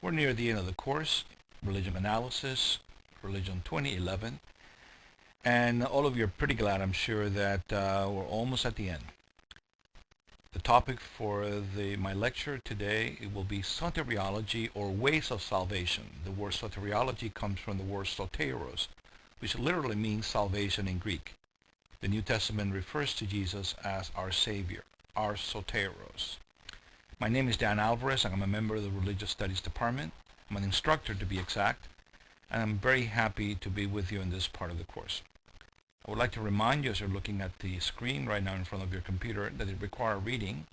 We're near the end of the course, Religion Analysis, Religion 2011, and all of you are pretty glad, I'm sure, that we're almost at the end. The topic for my lecture today will be Soteriology, or ways of salvation. The word Soteriology comes from the word soteros, which literally means salvation in Greek. The New Testament refers to Jesus as our Savior, our soteros. My name is Dan Alvarez, and I'm a member of the Religious Studies Department. I'm an instructor, to be exact, and I'm very happy to be with you in this part of the course. I would like to remind you, as you're looking at the screen right now in front of your computer, that it requires reading.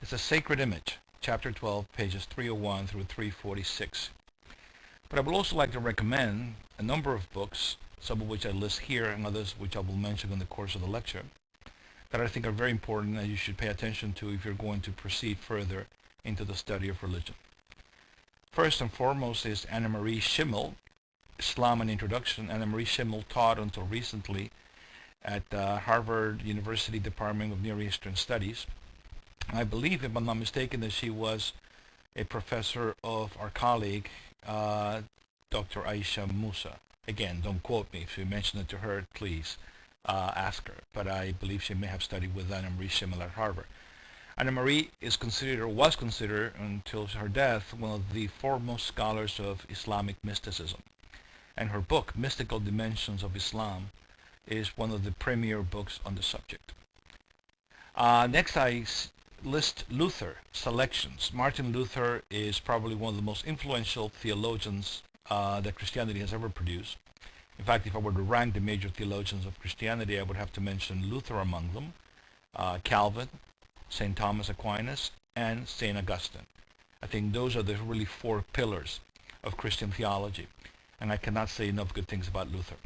It's a Sacred Image, Chapter 12, pages 301 through 346. But I would also like to recommend a number of books, some of which I list here and others which I will mention in the course of the lecture, that I think are very important and you should pay attention to if you're going to proceed further into the study of religion. First and foremost is Anna Marie Schimmel, Islam and Introduction. Anna Marie Schimmel taught until recently at Harvard University Department of Near Eastern Studies. I believe, if I'm not mistaken, that she was a professor of our colleague, Dr. Aisha Musa. Again, don't quote me. If you mention it to her, please ask her. But I believe she may have studied with Anna Marie Schimmel at Harvard. Anna Marie is considered, or was considered until her death, one of the foremost scholars of Islamic mysticism. And her book, Mystical Dimensions of Islam, is one of the premier books on the subject. Next, I list Luther, Selections. Martin Luther is probably one of the most influential theologians that Christianity has ever produced. In fact, if I were to rank the major theologians of Christianity, I would have to mention Luther among them, Calvin, St. Thomas Aquinas, and St. Augustine. I think those are the really four pillars of Christian theology, and I cannot say enough good things about Luther.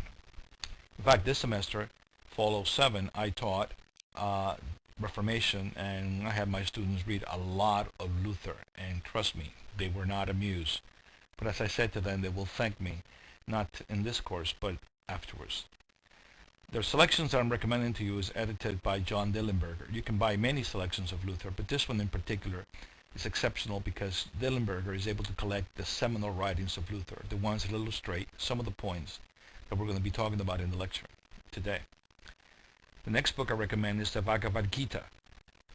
In fact, this semester, Fall 07, I taught Reformation, and I had my students read a lot of Luther, and trust me, they were not amused. But as I said to them, they will thank me, not in this course, but afterwards. The selections that I'm recommending to you is edited by John Dillenberger. You can buy many selections of Luther, but this one in particular is exceptional because Dillenberger is able to collect the seminal writings of Luther, the ones that illustrate some of the points that we're going to be talking about in the lecture today. The next book I recommend is the Bhagavad Gita,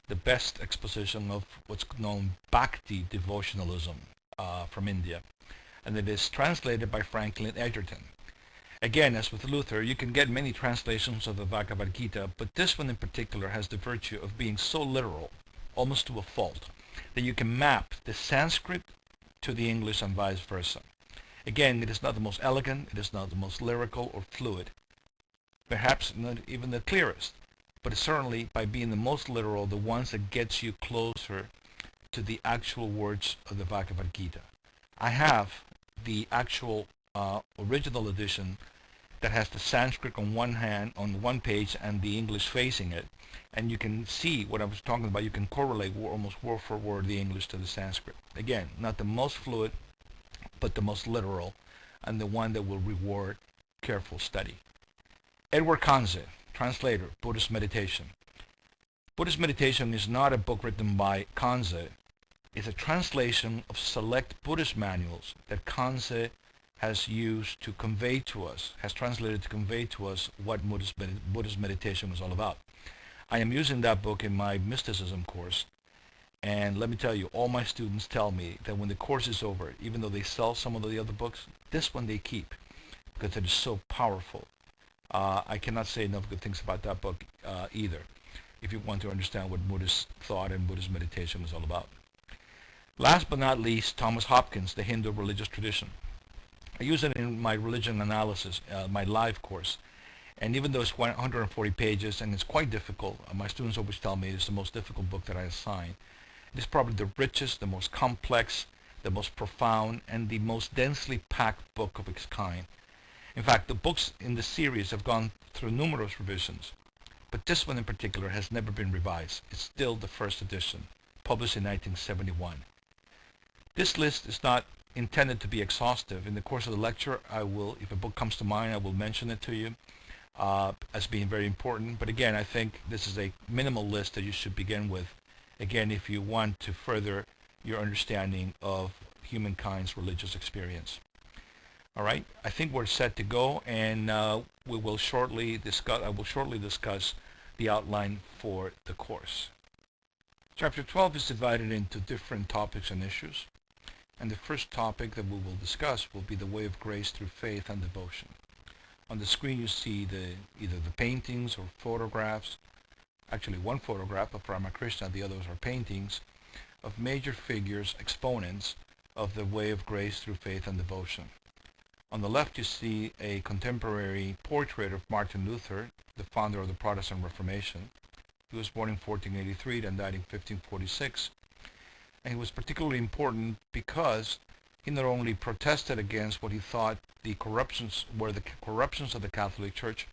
the best exposition of what's known Bhakti devotionalism from India, and it is translated by Franklin Edgerton. Again, as with Luther, you can get many translations of the Bhagavad Gita, but this one in particular has the virtue of being so literal, almost to a fault, that you can map the Sanskrit to the English and vice versa. Again, it is not the most elegant, it is not the most lyrical or fluid, perhaps not even the clearest, but it's certainly, by being the most literal, the ones that gets you closer to the actual words of the Bhagavad Gita. I have the actual original edition that has the Sanskrit on one hand, on one page, and the English facing it, and you can see what I was talking about. You can correlate almost word for word the English to the Sanskrit. Again, not the most fluid, but the most literal, and the one that will reward careful study. Edward Kanze, translator, Buddhist Meditation. Buddhist Meditation is not a book written by Kanze. It's a translation of select Buddhist manuals that Kanze has used to convey to us, has translated to convey to us what Buddhist meditation was all about. I am using that book in my mysticism course, and let me tell you, all my students tell me that when the course is over, even though they sell some of the other books, this one they keep because it is so powerful. I cannot say enough good things about that book either, if you want to understand what Buddhist thought and Buddhist meditation was all about. Last but not least, Thomas Hopkins, The Hindu Religious Tradition. I use it in my religion analysis, my live course, and even though it's 140 pages and it's quite difficult, my students always tell me it's the most difficult book that I assign. It is probably the richest, the most complex, the most profound, and the most densely packed book of its kind. In fact, the books in the series have gone through numerous revisions, but this one in particular has never been revised. It's still the first edition, published in 1971. This list is not intended to be exhaustive. In the course of the lecture, I will, if a book comes to mind, I will mention it to you as being very important. But again, I think this is a minimal list that you should begin with, again, if you want to further your understanding of humankind's religious experience. All right, I think we're set to go, and we will shortly discuss. I will shortly discuss the outline for the course. Chapter 12 is divided into different topics and issues, and the first topic that we will discuss will be the way of grace through faith and devotion. On the screen you see either the paintings or photographs, actually one photograph of Ramakrishna, the others are paintings, of major figures, exponents of the way of grace through faith and devotion. On the left you see a contemporary portrait of Martin Luther, the founder of the Protestant Reformation. He was born in 1483 and died in 1546. And he was particularly important because he not only protested against what he thought the corruptions of the Catholic Church,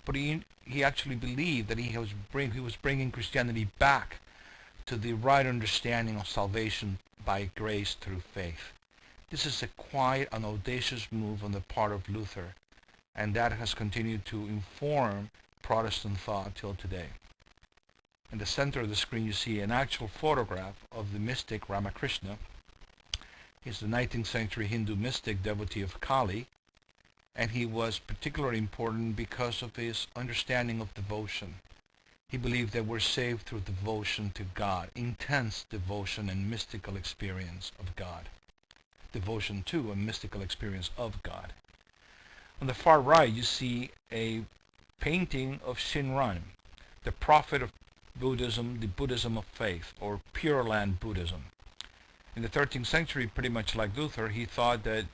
but he actually believed that he was bringing Christianity back to the right understanding of salvation by grace through faith. This is a quiet and audacious move on the part of Luther, and that has continued to inform Protestant thought till today. In the center of the screen you see an actual photograph of the mystic Ramakrishna. He's the 19th century Hindu mystic devotee of Kali, and he was particularly important because of his understanding of devotion. He believed that we're saved through devotion to God, intense devotion and mystical experience of God. Devotion to a mystical experience of God. On the far right you see a painting of Shinran, the prophet of Buddhism, the Buddhism of faith, or Pure Land Buddhism. In the 13th century, pretty much like Luther, he thought that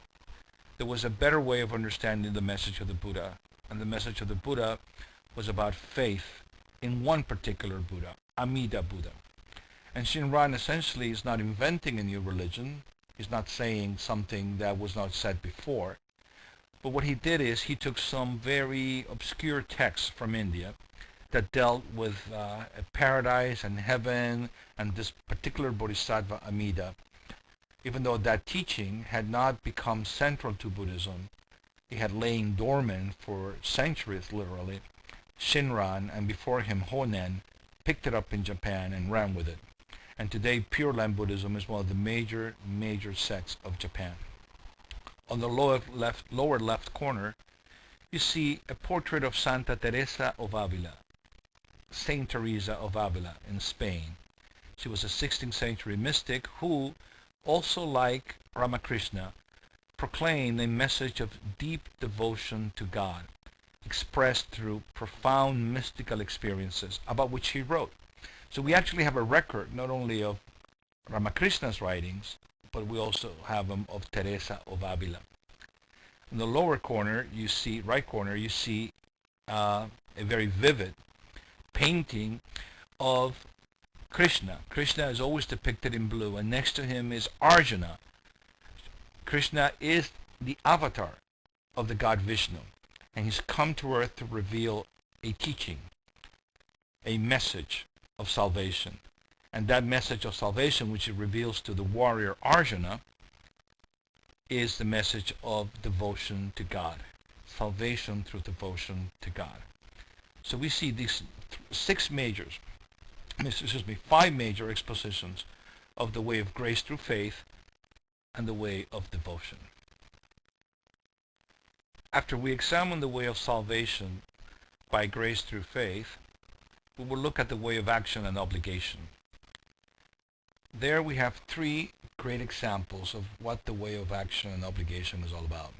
there was a better way of understanding the message of the Buddha, and the message of the Buddha was about faith in one particular Buddha, Amida Buddha. And Shinran essentially is not inventing a new religion. He's not saying something that was not said before. But what he did is he took some very obscure texts from India that dealt with a paradise and heaven and this particular bodhisattva Amida. Even though that teaching had not become central to Buddhism, it had lain dormant for centuries literally, Shinran and before him Honen picked it up in Japan and ran with it. And today Pure Land Buddhism is one of the major sects of Japan. On the lower left corner you see a portrait of Santa Teresa of Avila, Saint Teresa of Avila in Spain. She was a 16th century mystic who, also like Ramakrishna, proclaimed a message of deep devotion to God, expressed through profound mystical experiences about which he wrote. So we actually have a record not only of Ramakrishna's writings, but we also have them of Teresa of Avila. In the lower corner, right corner, you see a very vivid painting of Krishna. Krishna is always depicted in blue, and next to him is Arjuna. Krishna is the avatar of the god Vishnu, and he's come to earth to reveal a teaching, a message of salvation. And that message of salvation, which he reveals to the warrior Arjuna, is the message of devotion to God. Salvation through devotion to God. So we see these five major expositions of the way of grace through faith and the way of devotion. After we examine the way of salvation by grace through faith, we will look at the way of action and obligation. There we have three great examples of what the way of action and obligation is all about.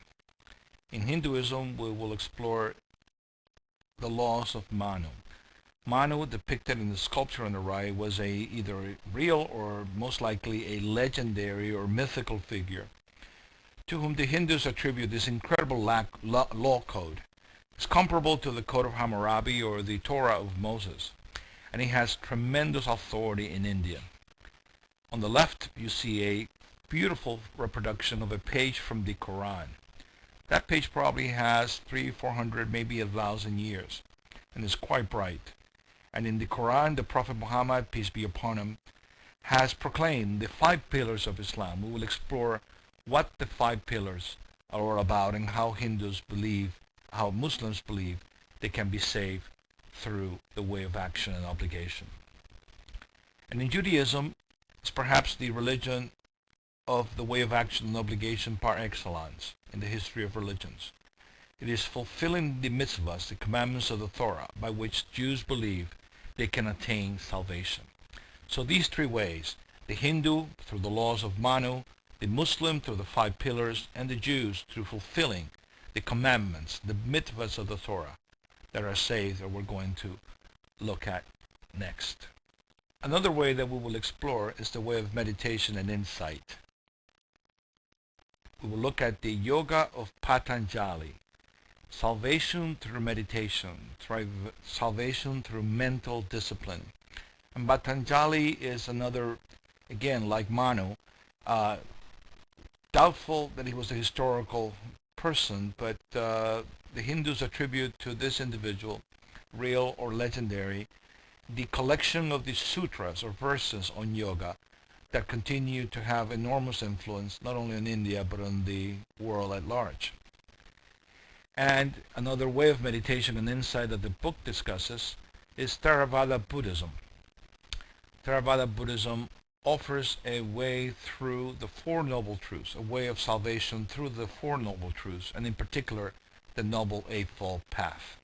In Hinduism, we will explore the laws of Manu. Manu, depicted in the sculpture on the right, was either a real or most likely a legendary or mythical figure to whom the Hindus attribute this incredible law code. It's comparable to the Code of Hammurabi or the Torah of Moses, and it has tremendous authority in India. On the left, you see a beautiful reproduction of a page from the Quran. That page probably has 300, 400, maybe 1,000 years, and is quite bright. And in the Quran, the Prophet Muhammad, peace be upon him, has proclaimed the 5 pillars of Islam. We will explore what the 5 pillars are all about and how Muslims believe they can be saved through the way of action and obligation. And in Judaism, it's perhaps the religion of the way of action and obligation par excellence in the history of religions. It is fulfilling the mitzvahs, the commandments of the Torah, by which Jews believe they can attain salvation. So these three ways, the Hindu through the laws of Manu, the Muslim through the five pillars, and the Jews through fulfilling the commandments, the mitzvahs of the Torah, that are saved, that we're going to look at next. Another way that we will explore is the way of meditation and insight. We will look at the yoga of Patanjali, salvation through meditation, salvation through mental discipline. And Patanjali is another, again, like Manu, doubtful that he was a historical person, but the Hindus attribute to this individual, real or legendary, the collection of the sutras or verses on yoga that continue to have enormous influence not only in India but on the world at large. And another way of meditation and insight that the book discusses is Theravada Buddhism. Theravada Buddhism offers a way through the Four Noble Truths, a way of salvation through the Four Noble Truths, and in particular the Noble Eightfold Path.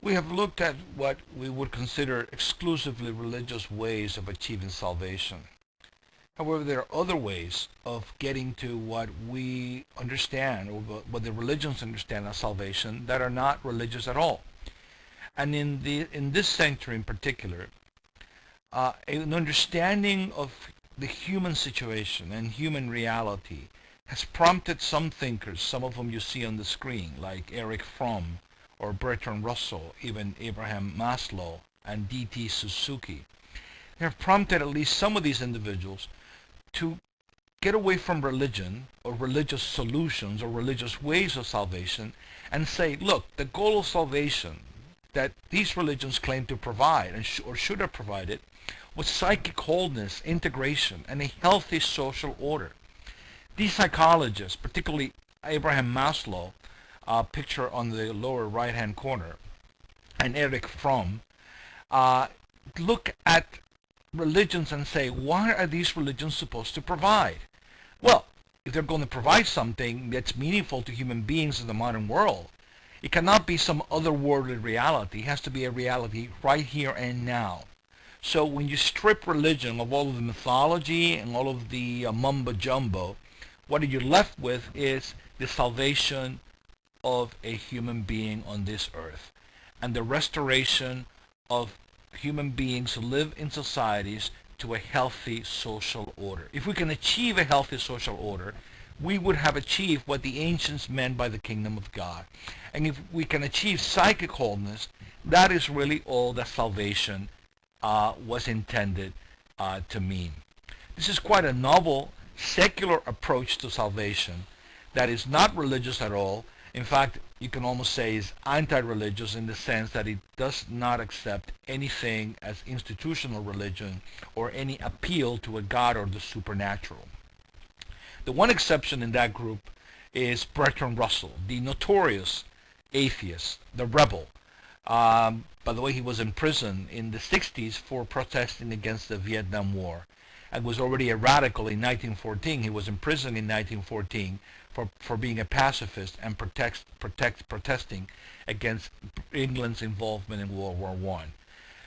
We have looked at what we would consider exclusively religious ways of achieving salvation. However, there are other ways of getting to what we understand, or what the religions understand as salvation, that are not religious at all. And in this century in particular, an understanding of the human situation and human reality has prompted some thinkers, some of whom you see on the screen, like Erich Fromm, or Bertrand Russell, even Abraham Maslow, and D.T. Suzuki. They have prompted at least some of these individuals to get away from religion, or religious solutions, or religious ways of salvation, and say, look, the goal of salvation that these religions claim to provide, or should have provided, was psychic wholeness, integration, and a healthy social order. These psychologists, particularly Abraham Maslow, picture on the lower right-hand corner, and Erich Fromm, look at religions and say, what are these religions supposed to provide? Well, if they're going to provide something that's meaningful to human beings in the modern world, it cannot be some otherworldly reality. It has to be a reality right here and now. So when you strip religion of all of the mythology and all of the mumbo-jumbo, what you're left with is the salvation of a human being on this earth, and the restoration of human beings who live in societies to a healthy social order. If we can achieve a healthy social order, we would have achieved what the ancients meant by the kingdom of God. And if we can achieve psychic wholeness, that is really all that salvation was intended to mean. This is quite a novel, secular approach to salvation that is not religious at all. In fact, you can almost say is anti-religious in the sense that it does not accept anything as institutional religion or any appeal to a god or the supernatural. The one exception in that group is Bertrand Russell, the notorious atheist, the rebel. By the way, he was in prison in the 60s for protesting against the Vietnam War, and was already a radical in 1914. He was in prison in 1914 for being a pacifist and protesting against England's involvement in World War I.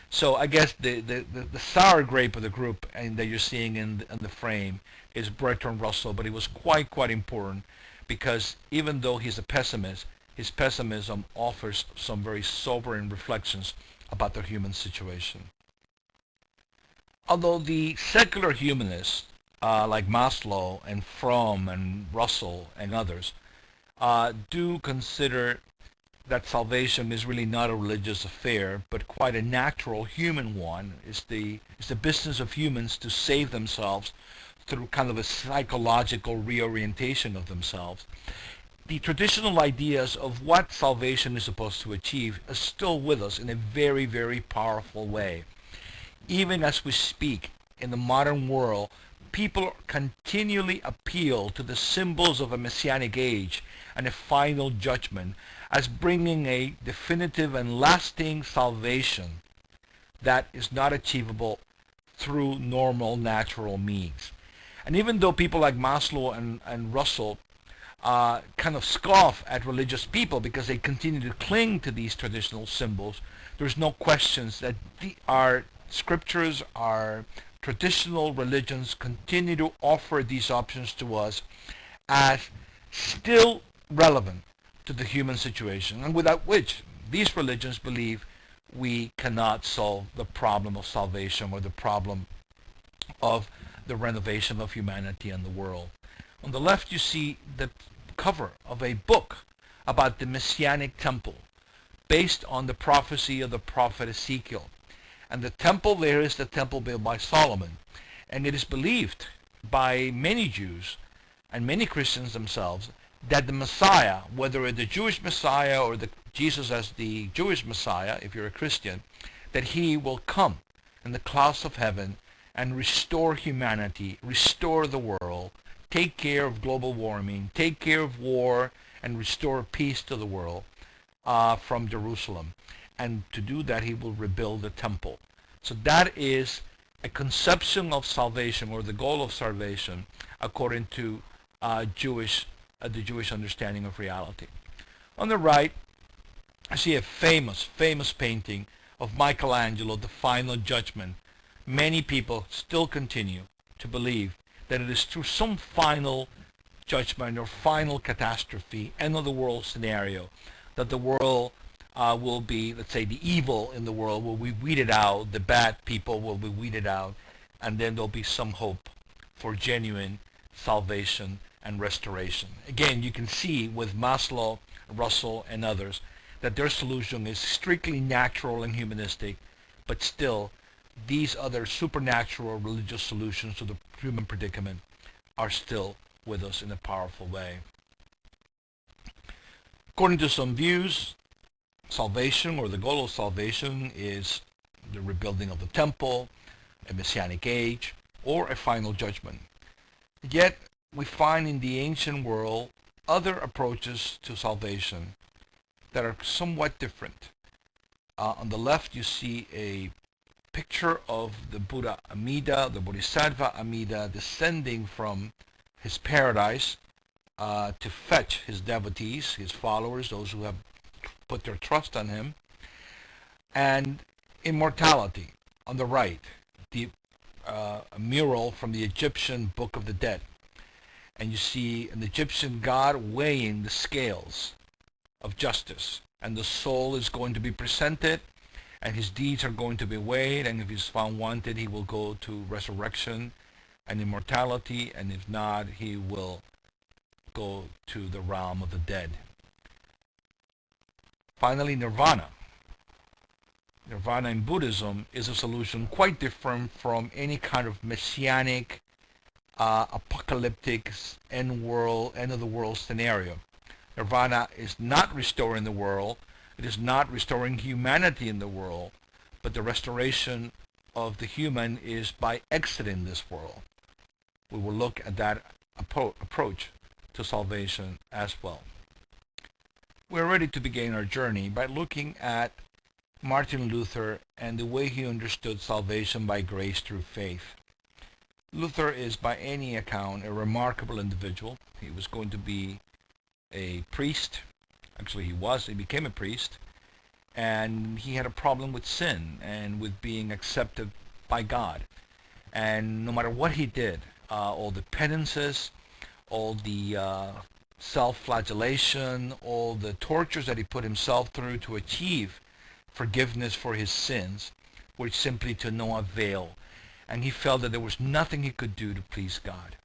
So I guess the sour grape of the group and that you're seeing in the frame is Bertrand Russell, but he was quite important, because even though he's a pessimist, his pessimism offers some very sobering reflections about the human situation. Although the secular humanists like Maslow and Fromm and Russell and others do consider that salvation is really not a religious affair, but quite a natural human one. It's the business of humans to save themselves through kind of a psychological reorientation of themselves. The traditional ideas of what salvation is supposed to achieve are still with us in a very, very powerful way. Even as we speak, in the modern world, people continually appeal to the symbols of a messianic age and a final judgment as bringing a definitive and lasting salvation that is not achievable through normal natural means. And even though people like Maslow and Russell kind of scoff at religious people because they continue to cling to these traditional symbols, there's no questions that our scriptures, our traditional religions continue to offer these options to us as still relevant to the human situation, and without which these religions believe we cannot solve the problem of salvation or the problem of the renovation of humanity and the world. On the left you see the cover of a book about the Messianic temple based on the prophecy of the prophet Ezekiel. And the temple there is the temple built by Solomon. And it is believed by many Jews and many Christians themselves that the Messiah, whether the Jewish Messiah or the Jesus as the Jewish Messiah, if you're a Christian, that he will come in the clouds of heaven and restore humanity, restore the world, take care of global warming, take care of war, and restore peace to the world from Jerusalem. And to do that, he will rebuild the temple. So that is a conception of salvation, or the goal of salvation, according to the Jewish understanding of reality. On the right, I see a famous painting of Michelangelo, The Final Judgment. Many people still continue to believe that it is through some final judgment or final catastrophe, end of the world scenario, that the world will be, let's say, the evil in the world will be weeded out, the bad people will be weeded out, and then there'll be some hope for genuine salvation and restoration. Again, you can see with Maslow, Russell, and others that their solution is strictly natural and humanistic, but still these other supernatural religious solutions to the human predicament are still with us in a powerful way. According to some views, salvation, or the goal of salvation, is the rebuilding of the temple, a messianic age, or a final judgment. Yet we find in the ancient world other approaches to salvation that are somewhat different. On the left you see a picture of the Buddha Amida, the Bodhisattva Amida, descending from his paradise to fetch his devotees, his followers, those who have put their trust on him. And immortality on the right, a mural from the Egyptian Book of the Dead. And you see an Egyptian god weighing the scales of justice. And the soul is going to be presented, and his deeds are going to be weighed, and if he's found wanted, he will go to resurrection and immortality, and if not, he will go to the realm of the dead. Finally, nirvana. Nirvana in Buddhism is a solution quite different from any kind of messianic, apocalyptic, end of the world scenario. Nirvana is not restoring the world. It is not restoring humanity in the world, but the restoration of the human is by exiting this world. We will look at that approach to salvation as well. We're ready to begin our journey by looking at Martin Luther and the way he understood salvation by grace through faith. Luther is, by any account, a remarkable individual. He was going to be a priest. Actually, he became a priest, and he had a problem with sin and with being accepted by God. And no matter what he did, all the penances, all the self-flagellation, all the tortures that he put himself through to achieve forgiveness for his sins, were simply to no avail. And he felt that there was nothing he could do to please God,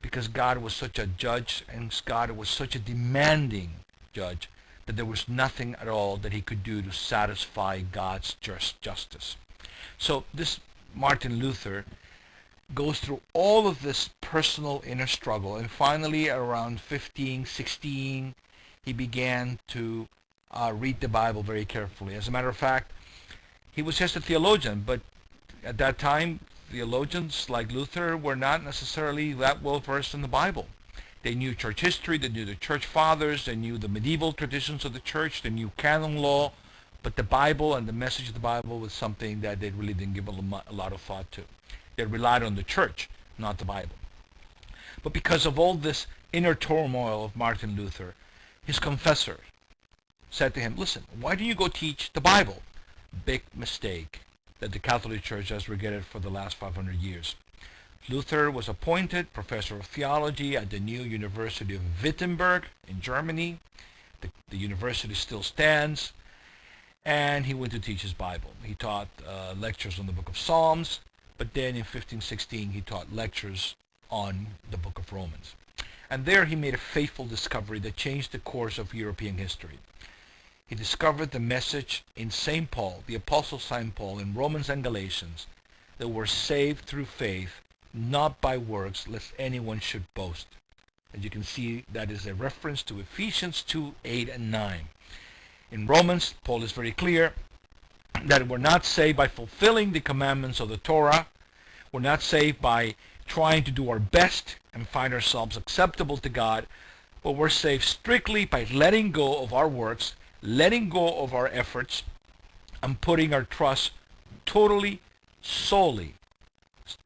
because God was such a judge, and God was such a demanding judge, that there was nothing at all that he could do to satisfy God's justice. So this Martin Luther goes through all of this personal inner struggle, and finally around 15, 16, he began to read the Bible very carefully. As a matter of fact, he was just a theologian, but at that time, theologians like Luther were not necessarily that well versed in the Bible. They knew church history, they knew the church fathers, they knew the medieval traditions of the church, they knew canon law, but the Bible and the message of the Bible was something that they really didn't give a lot of thought to. They relied on the church, not the Bible. But because of all this inner turmoil of Martin Luther, his confessor said to him, listen, why don't you go teach the Bible? Big mistake that the Catholic Church has regretted for the last 500 years. Luther was appointed professor of theology at the new University of Wittenberg in Germany. The university still stands, and he went to teach his Bible. He taught lectures on the book of Psalms, but then in 1516 he taught lectures on the book of Romans. And there he made a fateful discovery that changed the course of European history. He discovered the message in St. Paul, the Apostle St. Paul, in Romans and Galatians, that we're saved through faith, not by works, lest anyone should boast. As you can see, that is a reference to Ephesians 2, 8, and 9. In Romans, Paul is very clear that we're not saved by fulfilling the commandments of the Torah. We're not saved by trying to do our best and find ourselves acceptable to God, but we're saved strictly by letting go of our works, letting go of our efforts, and putting our trust totally, solely,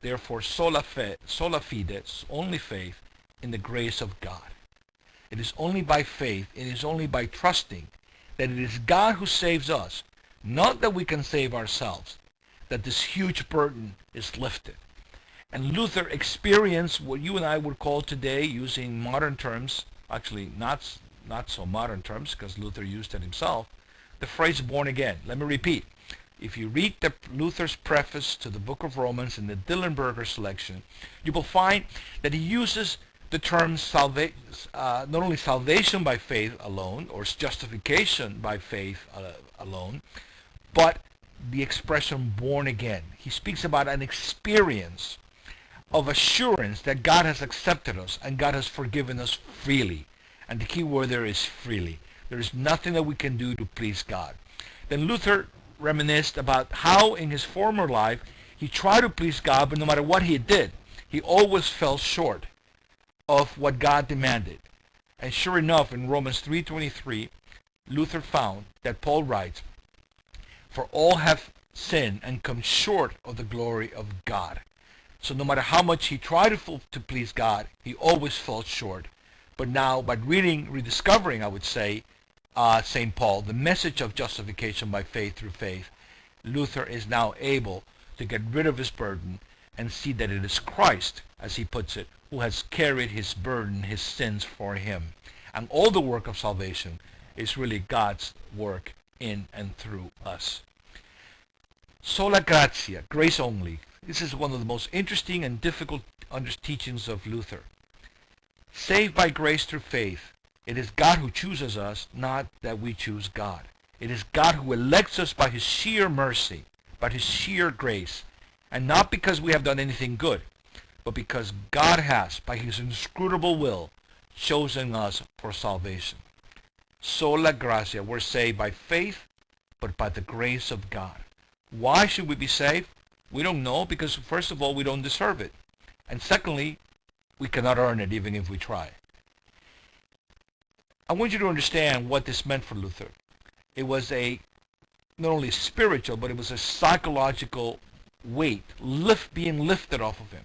therefore sola fide, only faith, in the grace of God. It is only by faith, it is only by trusting that it is God who saves us, not that we can save ourselves, that this huge burden is lifted. And Luther experienced what you and I would call today, using modern terms, actually not so modern terms because Luther used it himself, the phrase born again. Let me repeat. If you read Luther's preface to the book of Romans in the Dillenberger selection, you will find that he uses the term not only salvation by faith alone, or justification by faith alone, but the expression born again. He speaks about an experience of assurance that God has accepted us and God has forgiven us freely. And the key word there is freely. There is nothing that we can do to please God. Then Luther reminisced about how in his former life he tried to please God, but no matter what he did, he always fell short of what God demanded. And sure enough, in Romans 3:23, Luther found that Paul writes, "For all have sinned and come short of the glory of God." So no matter how much he tried to please God, he always fell short. But now, by rediscovering, I would say, St. Paul, the message of justification by faith through faith, Luther is now able to get rid of his burden and see that it is Christ, as he puts it, who has carried his burden, his sins for him. And all the work of salvation is really God's work in and through us. Sola gratia, grace only. This is one of the most interesting and difficult teachings of Luther. Saved by grace through faith. It is God who chooses us, not that we choose God. It is God who elects us by his sheer mercy, by his sheer grace, and not because we have done anything good, but because God has, by his inscrutable will, chosen us for salvation. Sola gratia, we're saved by faith, but by the grace of God. Why should we be saved? We don't know, because first of all, we don't deserve it. And secondly, we cannot earn it even if we try. I want you to understand what this meant for Luther. It was not only spiritual, but it was a psychological weight being lifted off of him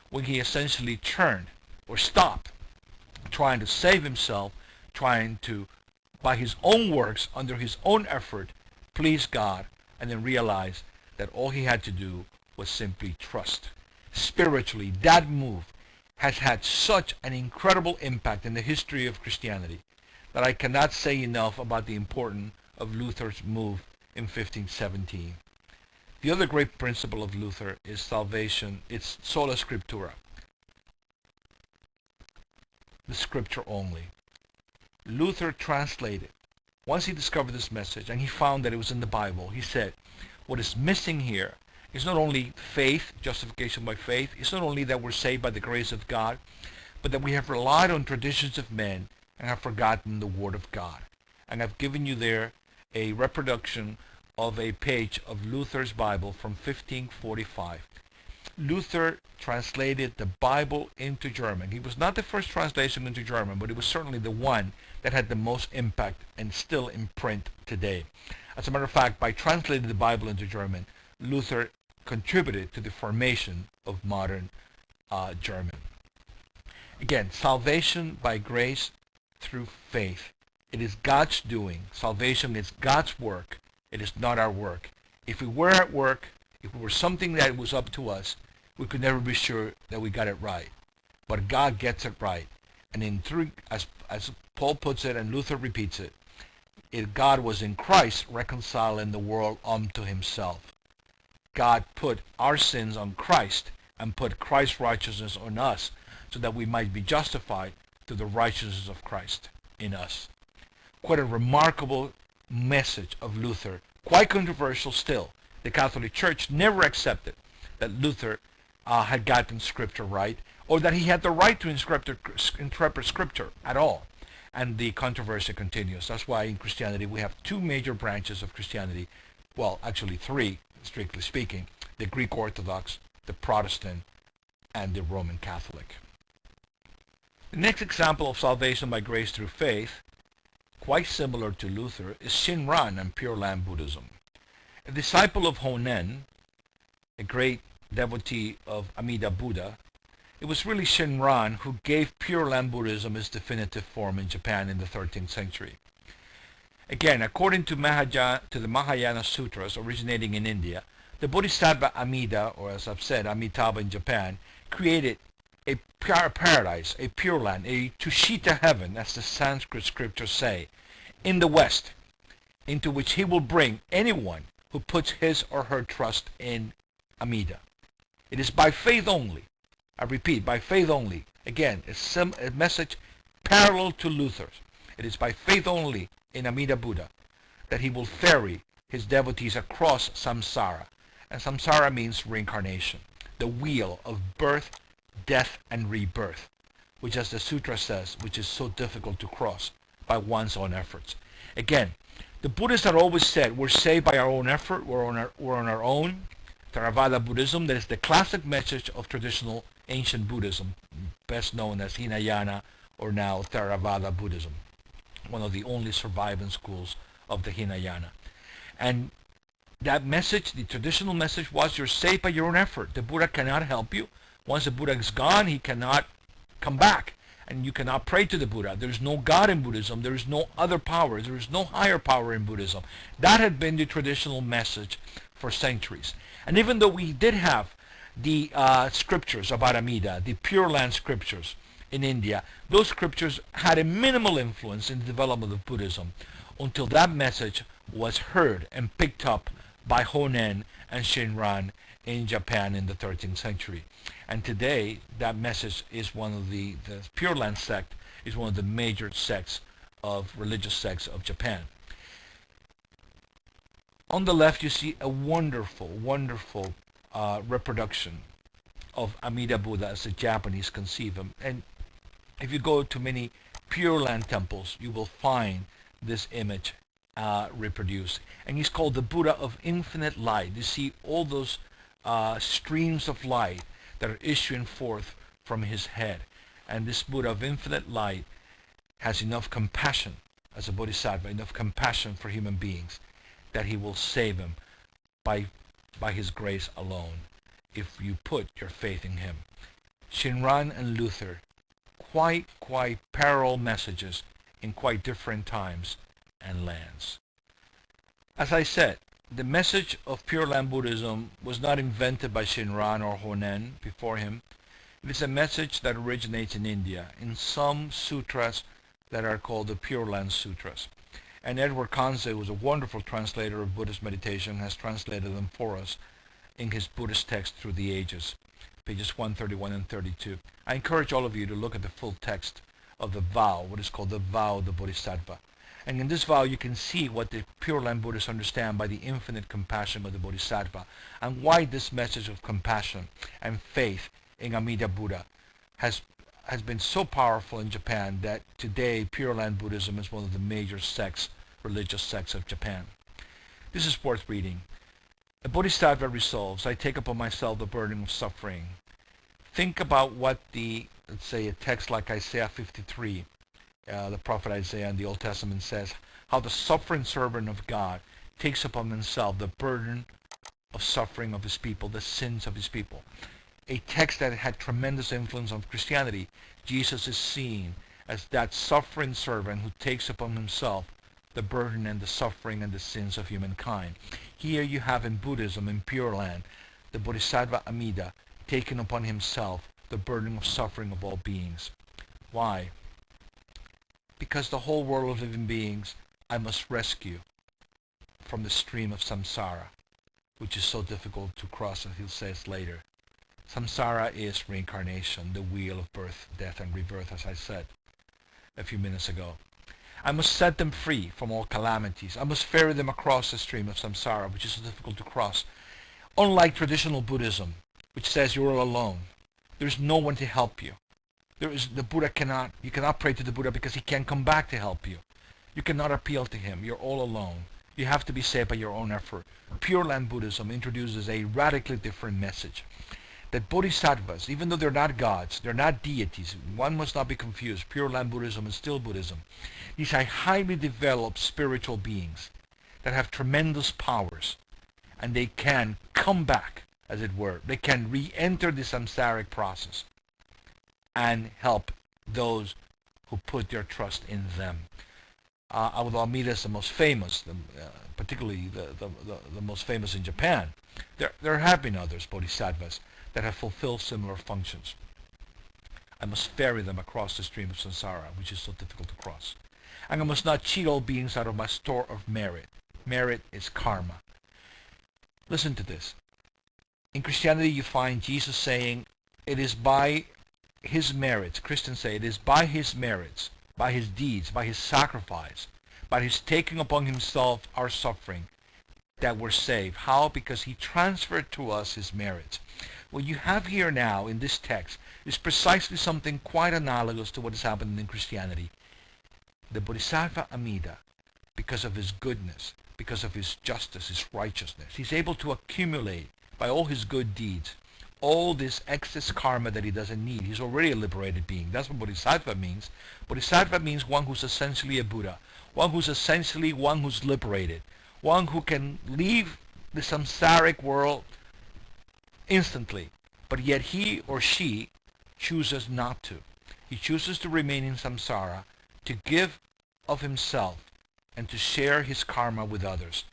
when he essentially turned or stopped trying to save himself, trying to, by his own works, under his own effort, please God, and then realize that all he had to do was simply trust. Spiritually, that move has had such an incredible impact in the history of Christianity that I cannot say enough about the importance of Luther's move in 1517. The other great principle of Luther is salvation. It's sola scriptura, the scripture only. Luther translated Once he discovered this message and he found that it was in the Bible, he said, what is missing here is not only faith, justification by faith, it's not only that we're saved by the grace of God, but that we have relied on traditions of men and have forgotten the Word of God. And I've given you there a reproduction of a page of Luther's Bible from 1545. Luther translated the Bible into German. He was not the first translation into German, but it was certainly the one that had the most impact and still in print today. As a matter of fact, by translating the Bible into German, Luther contributed to the formation of modern German. Again, salvation by grace through faith. It is God's doing. Salvation is God's work. It is not our work. If we were at work, if it were something that was up to us, we could never be sure that we got it right. But God gets it right. And as Paul puts it and Luther repeats it, God was in Christ reconciling the world unto himself. God put our sins on Christ and put Christ's righteousness on us so that we might be justified through the righteousness of Christ in us. Quite a remarkable message of Luther, quite controversial still. The Catholic Church never accepted that Luther had gotten Scripture right, or that he had the right to interpret Scripture at all. And the controversy continues. That's why in Christianity we have two major branches of Christianity. Well, actually three, strictly speaking. The Greek Orthodox, the Protestant, and the Roman Catholic. The next example of salvation by grace through faith, quite similar to Luther, is Shinran and Pure Land Buddhism. A disciple of Honen, a great devotee of Amida Buddha, it was really Shinran who gave Pure Land Buddhism its definitive form in Japan in the 13th century. Again, according to the Mahayana Sutras originating in India, the Bodhisattva Amida, or as I've said, Amitabha in Japan, created a paradise, a Pure Land, a Tushita heaven, as the Sanskrit scriptures say, in the West, into which he will bring anyone who puts his or her trust in Amida. It is by faith only. I repeat, by faith only. Again, a message parallel to Luther's. It is by faith only in Amida Buddha that he will ferry his devotees across samsara. And samsara means reincarnation, the wheel of birth, death, and rebirth, which, as the sutra says, which is so difficult to cross by one's own efforts. Again, the Buddhists had always said we're saved by our own effort, we're on our own. Theravada Buddhism, that is the classic message of traditional ancient Buddhism, best known as Hinayana or now Theravada Buddhism, one of the only surviving schools of the Hinayana. And that message, the traditional message, was you're saved by your own effort. The Buddha cannot help you. Once the Buddha is gone, he cannot come back. And you cannot pray to the Buddha. There is no God in Buddhism. There is no other power. There is no higher power in Buddhism. That had been the traditional message for centuries. And even though we did have the scriptures about Amida, the Pure Land scriptures in India, those scriptures had a minimal influence in the development of Buddhism until that message was heard and picked up by Honen and Shinran in Japan in the 13th century. And today, that message is one of the Pure Land sect is one of the major sects of religious sects of Japan. On the left, you see a wonderful, wonderful reproduction of Amida Buddha as the Japanese conceive him. And if you go to many Pure Land temples, you will find this image reproduced. And he's called the Buddha of infinite light. You see all those streams of light that are issuing forth from his head. And this Buddha of infinite light has enough compassion as a bodhisattva, enough compassion for human beings, that he will save them by his grace alone, if you put your faith in him. Shinran and Luther, quite parallel messages in quite different times and lands. As I said, the message of Pure Land Buddhism was not invented by Shinran or Honen before him. It is a message that originates in India, in some sutras that are called the Pure Land Sutras. And Edward Conze, who was a wonderful translator of Buddhist meditation, has translated them for us in his Buddhist text Through the Ages, pages 131 and 32. I encourage all of you to look at the full text of the vow, what is called the vow of the Bodhisattva. And in this vow you can see what the Pure Land Buddhists understand by the infinite compassion of the Bodhisattva, and why this message of compassion and faith in Amida Buddha has been so powerful in Japan that today Pure Land Buddhism is one of the major sects, religious sects of Japan. This is worth reading. The Bodhisattva resolves, I take upon myself the burden of suffering. Think about what let's say a text like Isaiah 53, the prophet Isaiah in the Old Testament says, how the suffering servant of God takes upon himself the burden of suffering of his people, the sins of his people. A text that had tremendous influence on Christianity. Jesus is seen as that suffering servant who takes upon himself the burden and the suffering and the sins of humankind. Here you have in Buddhism, in Pure Land, the Bodhisattva Amida taking upon himself the burden of suffering of all beings. Why? Because the whole world of living beings I must rescue from the stream of samsara, which is so difficult to cross, as he says later. Samsara is reincarnation, the wheel of birth, death, and rebirth, as I said a few minutes ago. I must set them free from all calamities. I must ferry them across the stream of samsara, which is so difficult to cross. Unlike traditional Buddhism, which says you're all alone, there's no one to help you. You cannot pray to the Buddha because he can't come back to help you. You cannot appeal to him. You're all alone. You have to be saved by your own effort. Pure Land Buddhism introduces a radically different message. That bodhisattvas, even though they're not gods, they're not deities, one must not be confused. Pure Land Buddhism is still Buddhism. These are highly developed spiritual beings that have tremendous powers, and they can come back, as it were. They can re-enter the samsaric process and help those who put their trust in them. Although Amida is the most famous, particularly the most famous in Japan, there have been others, bodhisattvas, that have fulfilled similar functions. I must ferry them across the stream of samsara, which is so difficult to cross. And I must not cheat all beings out of my store of merit. Merit is karma. Listen to this. In Christianity you find Jesus saying, it is by his merits, Christians say, it is by his merits, by his deeds, by his sacrifice, by his taking upon himself our suffering, that we're saved. How? Because he transferred to us his merits. What you have here now in this text is precisely something quite analogous to what is happening in Christianity. The Bodhisattva Amida, because of his goodness, because of his justice, his righteousness, he's able to accumulate by all his good deeds all this excess karma that he doesn't need. He's already a liberated being. That's what Bodhisattva means. Bodhisattva means one who's essentially a Buddha, one who's essentially one who's liberated, one who can leave the samsaric world instantly, but yet he or she chooses not to. He chooses to remain in samsara, to give of himself, and to share his karma with others,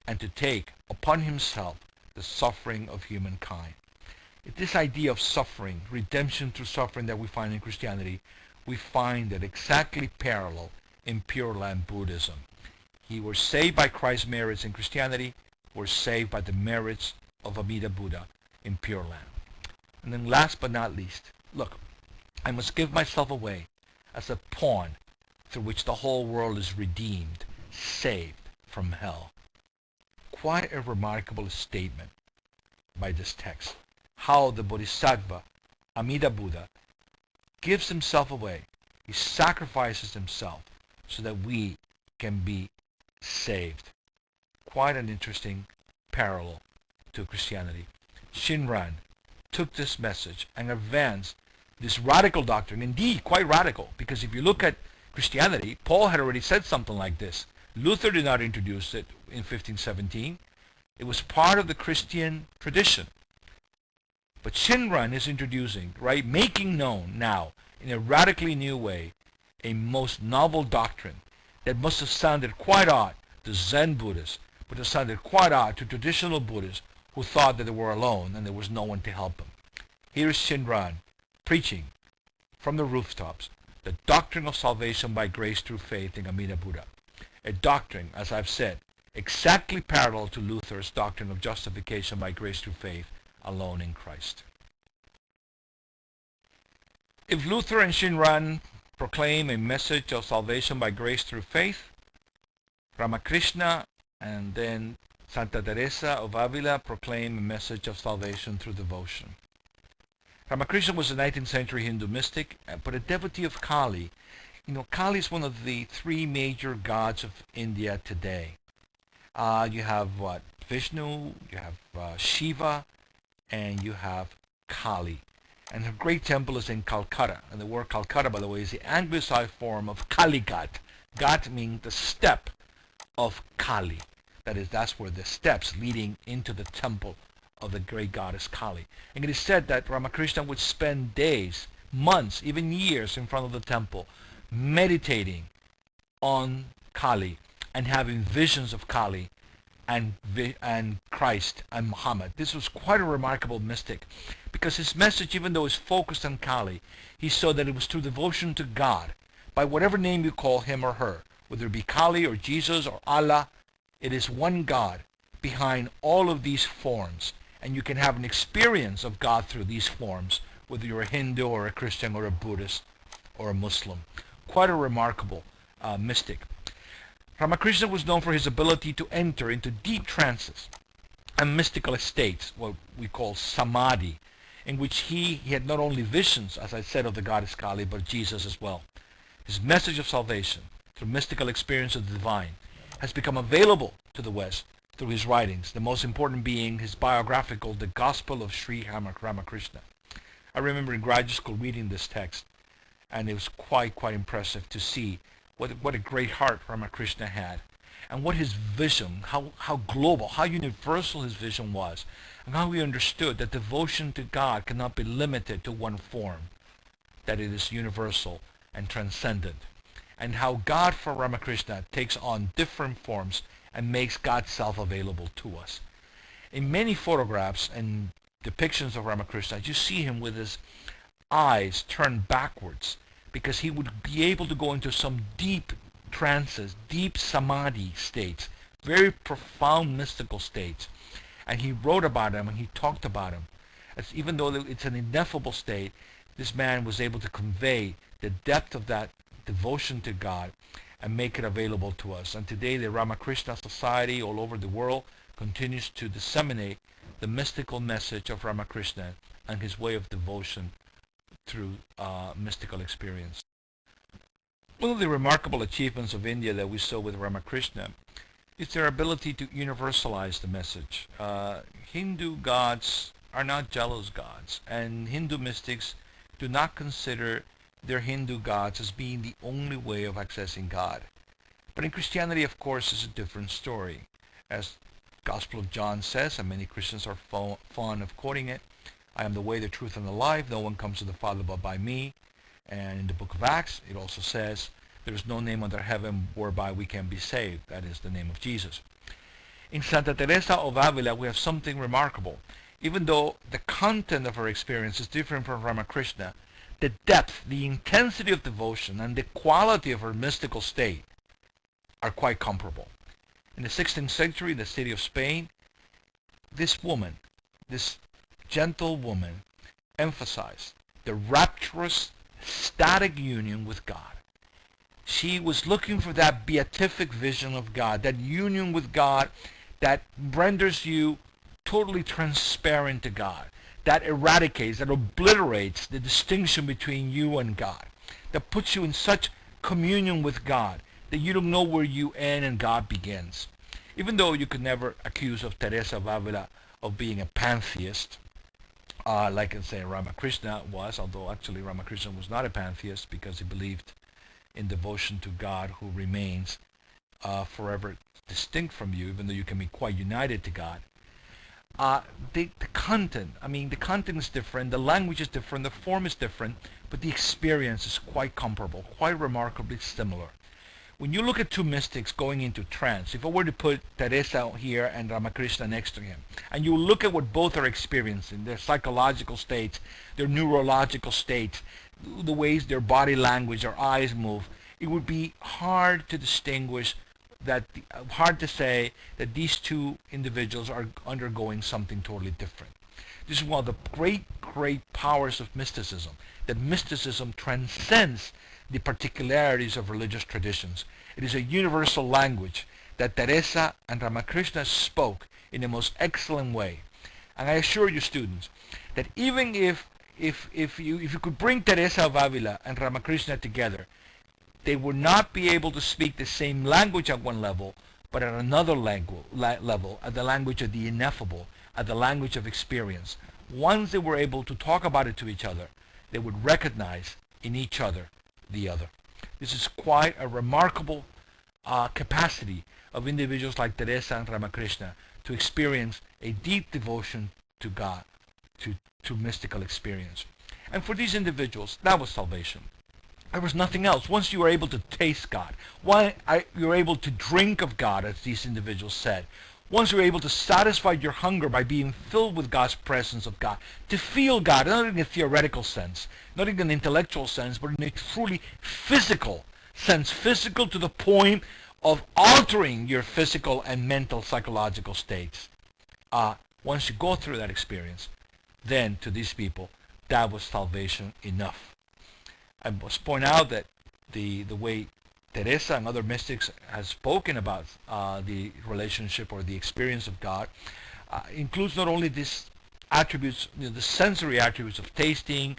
and to take upon himself the suffering of humankind. This idea of suffering, redemption through suffering that we find in Christianity, we find it exactly parallel in Pure Land Buddhism. He was saved by Christ's merits in Christianity, we're saved by the merits of Amida Buddha in Pure Land. And then last but not least, look, I must give myself away as a pawn through which the whole world is redeemed, saved from hell. Quite a remarkable statement by this text. How the Bodhisattva, Amida Buddha, gives himself away. He sacrifices himself so that we can be saved. Quite an interesting parallel to Christianity. Shinran took this message and advanced this radical doctrine, indeed quite radical, because if you look at Christianity, Paul had already said something like this. Luther did not introduce it in 1517. It was part of the Christian tradition. But Shinran is introducing, right, making known now in a radically new way, a most novel doctrine that must have sounded quite odd to Zen Buddhists, but it sounded quite odd to traditional Buddhists who thought that they were alone and there was no one to help them. Here is Shinran preaching from the rooftops the doctrine of salvation by grace through faith in Amida Buddha. A doctrine, as I've said, exactly parallel to Luther's doctrine of justification by grace through faith alone in Christ. If Luther and Shinran proclaim a message of salvation by grace through faith, Ramakrishna and then Santa Teresa of Avila proclaimed a message of salvation through devotion. Ramakrishna was a 19th century Hindu mystic, but a devotee of Kali. You know, Kali is one of the three major gods of India today. You have what? Vishnu, you have Shiva, and you have Kali. And her great temple is in Calcutta. And the word Calcutta, by the way, is the anglicized form of Kaligat. Gat meaning the step of Kali. That is, that's where the steps leading into the temple of the great goddess Kali. And it is said that Ramakrishna would spend days, months, even years in front of the temple, meditating on Kali and having visions of Kali and Christ and Muhammad. This was quite a remarkable mystic, because his message, even though it's focused on Kali, he saw that it was through devotion to God, by whatever name you call him or her, whether it be Kali or Jesus or Allah, it is one God behind all of these forms, and you can have an experience of God through these forms, whether you're a Hindu or a Christian or a Buddhist or a Muslim. Quite a remarkable mystic. Ramakrishna was known for his ability to enter into deep trances and mystical states, what we call samadhi, in which he had not only visions, as I said, of the goddess Kali, but Jesus as well. His message of salvation through mystical experience of the divine has become available to the West through his writings, the most important being his biographical The Gospel of Sri Ramakrishna. I remember in graduate school reading this text, and it was quite impressive to see what a great heart Ramakrishna had, and what his vision, how global, how universal his vision was, and how he understood that devotion to God cannot be limited to one form, that it is universal and transcendent, and how God for Ramakrishna takes on different forms and makes God's self available to us. In many photographs and depictions of Ramakrishna, you see him with his eyes turned backwards, because he would be able to go into some deep trances, deep samadhi states, very profound mystical states. And he wrote about them and he talked about them. As even though it's an ineffable state, this man was able to convey the depth of that devotion to God and make it available to us. And today the Ramakrishna Society all over the world continues to disseminate the mystical message of Ramakrishna and his way of devotion through mystical experience. One of the remarkable achievements of India that we saw with Ramakrishna is their ability to universalize the message. Hindu gods are not jealous gods, and Hindu mystics do not consider their Hindu gods as being the only way of accessing God. But in Christianity, of course, is a different story. As Gospel of John says, and many Christians are fond of quoting it, I am the way, the truth, and the life. No one comes to the Father but by me. And in the book of Acts, it also says, there is no name under heaven whereby we can be saved. That is the name of Jesus. In Santa Teresa of Avila, we have something remarkable. Even though the content of her experience is different from Ramakrishna, the depth, the intensity of devotion, and the quality of her mystical state are quite comparable. In the 16th century, in the city of Spain, this woman, this gentle woman, emphasized the rapturous, ecstatic union with God. She was looking for that beatific vision of God, that union with God that renders you totally transparent to God, that eradicates, that obliterates the distinction between you and God, that puts you in such communion with God that you don't know where you end and God begins. Even though you could never accuse of Teresa of Avila of being a pantheist, like I say Ramakrishna was, although actually Ramakrishna was not a pantheist because he believed in devotion to God who remains forever distinct from you, even though you can be quite united to God. The content, the content is different, the language is different, the form is different, but the experience is quite comparable, quite remarkably similar. When you look at two mystics going into trance, if I were to put Teresa here and Ramakrishna next to him, and you look at what both are experiencing, their psychological states, their neurological states, the ways their body language, their eyes move, it would be hard to distinguish hard to say that these two individuals are undergoing something totally different. This is one of the great powers of mysticism, that mysticism transcends the particularities of religious traditions. It is a universal language that Teresa and Ramakrishna spoke in the most excellent way. And I assure you, students, that even if you could bring Teresa of Avila and Ramakrishna together, they would not be able to speak the same language at one level, but at another level, at the language of the ineffable, at the language of experience. Once they were able to talk about it to each other, they would recognize in each other the other. This is quite a remarkable capacity of individuals like Teresa and Ramakrishna to experience a deep devotion to God, to mystical experience. And for these individuals, that was salvation. There was nothing else. Once you were able to taste God, you were able to drink of God, as these individuals said. Once you were able to satisfy your hunger by being filled with God's presence of God, to feel God, not in a theoretical sense, not in an intellectual sense, but in a truly physical sense, physical to the point of altering your physical and mental psychological states. Once you go through that experience, then to these people, that was salvation enough. I must point out that the way Teresa and other mystics have spoken about the relationship or the experience of God includes not only these attributes, the sensory attributes of tasting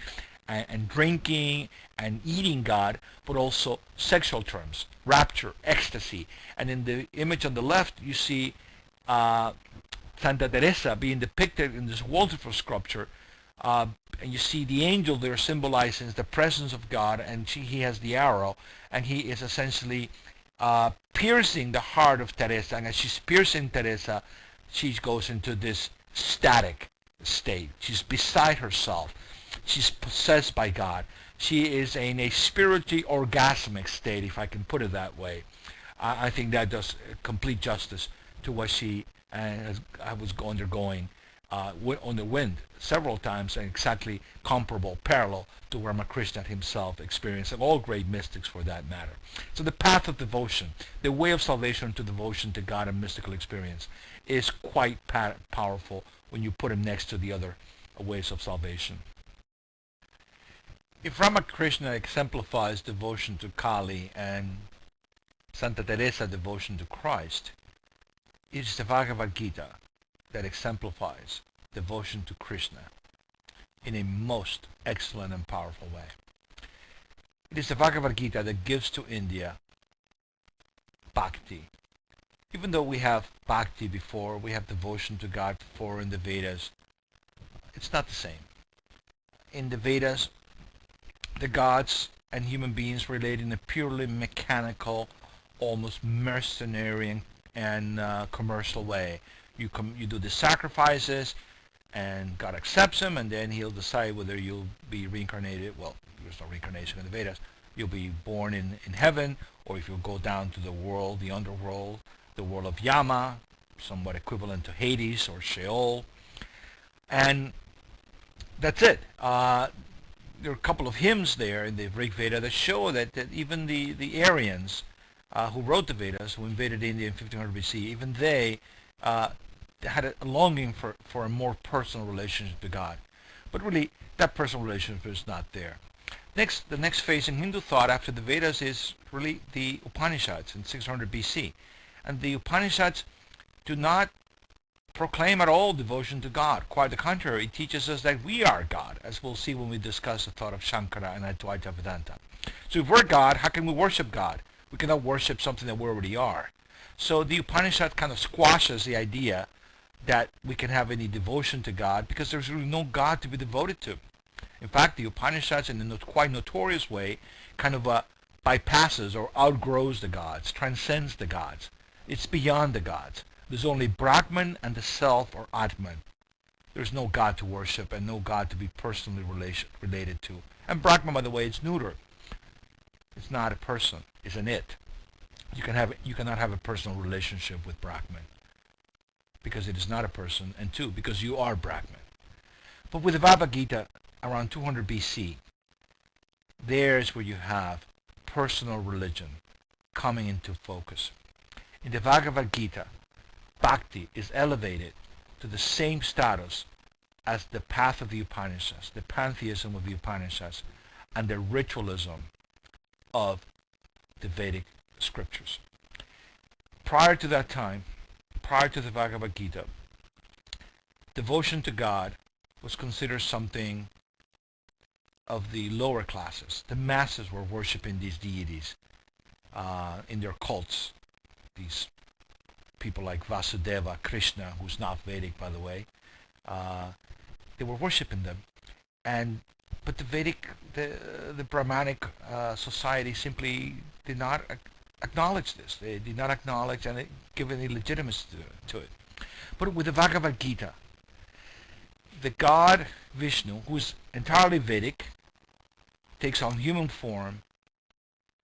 and drinking and eating God, but also sexual terms, rapture, ecstasy. And in the image on the left, you see Santa Teresa being depicted in this wonderful sculpture. And you see the angel there symbolizes the presence of God, and he has the arrow, and he is essentially piercing the heart of Teresa. And as she's piercing Teresa, she goes into this static state. She's beside herself. She's possessed by God. She is in a spiritually orgasmic state, if I can put it that way. I think that does complete justice to what she was undergoing on the wind several times, and exactly comparable, parallel to Ramakrishna himself experienced, and all great mystics for that matter. So the path of devotion, the way of salvation to devotion to God and mystical experience, is quite powerful when you put them next to the other ways of salvation. If Ramakrishna exemplifies devotion to Kali and Santa Teresa devotion to Christ, it is the Bhagavad Gita that exemplifies devotion to Krishna in a most excellent and powerful way. It is the Bhagavad Gita that gives to India bhakti. Even though we have bhakti before, we have devotion to God before in the Vedas, it's not the same. In the Vedas, the gods and human beings relate in a purely mechanical, almost mercenary and commercial way. You do the sacrifices, and God accepts them, and then He'll decide whether you'll be reincarnated. Well, there's no reincarnation in the Vedas. You'll be born in heaven, or if you'll go down to the world, the underworld, the world of Yama, somewhat equivalent to Hades or Sheol, and that's it. There are a couple of hymns there in the Rig Veda that show that even the Aryans who wrote the Vedas, who invaded India in 1500 BC, even they had a longing for a more personal relationship to God. But really, that personal relationship is not there. The next phase in Hindu thought after the Vedas is really the Upanishads in 600 BC. And the Upanishads do not proclaim at all devotion to God. Quite the contrary, it teaches us that we are God, as we'll see when we discuss the thought of Shankara and Advaita Vedanta. So if we're God, how can we worship God? We cannot worship something that we already are. So the Upanishad kind of squashes the idea that we can have any devotion to God, because there's really no God to be devoted to. In fact, the Upanishads, in a quite notorious way, kind of bypasses or outgrows the gods, transcends the gods. It's beyond the gods. There's only Brahman and the self, or Atman. There's no God to worship and no God to be personally related to. And Brahman, by the way, it's neuter. It's not a person. It's an it. You cannot have a personal relationship with Brahman, because it is not a person, and two, because you are Brahman. But with the Bhagavad Gita, around 200 BC, there's where you have personal religion coming into focus. In the Bhagavad Gita, bhakti is elevated to the same status as the path of the Upanishads, the pantheism of the Upanishads, and the ritualism of the Vedic scriptures. prior to that time, prior to the Bhagavad Gita, devotion to God was considered something of the lower classes. The masses were worshiping these deities in their cults. These people like Vasudeva, Krishna, who's not Vedic, by the way, they were worshiping them. But the Vedic, the Brahmanic society simply did not acknowledge this. They did not acknowledge and give any legitimacy to it. But with the Bhagavad Gita, the god Vishnu, who is entirely Vedic, takes on human form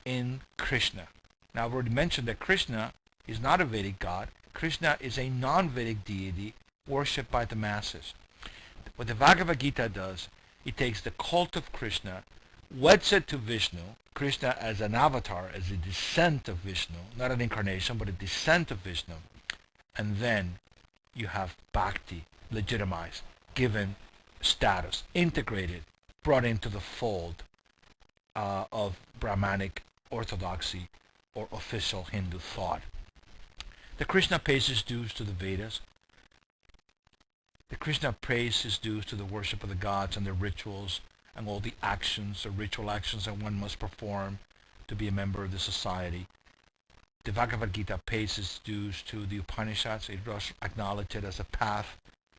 in Krishna. Now, I've already mentioned that Krishna is not a Vedic god. Krishna is a non-Vedic deity worshipped by the masses. What the Bhagavad Gita does, it takes the cult of Krishna, weds it to Vishnu, Krishna as an avatar, as a descent of Vishnu, not an incarnation, but a descent of Vishnu, and then you have bhakti legitimized, given status, integrated, brought into the fold of Brahmanic orthodoxy or official Hindu thought. The Krishna pays his dues to the Vedas. The Krishna pays his dues to the worship of the gods and their rituals and all the actions, the ritual actions that one must perform to be a member of the society. The Bhagavad Gita pays its dues to the Upanishads. It does acknowledge it as a path,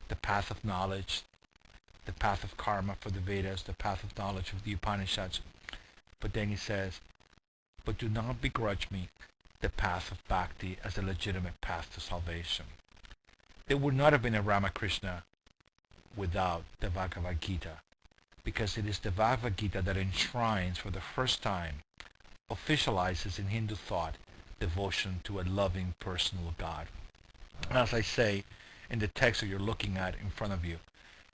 the path of knowledge, the path of karma for the Vedas, the path of knowledge of the Upanishads. But then he says, but do not begrudge me the path of bhakti as a legitimate path to salvation. There would not have been a Ramakrishna without the Bhagavad Gita, because it is the Bhagavad Gita that enshrines for the first time, officializes in Hindu thought, devotion to a loving personal God. And as I say in the text that you're looking at in front of you,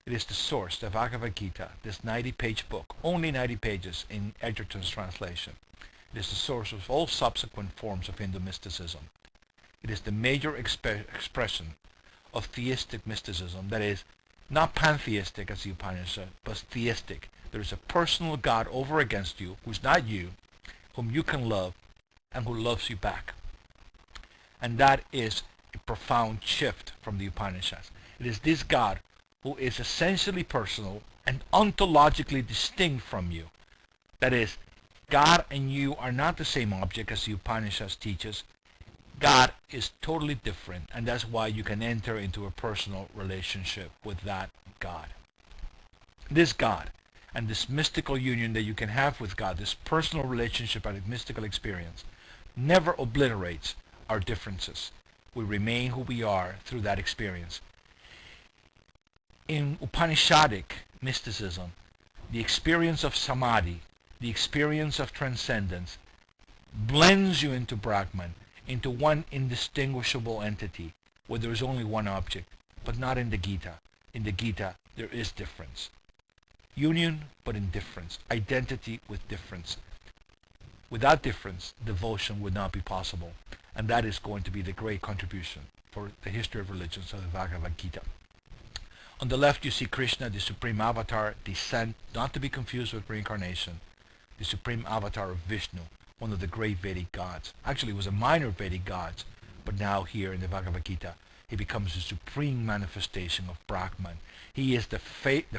it is the source, the Bhagavad Gita, this 90-page book, only 90 pages in Edgerton's translation. It is the source of all subsequent forms of Hindu mysticism. It is the major expression of theistic mysticism, that is, not pantheistic as the Upanishad, but theistic. There is a personal God over against you, who's not you, whom you can love, and who loves you back. And that is a profound shift from the Upanishads. It is this God who is essentially personal and ontologically distinct from you. That is, God and you are not the same object as the Upanishads teaches. God is totally different, and that's why you can enter into a personal relationship with that God. This God and this mystical union that you can have with God, this personal relationship and mystical experience, never obliterates our differences. We remain who we are through that experience. In Upanishadic mysticism, the experience of samadhi, the experience of transcendence, blends you into Brahman, into one indistinguishable entity, where there is only one object, but not in the Gita. In the Gita, there is difference. Union, but in difference. Identity with difference. Without difference, devotion would not be possible. And that is going to be the great contribution for the history of religions of the Bhagavad Gita. On the left, you see Krishna, the supreme avatar, descent, not to be confused with reincarnation, the supreme avatar of Vishnu, one of the great Vedic gods. Actually, he was a minor Vedic god, but now here in the Bhagavad Gita, he becomes the supreme manifestation of Brahman. He is the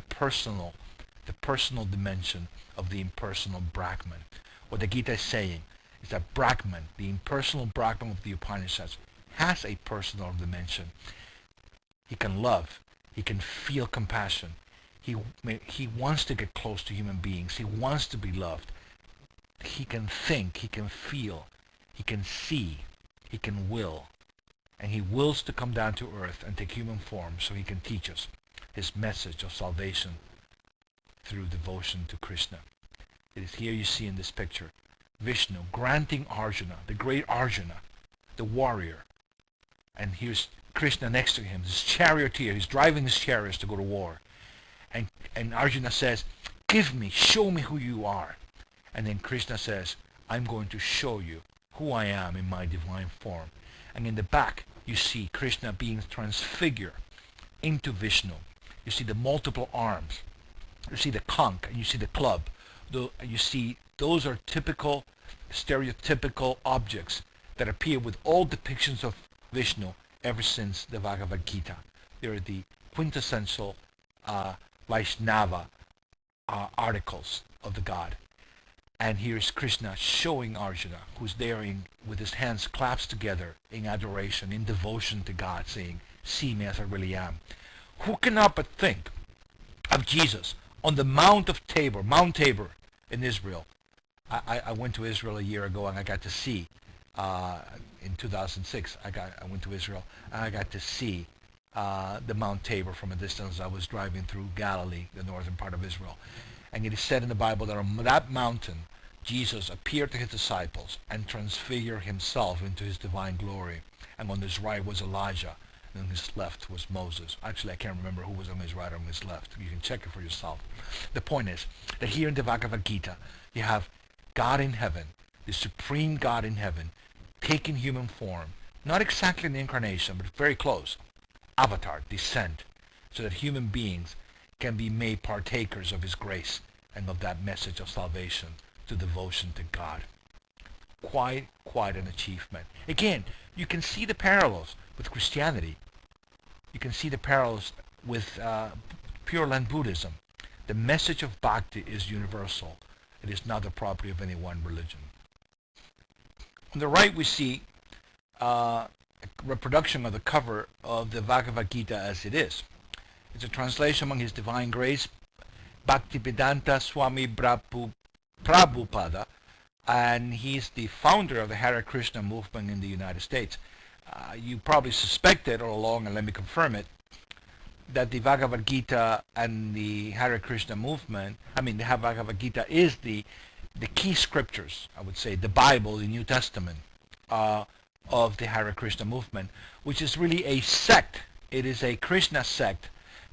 personal dimension of the impersonal Brahman. What the Gita is saying is that Brahman, the impersonal Brahman of the Upanishads, has a personal dimension. He can love. He can feel compassion. He wants to get close to human beings. He wants to be loved. He can think. He can feel. He can see. He can will. And he wills to come down to earth and take human form so he can teach us his message of salvation through devotion to Krishna. It is here you see in this picture Vishnu granting Arjuna, the great Arjuna, the warrior. And here's Krishna next to him, this charioteer. He's driving his chariots to go to war. And Arjuna says, give me, show me who you are. And then Krishna says, I'm going to show you who I am in my divine form. And in the back, you see Krishna being transfigured into Vishnu. You see the multiple arms. You see the conch, and you see the club. You see those are typical, stereotypical objects that appear with all depictions of Vishnu ever since the Bhagavad Gita. They are the quintessential Vaishnava articles of the god. And here's Krishna showing Arjuna, who's there with his hands clasped together in adoration, in devotion to God, saying, "See me as I really am." Who cannot but think of Jesus on the Mount Tabor in Israel? I went to Israel a year ago, and I got to see, in 2006, I went to Israel, and I got to see the Mount Tabor from a distance. I was driving through Galilee, the northern part of Israel. And it is said in the Bible that on that mountain, Jesus appeared to his disciples and transfigured himself into his divine glory. And on his right was Elijah, and on his left was Moses. Actually, I can't remember who was on his right or on his left. You can check it for yourself. The point is that here in the Bhagavad Gita, you have God in heaven, the supreme God in heaven, taking human form, not exactly in the incarnation, but very close. Avatar, descent, so that human beings can be made partakers of his grace and of that message of salvation to devotion to God. Quite an achievement. Again, you can see the parallels with Christianity. You can see the parallels with Pure Land Buddhism. The message of bhakti is universal. It is not the property of any one religion. On the right we see a reproduction of the cover of the Bhagavad Gita as it is. It's a translation among His Divine Grace, Bhaktivedanta Swami Prabhupada, and he's the founder of the Hare Krishna movement in the United States. You probably suspected all along, and let me confirm it, that the Bhagavad Gita and the Hare Krishna movement, the Bhagavad Gita is the key scriptures, I would say, the Bible, the New Testament, of the Hare Krishna movement, which is really a sect. It is a Krishna sect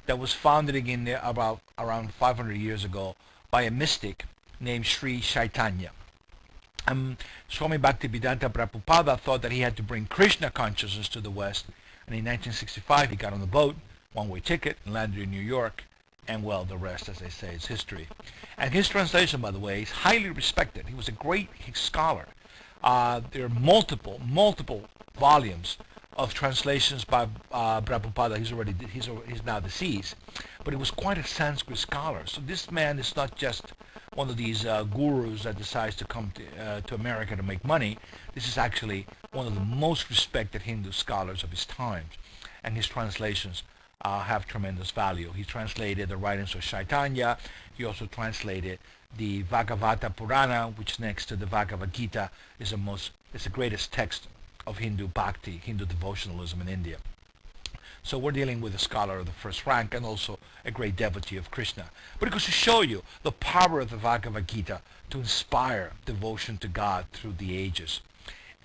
that was founded in about around 500 years ago by a mystic named Sri Chaitanya. Swami Bhaktivedanta Prabhupada thought that he had to bring Krishna consciousness to the West, and in 1965 he got on the boat, one-way ticket, and landed in New York, and well, the rest, as they say, is history. And his translation, by the way, is highly respected. He was a great scholar. There are multiple volumes of translations by Prabhupada. He's now deceased, but he was quite a Sanskrit scholar. So this man is not just one of these gurus that decides to come to America to make money. This is actually one of the most respected Hindu scholars of his time, and his translations have tremendous value. He translated the writings of Chaitanya. He also translated the Bhagavata Purana, which next to the Bhagavad Gita is the greatest text of Hindu bhakti, Hindu devotionalism in India. So we're dealing with a scholar of the first rank and also a great devotee of Krishna. But it goes to show you the power of the Bhagavad Gita to inspire devotion to God through the ages,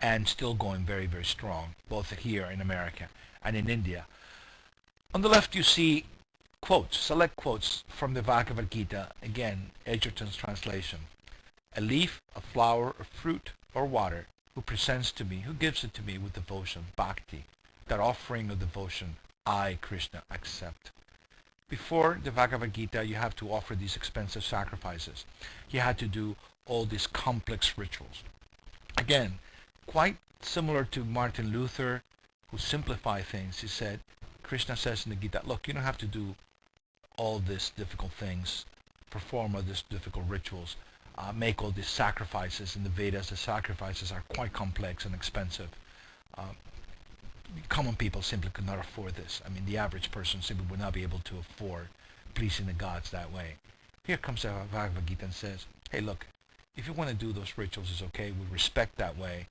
and still going very, very strong, both here in America and in India. On the left you see quotes, select quotes from the Bhagavad Gita, again, Edgerton's translation. "A leaf, a flower, a fruit, or water, who presents to me, who gives it to me with devotion, bhakti, that offering of devotion, I, Krishna, accept." Before the Bhagavad Gita, you have to offer these expensive sacrifices. You had to do all these complex rituals. Again, quite similar to Martin Luther, who simplified things. He said, Krishna says in the Gita, look, you don't have to do all these difficult things, perform all these difficult rituals, make all these sacrifices. In the Vedas, the sacrifices are quite complex and expensive. Common people simply could not afford this. The average person simply would not be able to afford pleasing the gods that way. Here comes the Bhagavad Gita and says, hey, look, if you want to do those rituals, it's okay. We respect that way.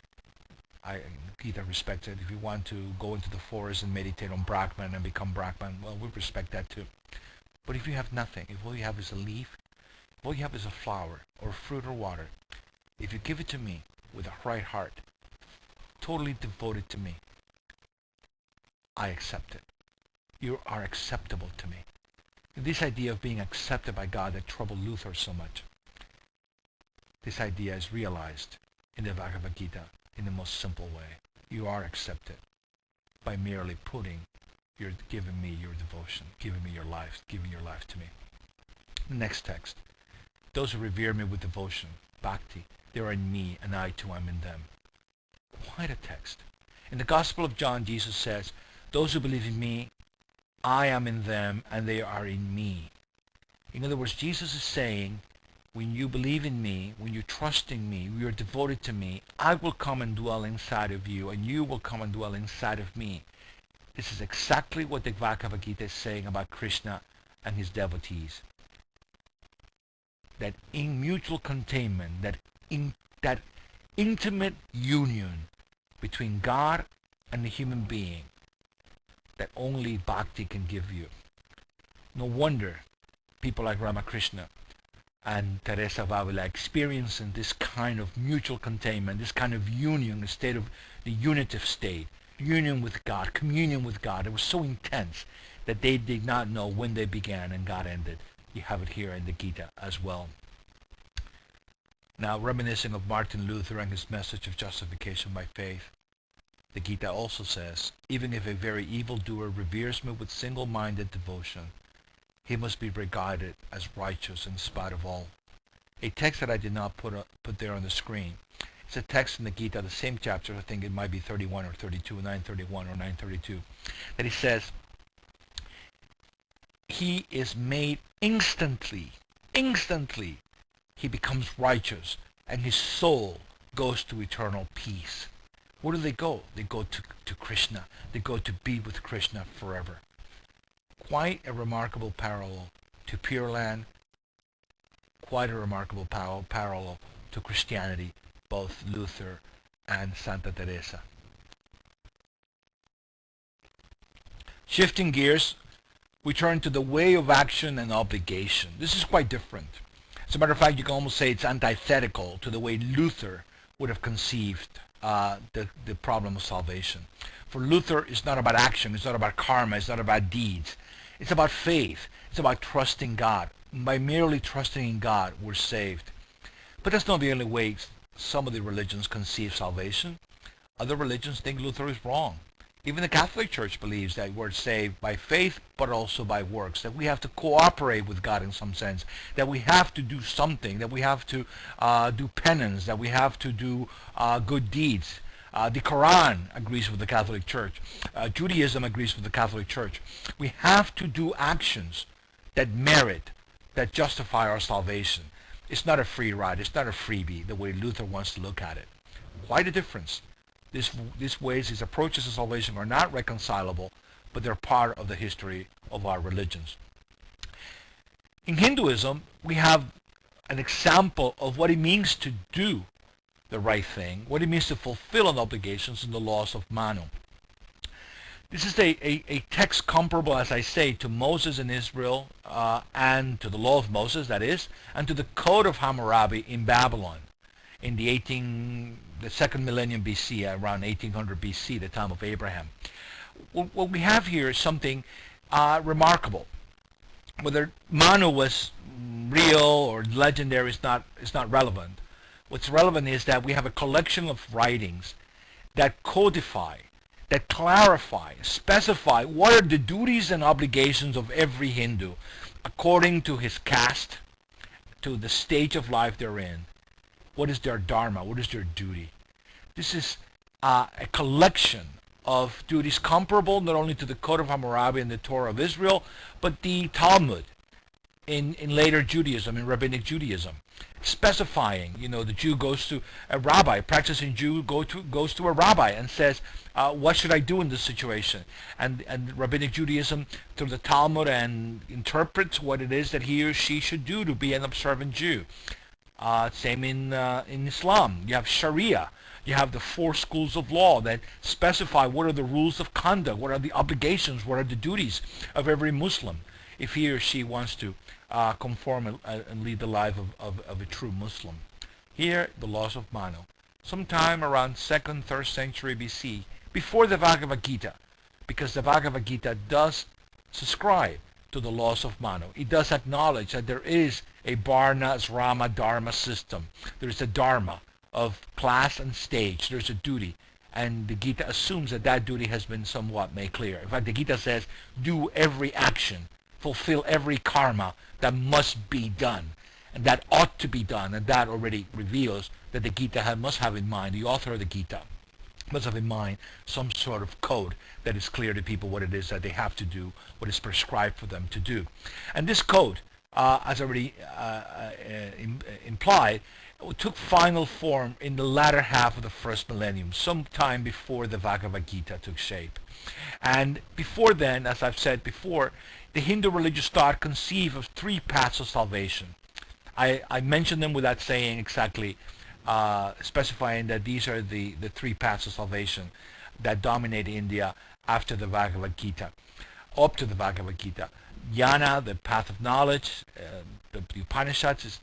Gita respects it. If you want to go into the forest and meditate on Brahman and become Brahman, well, we respect that too. But if you have nothing, if all you have is a leaf, if all you have is a flower or fruit or water, if you give it to me with a right heart, totally devoted to me, I accept it. You are acceptable to me. And this idea of being accepted by God that troubled Luther so much, this idea is realized in the Bhagavad Gita in the most simple way. You are accepted by merely giving me your devotion, giving me your life, giving your life to me. Next text. Those who revere me with devotion, bhakti, they are in me and I too am in them. Quite a text. In the Gospel of John, Jesus says, those who believe in me, I am in them and they are in me. In other words, Jesus is saying, when you believe in me, when you trust in me, when you're devoted to me, I will come and dwell inside of you, and you will come and dwell inside of me. This is exactly what the Bhagavad Gita is saying about Krishna and his devotees. That in mutual containment, that intimate union between God and the human being that only bhakti can give you. No wonder people like Ramakrishna and Teresa of Avila experiencing this kind of mutual containment, this kind of union, a state of the unitive state, union with God, communion with God. It was so intense that they did not know when they began and God ended. You have it here in the Gita as well. Now, reminiscing of Martin Luther and his message of justification by faith, the Gita also says, even if a very evildoer reveres me with single-minded devotion, he must be regarded as righteous in spite of all. A text that I did not put there on the screen. It's a text in the Gita, the same chapter, I think it might be 31 or 32, 931 or 932, that he says, he is made instantly, he becomes righteous, and his soul goes to eternal peace. Where do they go? They go to Krishna. They go to be with Krishna forever. Quite a remarkable parallel to Pure Land, quite a remarkable parallel to Christianity, both Luther and Santa Teresa. Shifting gears, we turn to the way of action and obligation. This is quite different. As a matter of fact, you can almost say it's antithetical to the way Luther would have conceived the problem of salvation. For Luther, it's not about action, it's not about karma, it's not about deeds. It's about faith. It's about trusting God. By merely trusting in God, we're saved. But that's not the only way some of the religions conceive salvation. Other religions think Luther is wrong. Even the Catholic Church believes that we're saved by faith, but also by works, that we have to cooperate with God in some sense, that we have to do something, that we have to do penance, that we have to do good deeds. The Quran agrees with the Catholic Church. Judaism agrees with the Catholic Church. We have to do actions that merit, that justify our salvation. It's not a free ride. It's not a freebie, the way Luther wants to look at it. Quite a difference. These approaches to salvation are not reconcilable, but they're part of the history of our religions. In Hinduism, we have an example of what it means to do the right thing, what it means to fulfill an obligations in the laws of Manu. This is a text comparable, as I say, to Moses in Israel and to the law of Moses, that is, and to the Code of Hammurabi in Babylon in the second millennium BC, around 1800 BC, the time of Abraham. What we have here is something remarkable. Whether Manu was real or legendary is not relevant. What's relevant is that we have a collection of writings that codify, that clarify, specify what are the duties and obligations of every Hindu according to his caste, to the stage of life they're in. What is their dharma? What is their duty? This is a collection of duties comparable not only to the Code of Hammurabi and the Torah of Israel, but the Talmud in later Judaism, in Rabbinic Judaism, specifying, the Jew goes to a rabbi, a practicing Jew goes to a rabbi and says, what should I do in this situation? And Rabbinic Judaism, through the Talmud, and interprets what it is that he or she should do to be an observant Jew. Same in Islam. You have Sharia. You have the 4 schools of law that specify what are the rules of conduct, what are the obligations, what are the duties of every Muslim if he or she wants to conform and lead the life of a true Muslim. Here, the laws of Manu. Sometime around 2nd, 3rd century BC, before the Bhagavad Gita, because the Bhagavad Gita does subscribe to the laws of Manu. It does acknowledge that there is a Varna, Asrama, Dharma system. There is a Dharma of class and stage. There's a duty. And the Gita assumes that duty has been somewhat made clear. In fact, the Gita says, do every action, fulfill every karma that must be done, and that ought to be done, and that already reveals that the Gita must have in mind, the author of the Gita, must have in mind some sort of code that is clear to people what it is that they have to do, what is prescribed for them to do. And this code, as already implied, took final form in the latter half of the first millennium, sometime before the Bhagavad Gita took shape. And before then, as I've said before, the Hindu religious thought conceived of three paths of salvation. I mentioned them without saying exactly, specifying that these are the three paths of salvation that dominate India after the Bhagavad Gita, up to the Bhagavad Gita. Jnana, the path of knowledge, the Upanishads is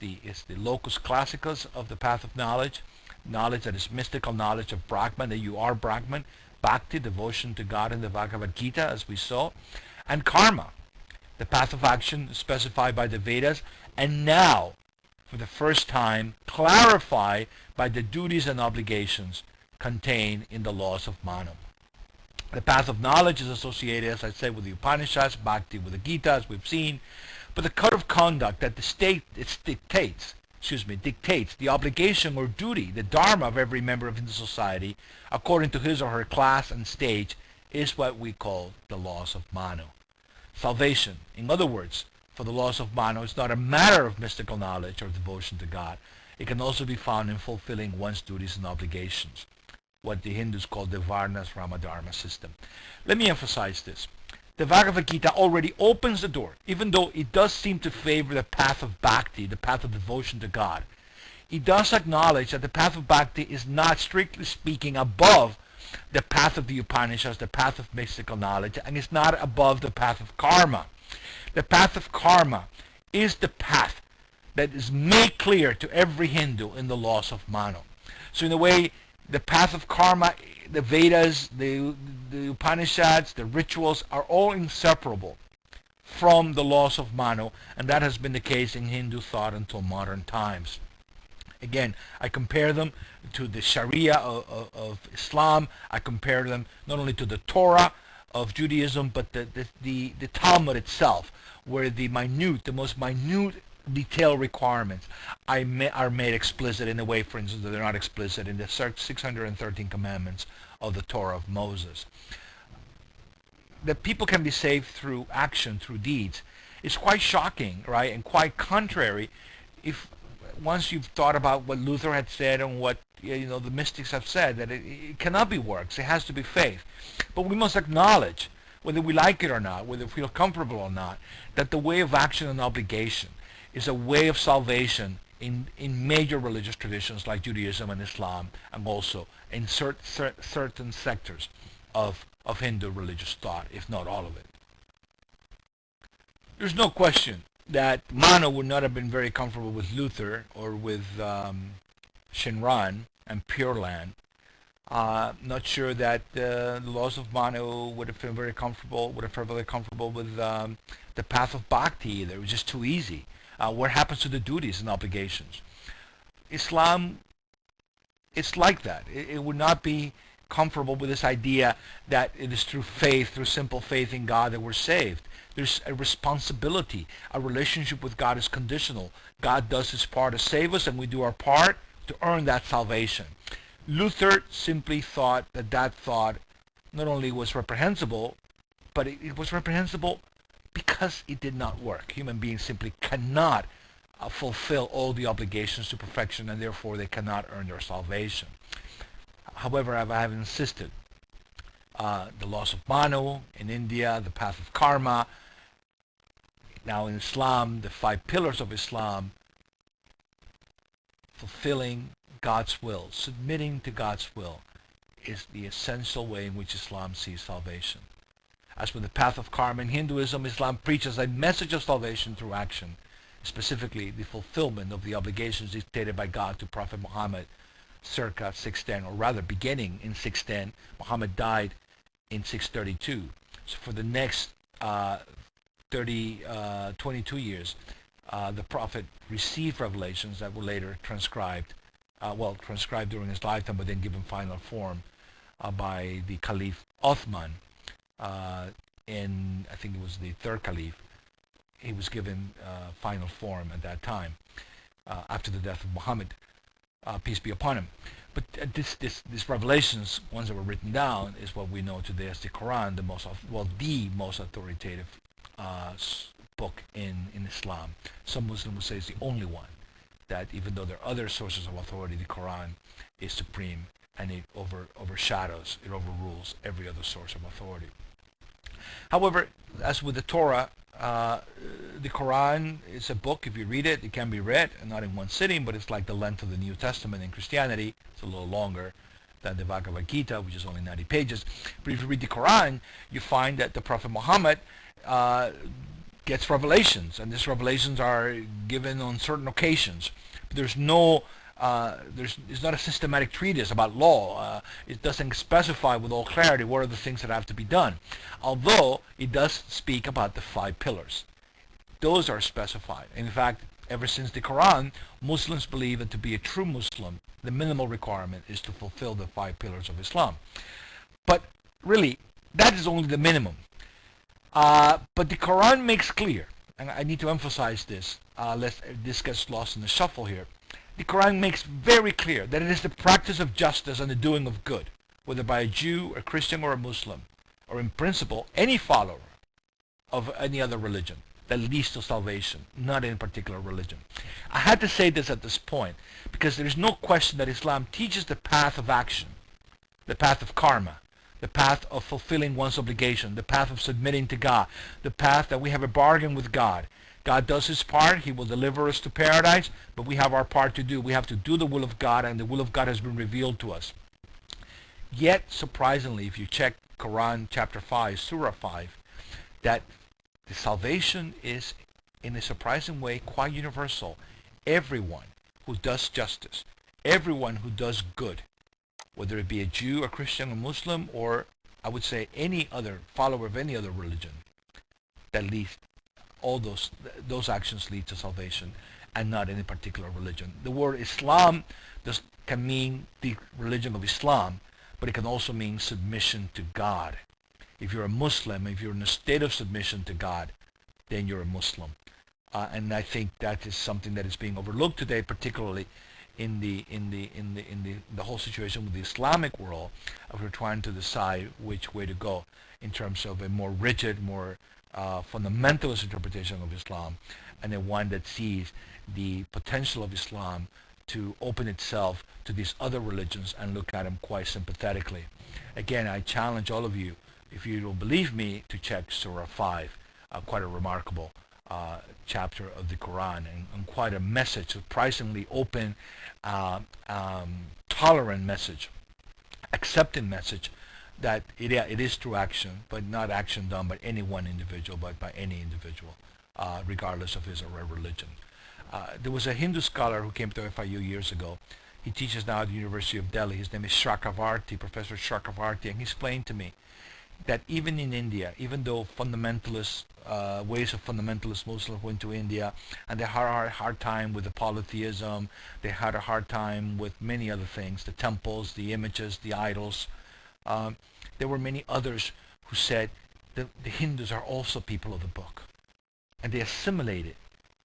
the locus classicus of the path of knowledge, knowledge that is mystical knowledge of Brahman, that you are Brahman, bhakti, devotion to God in the Bhagavad Gita, as we saw, and karma, the path of action specified by the Vedas, and now, for the first time, clarified by the duties and obligations contained in the laws of Manu. The path of knowledge is associated, as I said, with the Upanishads, bhakti with the Gita, as we've seen, but the code of conduct that the state dictates the obligation or duty, the dharma of every member of Hindu society, according to his or her class and stage, is what we call the laws of Manu. Salvation, in other words, for the laws of Manu, is not a matter of mystical knowledge or devotion to God. It can also be found in fulfilling one's duties and obligations, what the Hindus call the Varnas Ramadharma system. Let me emphasize this. The Bhagavad Gita already opens the door, even though it does seem to favor the path of bhakti, the path of devotion to God. It does acknowledge that the path of bhakti is not, strictly speaking, above the path of the Upanishads, the path of mystical knowledge, and it's not above the path of karma. The path of karma is the path that is made clear to every Hindu in the laws of Manu. So in a way, the path of karma, the Vedas, the Upanishads, the rituals are all inseparable from the laws of Manu, and that has been the case in Hindu thought until modern times. Again, I compare them to the Sharia of Islam. I compare them not only to the Torah of Judaism, but the Talmud itself, where the most minute detailed requirements are made explicit in a way, for instance, that they're not explicit in the 613 commandments of the Torah of Moses. That people can be saved through action, through deeds, is quite shocking, right, and quite contrary if once you've thought about what Luther had said and what the mystics have said, that it cannot be works, it has to be faith. But we must acknowledge, whether we like it or not, whether we feel comfortable or not, that the way of action and obligation is a way of salvation in major religious traditions like Judaism and Islam, and also in certain sectors of Hindu religious thought, if not all of it. There's no question that Manu would not have been very comfortable with Luther or with Shinran and Pure Land. Not sure that the laws of Manu would have felt very comfortable with the path of bhakti either. It was just too easy. What happens to the duties and obligations? Islam, it's like that. It would not be comfortable with this idea that it is through faith, through simple faith in God, that we're saved. There's a responsibility. Our relationship with God is conditional. God does his part to save us, and we do our part to earn that salvation. Luther simply thought that thought not only was reprehensible, but it was reprehensible because it did not work. Human beings simply cannot fulfill all the obligations to perfection, and therefore they cannot earn their salvation. However, I have insisted, the laws of Manu in India, the path of karma, now in Islam, the 5 pillars of Islam, fulfilling God's will, submitting to God's will, is the essential way in which Islam sees salvation. As for the path of karma in Hinduism, Islam preaches a message of salvation through action, specifically the fulfillment of the obligations dictated by God to Prophet Muhammad circa 610, or rather beginning in 610. Muhammad died in 632. So for the next 22 years, the Prophet received revelations that were later transcribed during his lifetime, but then given final form by the Caliph Uthman. In, I think it was the 3rd Caliph, he was given final form at that time, after the death of Muhammad, peace be upon him. But these revelations, ones that were written down, is what we know today as the Quran, the most authoritative book in Islam. Some Muslims would say it's the only one. That even though there are other sources of authority, the Quran is supreme, and it overshadows, it overrules every other source of authority. However, as with the Torah, the Quran is a book. If you read it, it can be read, and not in one sitting, but it's like the length of the New Testament in Christianity. It's a little longer than the Bhagavad Gita, which is only 90 pages. But if you read the Quran, you find that the Prophet Muhammad gets revelations, and these revelations are given on certain occasions. But there's no it's not a systematic treatise about law. It doesn't specify with all clarity what are the things that have to be done. Although it does speak about the 5 pillars. Those are specified. In fact, ever since the Quran, Muslims believe that to be a true Muslim, the minimal requirement is to fulfill the 5 pillars of Islam. But really, that is only the minimum. But the Quran makes clear, and I need to emphasize this, lest this gets lost in the shuffle here. The Quran makes very clear that it is the practice of justice and the doing of good, whether by a Jew, a Christian, or a Muslim, or in principle, any follower of any other religion, that leads to salvation, not any particular religion. I had to say this at this point, because there is no question that Islam teaches the path of action, the path of karma, the path of fulfilling one's obligation, the path of submitting to God, the path that we have a bargain with God. God does his part, he will deliver us to paradise, but we have our part to do. We have to do the will of God, and the will of God has been revealed to us. Yet, surprisingly, if you check Quran chapter 5, Surah 5, that the salvation is, in a surprising way, quite universal. Everyone who does justice, everyone who does good, whether it be a Jew, a Christian, a Muslim, or I would say any other follower of any other religion, that leads all those actions lead to salvation, and not any particular religion. The word Islam can mean the religion of Islam, but it can also mean submission to God. If you're a Muslim, if you're in a state of submission to God, then you're a Muslim. And I think that is something that is being overlooked today, particularly in the whole situation with the Islamic world, if we're trying to decide which way to go in terms of a more rigid, more fundamentalist interpretation of Islam, and a one that sees the potential of Islam to open itself to these other religions and look at them quite sympathetically. Again, I challenge all of you, if you don't believe me, to check Surah 5, quite a remarkable chapter of the Quran, and quite a message, surprisingly open, tolerant message, accepting message, that it is through action, but not action done by any one individual, but by any individual, regardless of his or her religion. There was a Hindu scholar who came to FIU years ago. He teaches now at the University of Delhi. His name is Chakravarti, Professor Chakravarti, and he explained to me that even in India, even though fundamentalist ways of fundamentalist Muslims went to India, and they had a hard time with the polytheism, they had a hard time with many other things, the temples, the images, the idols. There were many others who said that the Hindus are also people of the book, and they assimilated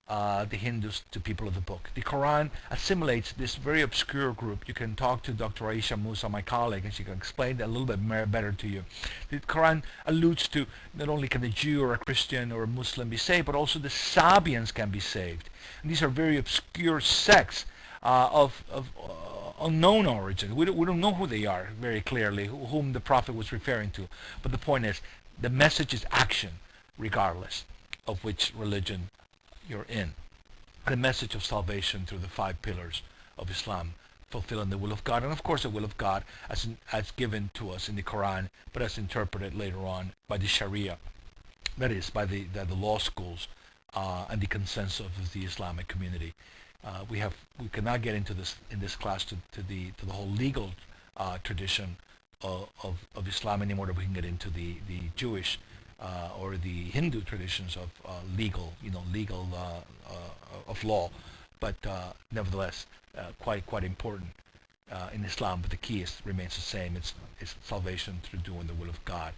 the Hindus to people of the book. The Quran assimilates this very obscure group. You can talk to Dr. Aisha Musa, my colleague, and she can explain that a little bit better to you. The Quran alludes to not only can a Jew or a Christian or a Muslim be saved, but also the Sabians can be saved. And these are very obscure sects of unknown origin. We don't know who they are very clearly, whom the Prophet was referring to. But the point is, the message is action, regardless of which religion you're in. The message of salvation through the 5 pillars of Islam, fulfilling the will of God, and of course the will of God as given to us in the Quran, but as interpreted later on by the Sharia, that is, by the law schools and the consensus of the Islamic community. We cannot get into this in this class to the whole legal tradition of Islam anymore than we can get into the Jewish or the Hindu traditions of legal of law, but nevertheless quite important in Islam. But the key remains the same. It's salvation through doing the will of God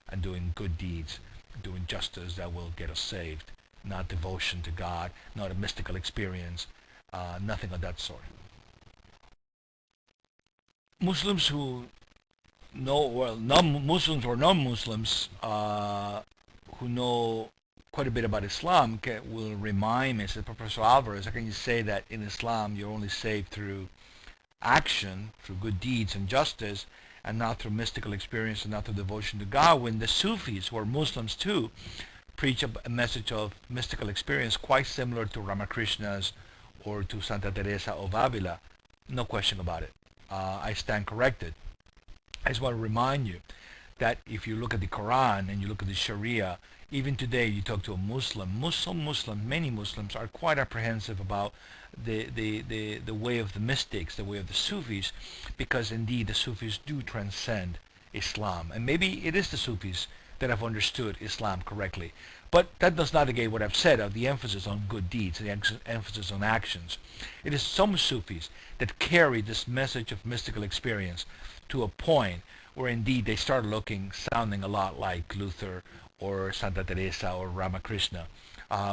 and doing good deeds, doing justice that will get us saved, not devotion to God, not a mystical experience, nothing of that sort. Muslims who know, well, non-Muslims or non-Muslims who know quite a bit about Islam will remind me, said Professor Alvarez, how can you say that in Islam you're only saved through action, through good deeds and justice, and not through mystical experience and not through devotion to God, when the Sufis, who are Muslims too, preach a message of mystical experience quite similar to Ramakrishna's or to Santa Teresa of Avila? No question about it. I stand corrected. I just want to remind you that if you look at the Quran and you look at the Sharia, even today you talk to a Muslim, many Muslims are quite apprehensive about the way of the mystics, the way of the Sufis, because indeed the Sufis do transcend Islam. And maybe it is the Sufis that have understood Islam correctly. But that does not negate what I've said of the emphasis on good deeds, the emphasis on actions. It is some Sufis that carry this message of mystical experience to a point where indeed they start sounding a lot like Luther or Santa Teresa or Ramakrishna,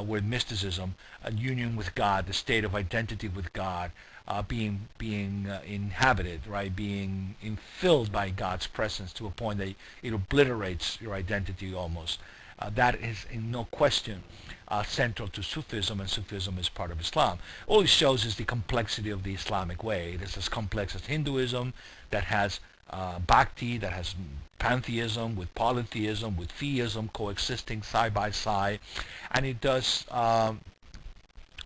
where mysticism, a union with God, the state of identity with God, being inhabited, right, being filled by God's presence to a point that it obliterates your identity almost. That is in no question central to Sufism, and Sufism is part of Islam. All it shows is the complexity of the Islamic way. It is as complex as Hinduism, that has bhakti, that has pantheism with polytheism, with theism coexisting side by side, and it does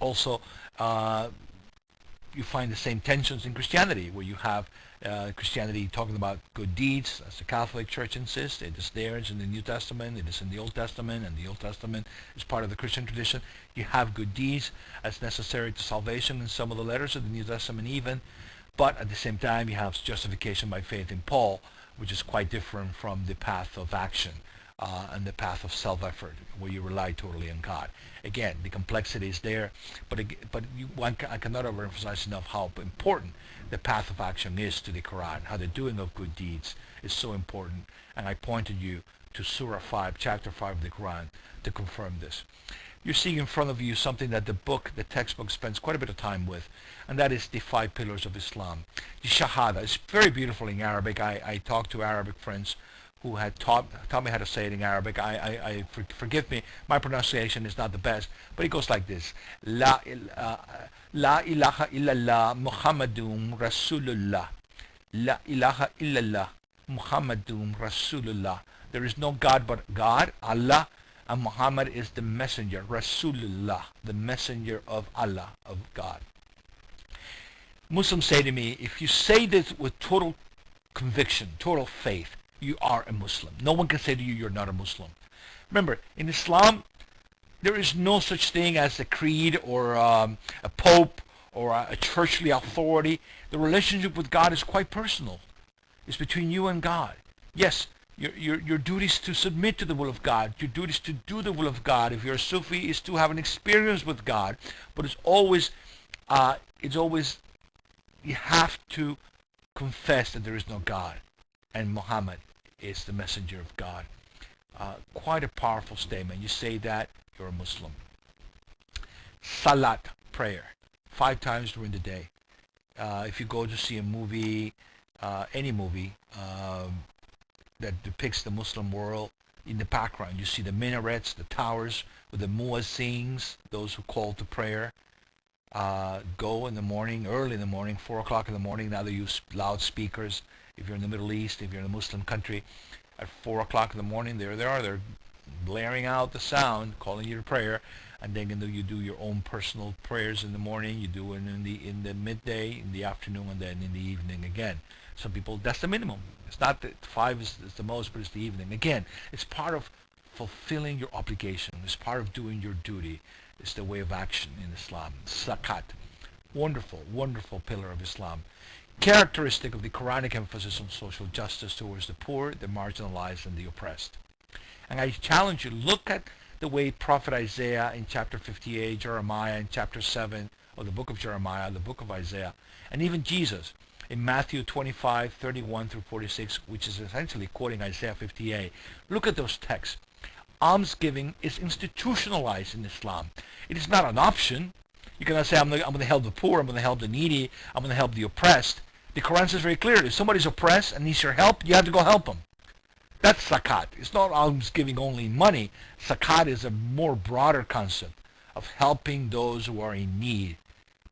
also you find the same tensions in Christianity, where you have Christianity talking about good deeds, as the Catholic Church insists. It is there, it's in the New Testament, it is in the Old Testament, and the Old Testament is part of the Christian tradition. You have good deeds as necessary to salvation in some of the letters of the New Testament even, but at the same time you have justification by faith in Paul, which is quite different from the path of action and the path of self-effort, where you rely totally on God. Again, the complexity is there, but I cannot overemphasize enough how important the path of action is to the Quran, how the doing of good deeds is so important. And I pointed you to Surah 5, Chapter 5 of the Quran to confirm this. You're seeing in front of you something that the textbook spends quite a bit of time with, and that is the 5 pillars of Islam. The Shahada is very beautiful in Arabic. I talked to Arabic friends who had taught me how to say it in Arabic. Forgive me, my pronunciation is not the best, but it goes like this: La ilaha illallah Muhammadun Rasulullah. La ilaha illallah Muhammadun Rasulullah. There is no God but God, Allah, and Muhammad is the messenger, Rasulullah, the messenger of Allah, of God. Muslims say to me, if you say this with total conviction, total faith, you are a Muslim. No one can say to you, you're not a Muslim. Remember, in Islam, there is no such thing as a creed or a pope or a churchly authority. The relationship with God is quite personal. It's between you and God. Yes, your duty is to submit to the will of God. Your duty is to do the will of God. If you're a Sufi, is to have an experience with God. But it's always you have to confess that there is no God, and Muhammad is the messenger of God. Quite a powerful statement. You say that, you're a Muslim. Salat, prayer, 5 times during the day. If you go to see a movie, any movie that depicts the Muslim world, in the background you see the minarets, the towers with the muezzins, those who call to prayer. Go in the morning, early in the morning, 4 o'clock in the morning. Now they use loudspeakers. If you're in the Middle East, if you're in a Muslim country, at 4 o'clock in the morning, there they are. They're blaring out the sound, calling you to prayer. And then you do your own personal prayers in the morning. You do it in the midday, in the afternoon, and then in the evening again. Some people, that's the minimum. It's not that 5 is the most, but it's the evening. Again, it's part of fulfilling your obligation. It's part of doing your duty. It's the way of action in Islam. Zakat, wonderful, wonderful pillar of Islam. Characteristic of the Quranic emphasis on social justice towards the poor, the marginalized, and the oppressed. And I challenge you, look at the way Prophet Isaiah in chapter 58, Jeremiah in chapter 7 of the book of Jeremiah, the book of Isaiah, and even Jesus in Matthew 25, 31 through 46, which is essentially quoting Isaiah 58. Look at those texts. Almsgiving is institutionalized in Islam. It is not an option. You cannot say, I'm going to help the poor, I'm going to help the needy, I'm going to help the oppressed. The Quran says very clearly, if somebody's oppressed and needs your help, you have to go help them. That's zakat. It's not alms giving only money. Zakat is a more broader concept of helping those who are in need,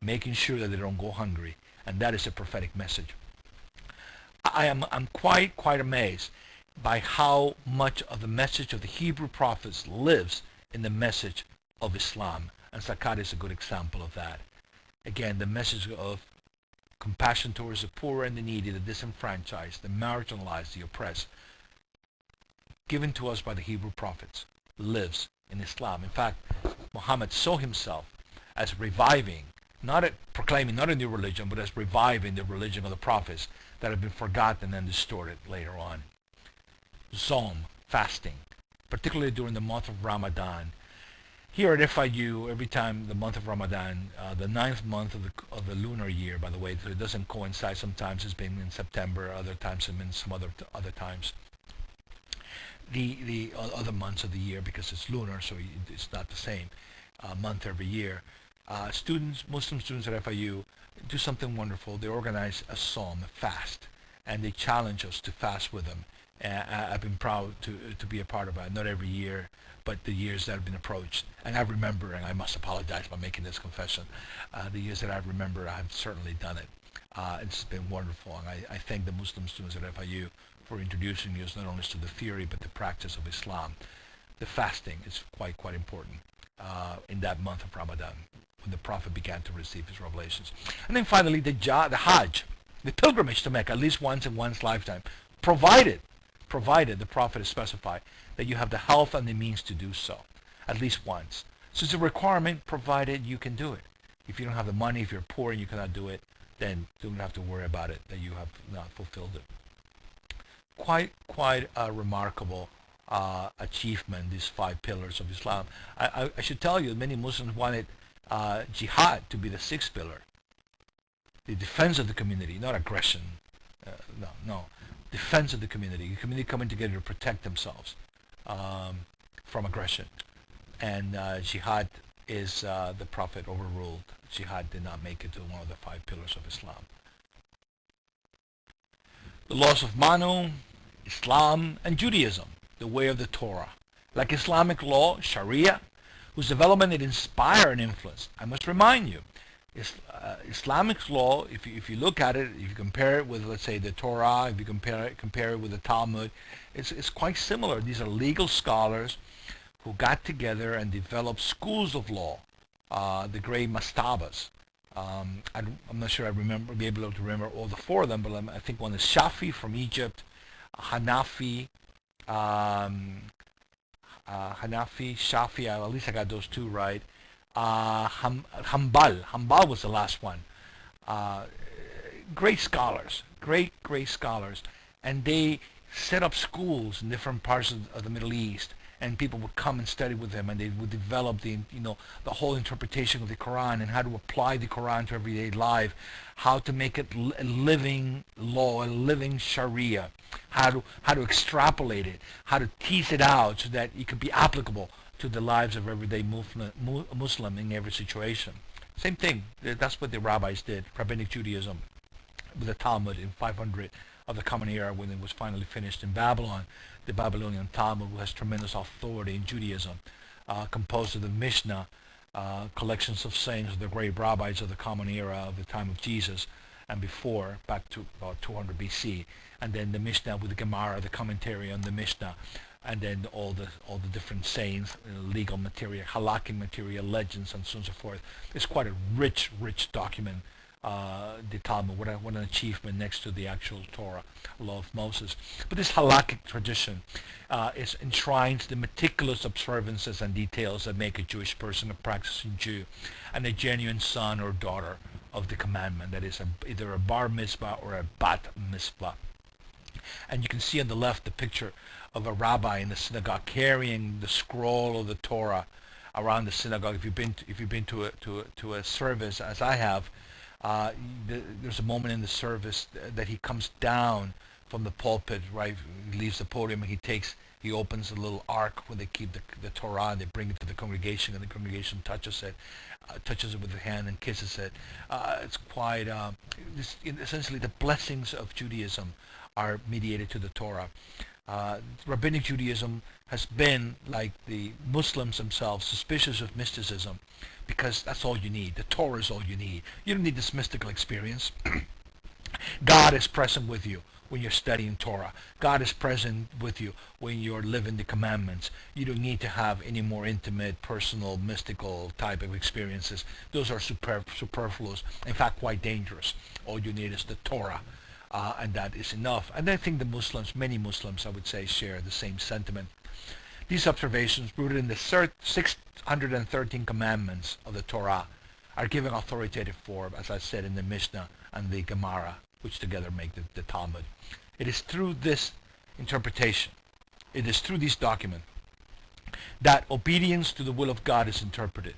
making sure that they don't go hungry. And that is a prophetic message. I'm quite amazed by how much of the message of the Hebrew prophets lives in the message of Islam. And zakat is a good example of that. Again, the message of compassion towards the poor and the needy, the disenfranchised, the marginalized, the oppressed, given to us by the Hebrew prophets, lives in Islam. In fact, Muhammad saw himself as reviving, proclaiming not a new religion, but as reviving the religion of the prophets that had been forgotten and distorted later on. Zom, fasting, particularly during the month of Ramadan. Here at FIU, every time the month of Ramadan, the 9th month of the lunar year, by the way, so it doesn't coincide. Sometimes it's been in September, other times it's been some other times. The other months of the year, because it's lunar, so it's not the same month every year. Muslim students at FIU do something wonderful. They organize a psalm, a fast, and they challenge us to fast with them. I've been proud to be a part of it, not every year, but the years that have been approached. And I remember, and I must apologize for making this confession, the years that I remember, I've certainly done it. It's been wonderful, and I thank the Muslim students at FIU for introducing us not only to the theory but the practice of Islam. The fasting is quite important in that month of Ramadan, when the Prophet began to receive his revelations. And then finally, the Hajj, the pilgrimage to Mecca, at least once in one's lifetime, provided the Prophet has specified that you have the health and the means to do so, at least once. So it's a requirement, provided you can do it. If you don't have the money, if you're poor and you cannot do it, then you don't have to worry about it, that you have not fulfilled it. Quite a remarkable achievement, these 5 pillars of Islam. I should tell you, many Muslims wanted jihad to be the 6th pillar. The defense of the community, not aggression. No. Defense of the community coming together to protect themselves from aggression. And jihad is, the Prophet overruled. Jihad did not make it to one of the 5 pillars of Islam. The laws of Manu, Islam, and Judaism, the way of the Torah. Like Islamic law, Sharia, whose development it inspired and influenced. I must remind you, Islamic law, if you look at it, if you compare it with, let's say, the Torah, if you compare it with the Talmud, it's quite similar. These are legal scholars who got together and developed schools of law, the great mastabas. I'm not sure be able to remember all the 4 of them, but I think one is Shafi from Egypt, Hanafi, Shafi, at least I got those 2 right. Hanbal was the last one. Great scholars, great scholars, and they set up schools in different parts of the Middle East, and people would come and study with them, and they would develop the whole interpretation of the Quran and how to apply the Quran to everyday life, how to make it a living law, a living Sharia, how to extrapolate it, how to tease it out so that it could be applicable to the lives of everyday Muslim in every situation. Same thing. That's what the rabbis did. Rabbinic Judaism with the Talmud in 500 of the Common Era, when it was finally finished in Babylon. The Babylonian Talmud, who has tremendous authority in Judaism, composed of the Mishnah, collections of sayings of the great rabbis of the Common Era of the time of Jesus and before, back to about 200 BC, and then the Mishnah with the Gemara, the commentary on the Mishnah, and then all the different sayings, legal material, halakhic material, legends, and so on and so forth. It's quite a rich document. The Talmud, what an achievement next to the actual Torah, law of Moses. But this halakhic tradition enshrines the meticulous observances and details that make a Jewish person a practicing Jew and a genuine son or daughter of the commandment, that is either a bar mitzvah or a bat mitzvah. And you can see on the left the picture of a rabbi in the synagogue carrying the scroll of the Torah around the synagogue. If you've been to a service, as I have, there's a moment in the service that he comes down from the pulpit, right? He leaves the podium and he opens a little ark where they keep the Torah, and they bring it to the congregation, and the congregation touches it with the hand and kisses it. It's quite essentially the blessings of Judaism are mediated to the Torah. Rabbinic Judaism has been, like the Muslims themselves, suspicious of mysticism, because that's all you need. The Torah is all you need. You don't need this mystical experience. God is present with you when you're studying Torah. God is present with you when you're living the commandments. You don't need to have any more intimate, personal, mystical type of experiences. Those are superfluous, in fact quite dangerous. All you need is the Torah, and that is enough. And I think the Muslims, many Muslims I would say, share the same sentiment. These observations, rooted in the 613 commandments of the Torah, are given authoritative form, as I said, in the Mishnah and the Gemara, which together make the Talmud. It is through this interpretation, it is through this document, that obedience to the will of God is interpreted,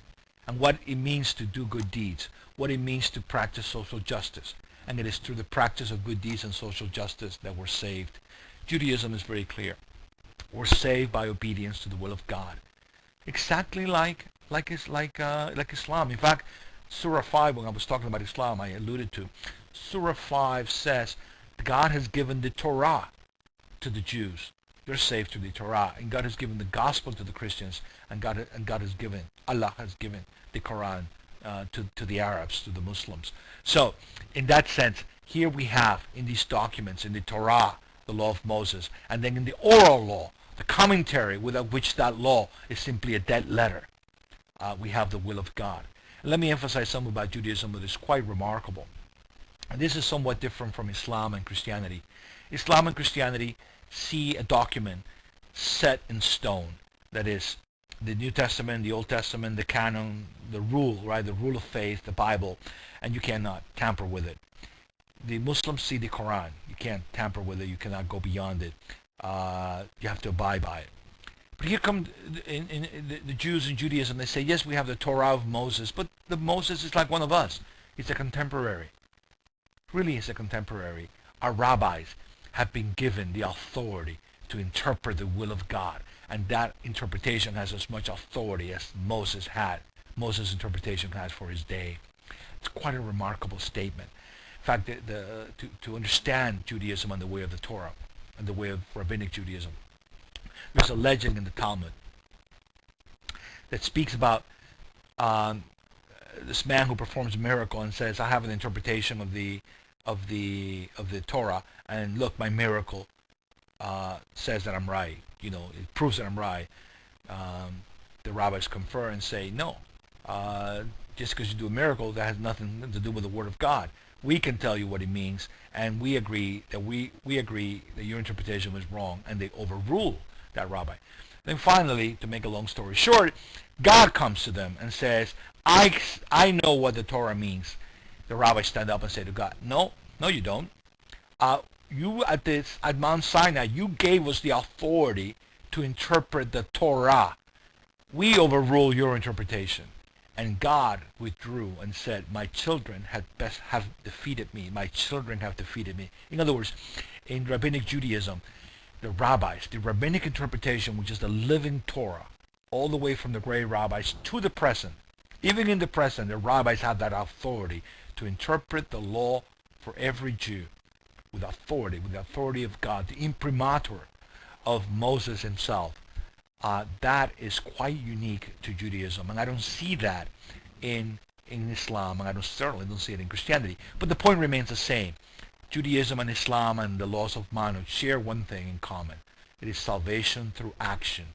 and what it means to do good deeds, what it means to practice social justice. And it is through the practice of good deeds and social justice that we're saved. Judaism is very clear. We're saved by obedience to the will of God, exactly like Islam. In fact, Surah 5, when I was talking about Islam, I alluded to, Surah 5 says God has given the Torah to the Jews. They're saved through the Torah. And God has given the gospel to the Christians. And Allah has given the Quran to the Arabs, to the Muslims. So, in that sense, here we have in these documents, in the Torah, the law of Moses, and then in the oral law, the commentary without which that law is simply a dead letter, we have the will of God. And let me emphasize something about Judaism that is quite remarkable. And this is somewhat different from Islam and Christianity. Islam and Christianity see a document set in stone. That is, the New Testament, the Old Testament, the canon, the rule, right? The rule of faith, the Bible, and you cannot tamper with it. The Muslims see the Quran. You can't tamper with it. You cannot go beyond it. You have to abide by it. But here come the Jews in Judaism. They say, yes, we have the Torah of Moses, but the Moses is like one of us. He's a contemporary. Really, he's a contemporary. Our rabbis have been given the authority to interpret the will of God, and that interpretation has as much authority as Moses' interpretation has for his day. It's quite a remarkable statement. In fact, to understand Judaism and the way of the Torah and the way of Rabbinic Judaism, there's a legend in the Talmud that speaks about this man who performs a miracle and says, I have an interpretation of the Torah, and look, my miracle says that I'm right. You know, it proves that I'm right. The rabbis confer and say, no, just because you do a miracle, that has nothing to do with the Word of God. We can tell you what it means, and we agree that your interpretation was wrong, and they overrule that rabbi. Then finally, to make a long story short, God comes to them and says, I know what the Torah means. The rabbis stand up and say to God, no, you don't. You at Mount Sinai, you gave us the authority to interpret the Torah. We overrule your interpretation. And God withdrew and said, my children have defeated me. My children have defeated me. In other words, in Rabbinic Judaism, the rabbinic interpretation, which is the living Torah, all the way from the great rabbis to the present, even in the present, the rabbis have that authority to interpret the law for every Jew with the authority of God, the imprimatur of Moses himself. That is quite unique to Judaism, and I don't see that in Islam, and I certainly don't see it in Christianity. But the point remains the same. Judaism and Islam and the laws of Manu share one thing in common. It is salvation through action,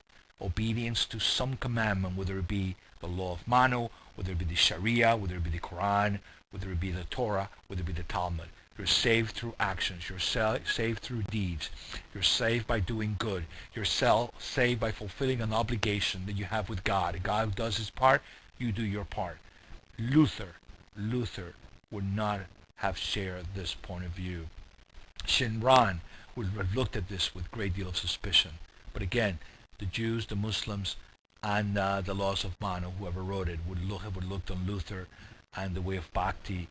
obedience to some commandment, whether it be the law of Manu, whether it be the Sharia, whether it be the Quran, whether it be the Torah, whether it be the Talmud. You're saved through actions. You're saved through deeds. You're saved by doing good. You're saved by fulfilling an obligation that you have with God. God does his part, you do your part. Luther would not have shared this point of view. Shinran would have looked at this with a great deal of suspicion. But again, the Jews, the Muslims, and the laws of Manu, whoever wrote it, would have looked on Luther and the way of Bhakti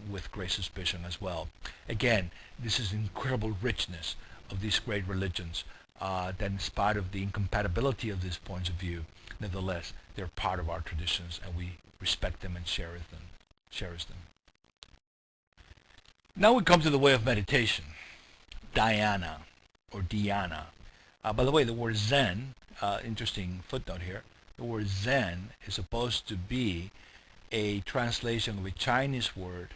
with great suspicion as well. Again, this is incredible richness of these great religions that in spite of the incompatibility of these points of view, nevertheless, they're part of our traditions and we respect them and cherish them. Now we come to the way of meditation, dhyana or dhyana. By the way, the word Zen, interesting footnote here, the word Zen is supposed to be a translation of a Chinese word,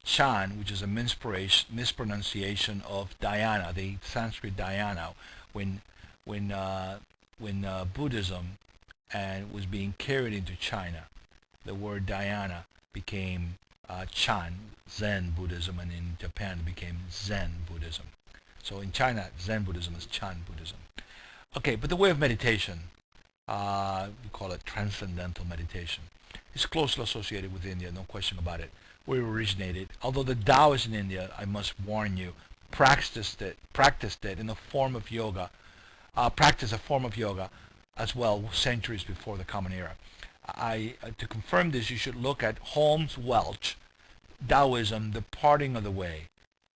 Chan, which is a mispronunciation of dhyana, the Sanskrit dhyana, when Buddhism was being carried into China. The word dhyana became Chan, Zen Buddhism, and in Japan it became Zen Buddhism. So in China, Zen Buddhism is Chan Buddhism. Okay, but the way of meditation, we call it transcendental meditation. It's closely associated with India, no question about it, where it originated. Although the Taoists in India, I must warn you, practiced it in the form of yoga, practiced a form of yoga as well centuries before the Common Era. To confirm this, you should look at Holmes Welch, Taoism, The Parting of the Way,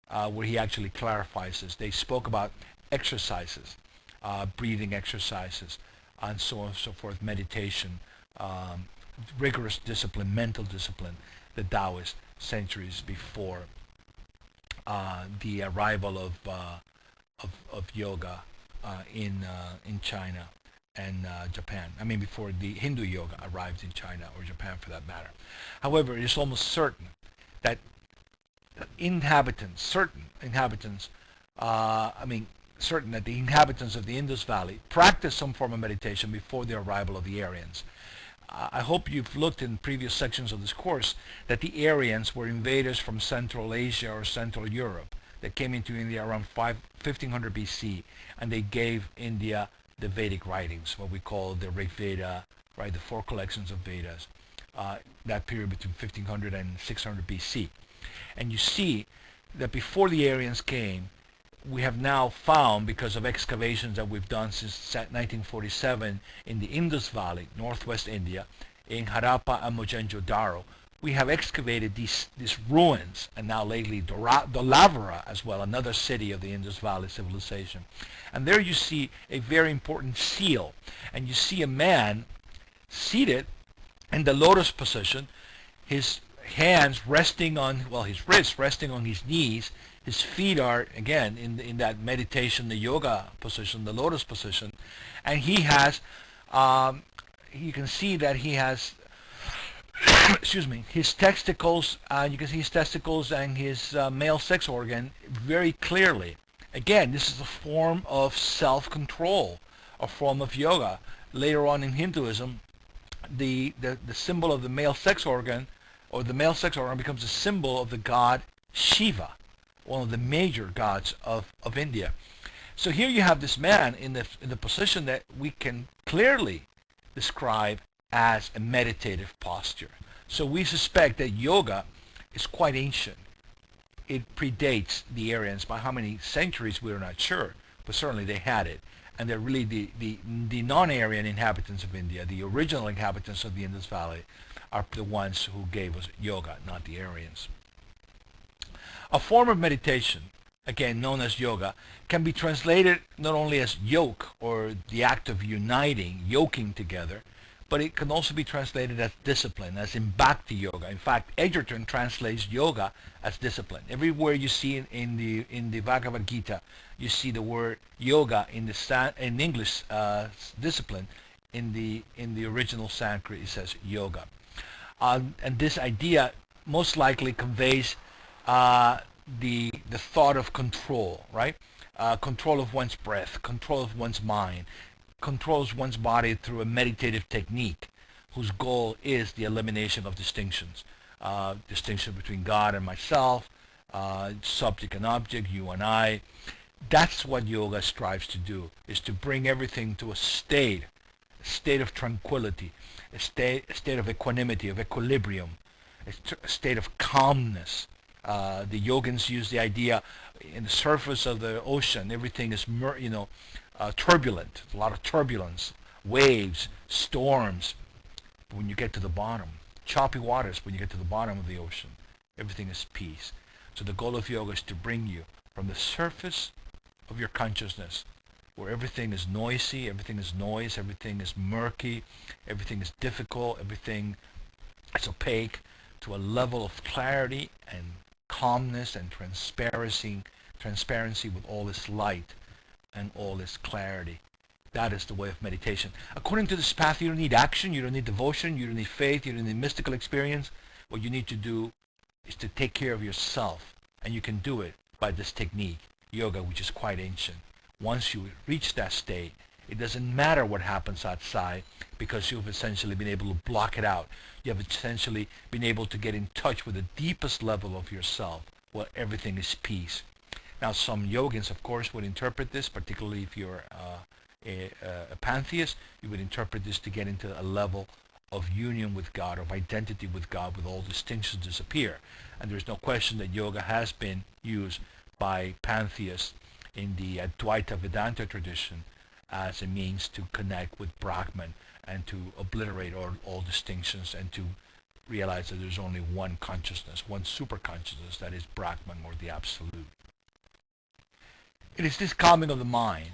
where he actually clarifies this. They spoke about exercises, breathing exercises, and so on and so forth, meditation, rigorous discipline, mental discipline, the Taoists centuries before the arrival of yoga in China and Japan. I mean, before the Hindu yoga arrived in China or Japan for that matter. However, it is almost certain that certain that the inhabitants of the Indus Valley practiced some form of meditation before the arrival of the Aryans. I hope you've looked in previous sections of this course that the Aryans were invaders from Central Asia or Central Europe that came into India around 1500 BC, and they gave India the Vedic writings, what we call the Rig Veda, right, the 4 collections of Vedas, that period between 1500 and 600 BC. And you see that before the Aryans came, we have now found, because of excavations that we've done since 1947 in the Indus Valley, northwest India, in Harappa and Mohenjo-Daro, we have excavated these ruins, and now lately Dolavara as well, another city of the Indus Valley civilization. And there you see a very important seal, and you see a man seated in the lotus position, his hands resting on, well, his wrists resting on his knees, his feet are, again, in that meditation, the yoga position, the lotus position, and he has, you can see that he has, excuse me, his testicles, you can see his testicles and his male sex organ very clearly. Again, this is a form of self-control, a form of yoga. Later on in Hinduism, the symbol of the male sex organ, or the male sex organ, becomes a symbol of the god Shiva, one of the major gods of India. So here you have this man in the position that we can clearly describe as a meditative posture. So we suspect that yoga is quite ancient. It predates the Aryans by how many centuries we're not sure, but certainly they had it. And they're really the non-Aryan inhabitants of India, the original inhabitants of the Indus Valley, are the ones who gave us yoga, not the Aryans. A form of meditation, again known as yoga, can be translated not only as yoke, or the act of uniting, yoking together, but it can also be translated as discipline, as in Bhakti Yoga. In fact, Edgerton translates yoga as discipline. Everywhere you see in the Bhagavad Gita, you see the word yoga in English discipline. In the original Sanskrit, it says yoga, and this idea most likely conveys the thought of control, right? Control of one's breath, control of one's mind, controls one's body through a meditative technique whose goal is the elimination of distinctions. Distinction between God and myself, subject and object, you and I. That's what yoga strives to do, is to bring everything to a state of tranquility, a state of equanimity, of equilibrium, a state of calmness. The yogins use the idea in the surface of the ocean, everything is, turbulent, a lot of turbulence, waves, storms. When you get to the bottom, choppy waters when you get to the bottom of the ocean, everything is peace. So the goal of yoga is to bring you from the surface of your consciousness, where everything is noisy, everything is noise, everything is murky, everything is difficult, everything is opaque, to a level of clarity and calmness and transparency with all this light and all this clarity. That is the way of meditation. According to this path, you don't need action, you don't need devotion, you don't need faith, you don't need mystical experience. What you need to do is to take care of yourself, and you can do it by this technique, yoga, which is quite ancient. Once you reach that state, it doesn't matter what happens outside, because you've essentially been able to block it out. You have essentially been able to get in touch with the deepest level of yourself, where everything is peace. Now, some yogins, of course, would interpret this, particularly if you're a pantheist, you would interpret this to get into a level of union with God, of identity with God, with all distinctions disappear. And there's no question that yoga has been used by pantheists in the Advaita Vedanta tradition as a means to connect with Brahman and to obliterate all distinctions and to realize that there's only one consciousness, one super consciousness, that is Brahman, or the Absolute. It is this calming of the mind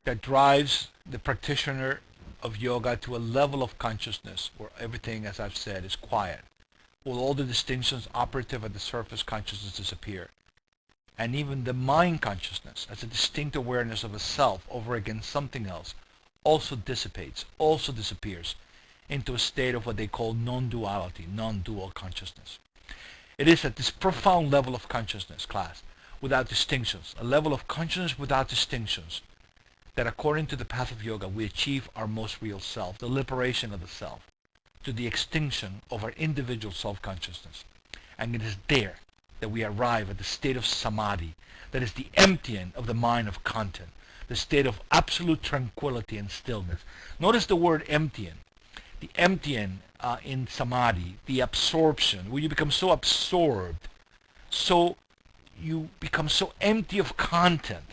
that drives the practitioner of yoga to a level of consciousness where everything, as I've said, is quiet, where all the distinctions operative at the surface consciousness disappear. And even the mind consciousness, as a distinct awareness of a self over against something else, also dissipates, also disappears into a state of what they call non-duality, non-dual consciousness. It is at this profound level of consciousness, class, without distinctions, a level of consciousness without distinctions, that according to the path of yoga, we achieve our most real self, the liberation of the self, to the extinction of our individual self-consciousness. And it is there that we arrive at the state of samadhi, that is the emptying of the mind of content, the state of absolute tranquility and stillness. Notice the word emptying. The emptying in samadhi, the absorption, where you become so absorbed, so you become so empty of content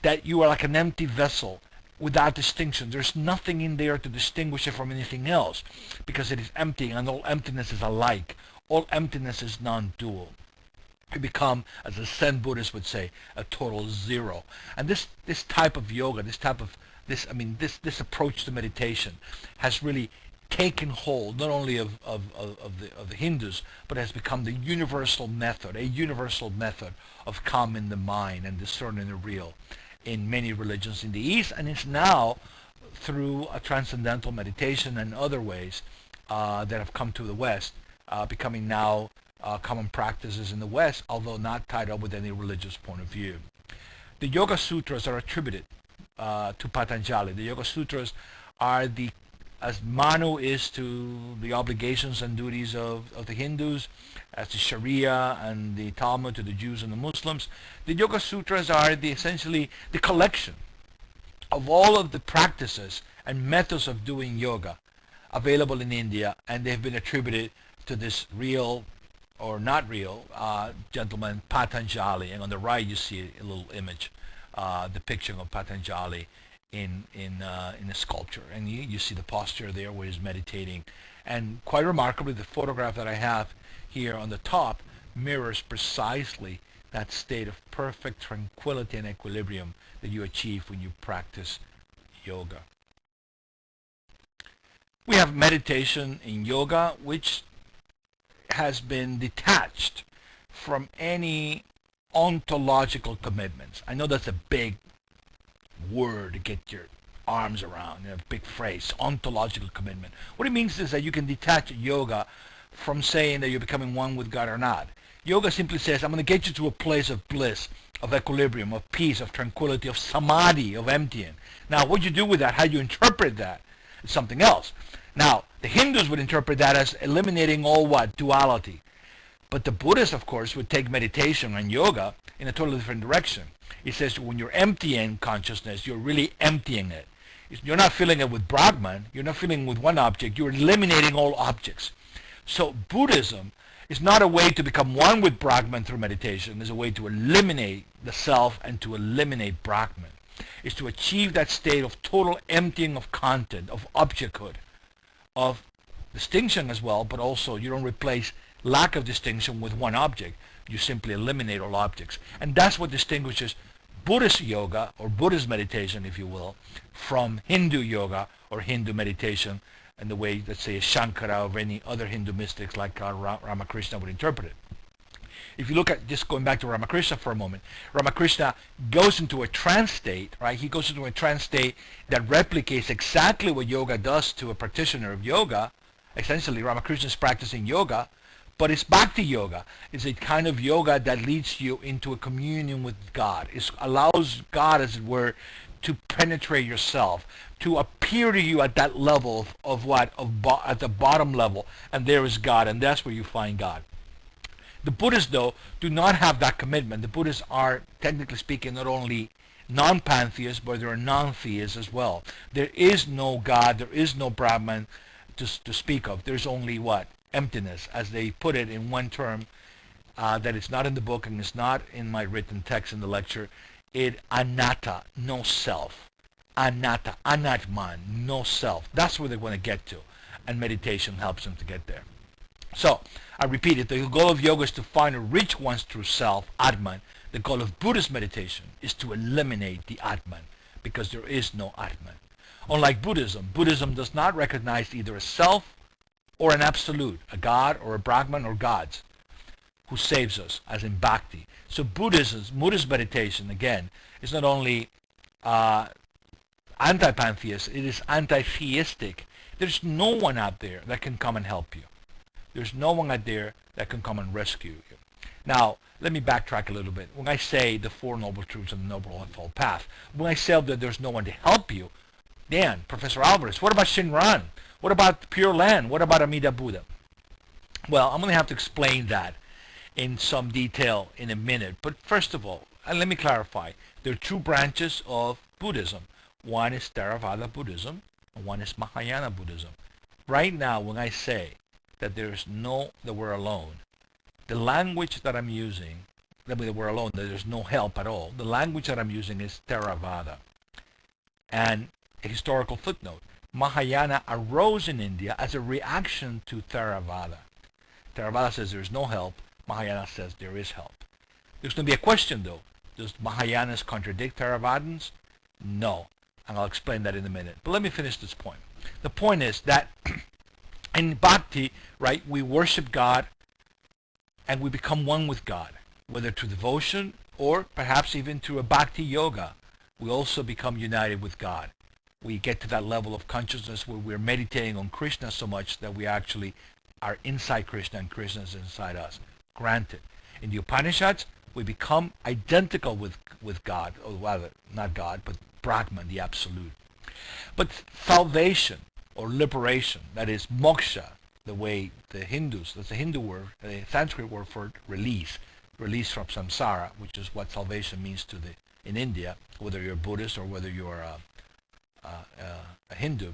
that you are like an empty vessel without distinction. There's nothing in there to distinguish it from anything else, because it is empty, and all emptiness is alike. All emptiness is non-dual. You become, as the Zen Buddhists would say, a total zero. And this type of yoga, this approach to meditation has really taken hold not only of the Hindus, but has become the universal method, a universal method of calming the mind and discerning the real in many religions in the East, and it's now through a transcendental meditation and other ways that have come to the West, becoming now common practices in the West, although not tied up with any religious point of view. The Yoga Sutras are attributed to Patanjali. The Yoga Sutras are as Manu is to the obligations and duties of the Hindus, as the Sharia and the Talmud to the Jews and the Muslims. The Yoga Sutras are essentially the collection of all of the practices and methods of doing yoga available in India, and they've been attributed to this real or not real gentleman, Patanjali. And on the right you see a little image depiction of Patanjali in a sculpture, and you see the posture there where he's meditating. And quite remarkably, the photograph that I have here on the top mirrors precisely that state of perfect tranquility and equilibrium that you achieve when you practice yoga. We have meditation in yoga which has been detached from any ontological commitments. I know that's a big word to get your arms around, a big phrase, ontological commitment. What it means is that you can detach yoga from saying that you're becoming one with God or not. Yoga simply says, I'm going to get you to a place of bliss, of equilibrium, of peace, of tranquility, of samadhi, of emptying. Now, what you do with that, how you interpret that, is something else. Now, the Hindus would interpret that as eliminating all what? Duality. But the Buddhists, of course, would take meditation and yoga in a totally different direction. It says when you're emptying consciousness, you're really emptying it. You're not filling it with Brahman. You're not filling it with one object. You're eliminating all objects. So Buddhism is not a way to become one with Brahman through meditation. It's a way to eliminate the self and to eliminate Brahman. It's to achieve that state of total emptying of content, of objecthood, of distinction as well, but also you don't replace lack of distinction with one object. You simply eliminate all objects. And that's what distinguishes Buddhist yoga, or Buddhist meditation, if you will, from Hindu yoga or Hindu meditation, and the way, let's say, Shankara or any other Hindu mystics like Ramakrishna would interpret it. If you look at, just going back to Ramakrishna for a moment, Ramakrishna goes into a trance state, right? He goes into a trance state that replicates exactly what yoga does to a practitioner of yoga. Essentially, Ramakrishna is practicing yoga, but it's bhakti yoga. It's a kind of yoga that leads you into a communion with God. It allows God, as it were, to penetrate yourself, to appear to you at that level of what? At the bottom level, and there is God, and that's where you find God. The Buddhists, though, do not have that commitment. The Buddhists are, technically speaking, not only non-pantheists, but they're non-theists as well. There is no God, there is no Brahman to speak of. There's only what? Emptiness, as they put it in one term that it's not in the book and it's not in my written text in the lecture. Anatta, no self. Anatta, anatman, no self. That's where they want to get to, and meditation helps them to get there. So, I repeat it, the goal of yoga is to find or reach one's true self, Atman. The goal of Buddhist meditation is to eliminate the Atman, because there is no Atman. Unlike Buddhism, Buddhism does not recognize either a self or an absolute, a God or a Brahman or gods, who saves us, as in bhakti. So Buddhist meditation, again, is not only anti-pantheist, it is anti-theistic. There's no one out there that can come and help you. There's no one out there that can come and rescue you. Now, let me backtrack a little bit. When I say the Four Noble Truths and the Noble Eightfold Path, when I say that there's no one to help you, Dan, Professor Alvarez, what about Shinran? What about Pure Land? What about Amida Buddha? Well, I'm going to have to explain that in some detail in a minute. But first of all, and let me clarify, there are two branches of Buddhism. One is Theravada Buddhism, and one is Mahayana Buddhism. Right now, when I say that we're alone, the language that I'm using, that we're alone, that there's no help at all, the language that I'm using is Theravada. And a historical footnote, Mahayana arose in India as a reaction to Theravada. Theravada says there's no help, Mahayana says there is help. There's going to be a question though, does Mahayanas contradict Theravadins? No, and I'll explain that in a minute. But let me finish this point. The point is that in bhakti, right, we worship God and we become one with God, whether through devotion or perhaps even through a bhakti yoga. We also become united with God. We get to that level of consciousness where we're meditating on Krishna so much that we actually are inside Krishna and Krishna is inside us. Granted. In the Upanishads, we become identical with God, or rather, not God, but Brahman, the Absolute. But salvation, or liberation, that is moksha, the way the Hindus, that's a Hindu word, a Sanskrit word for release from samsara, which is what salvation means in India, whether you're Buddhist or whether you're a Hindu,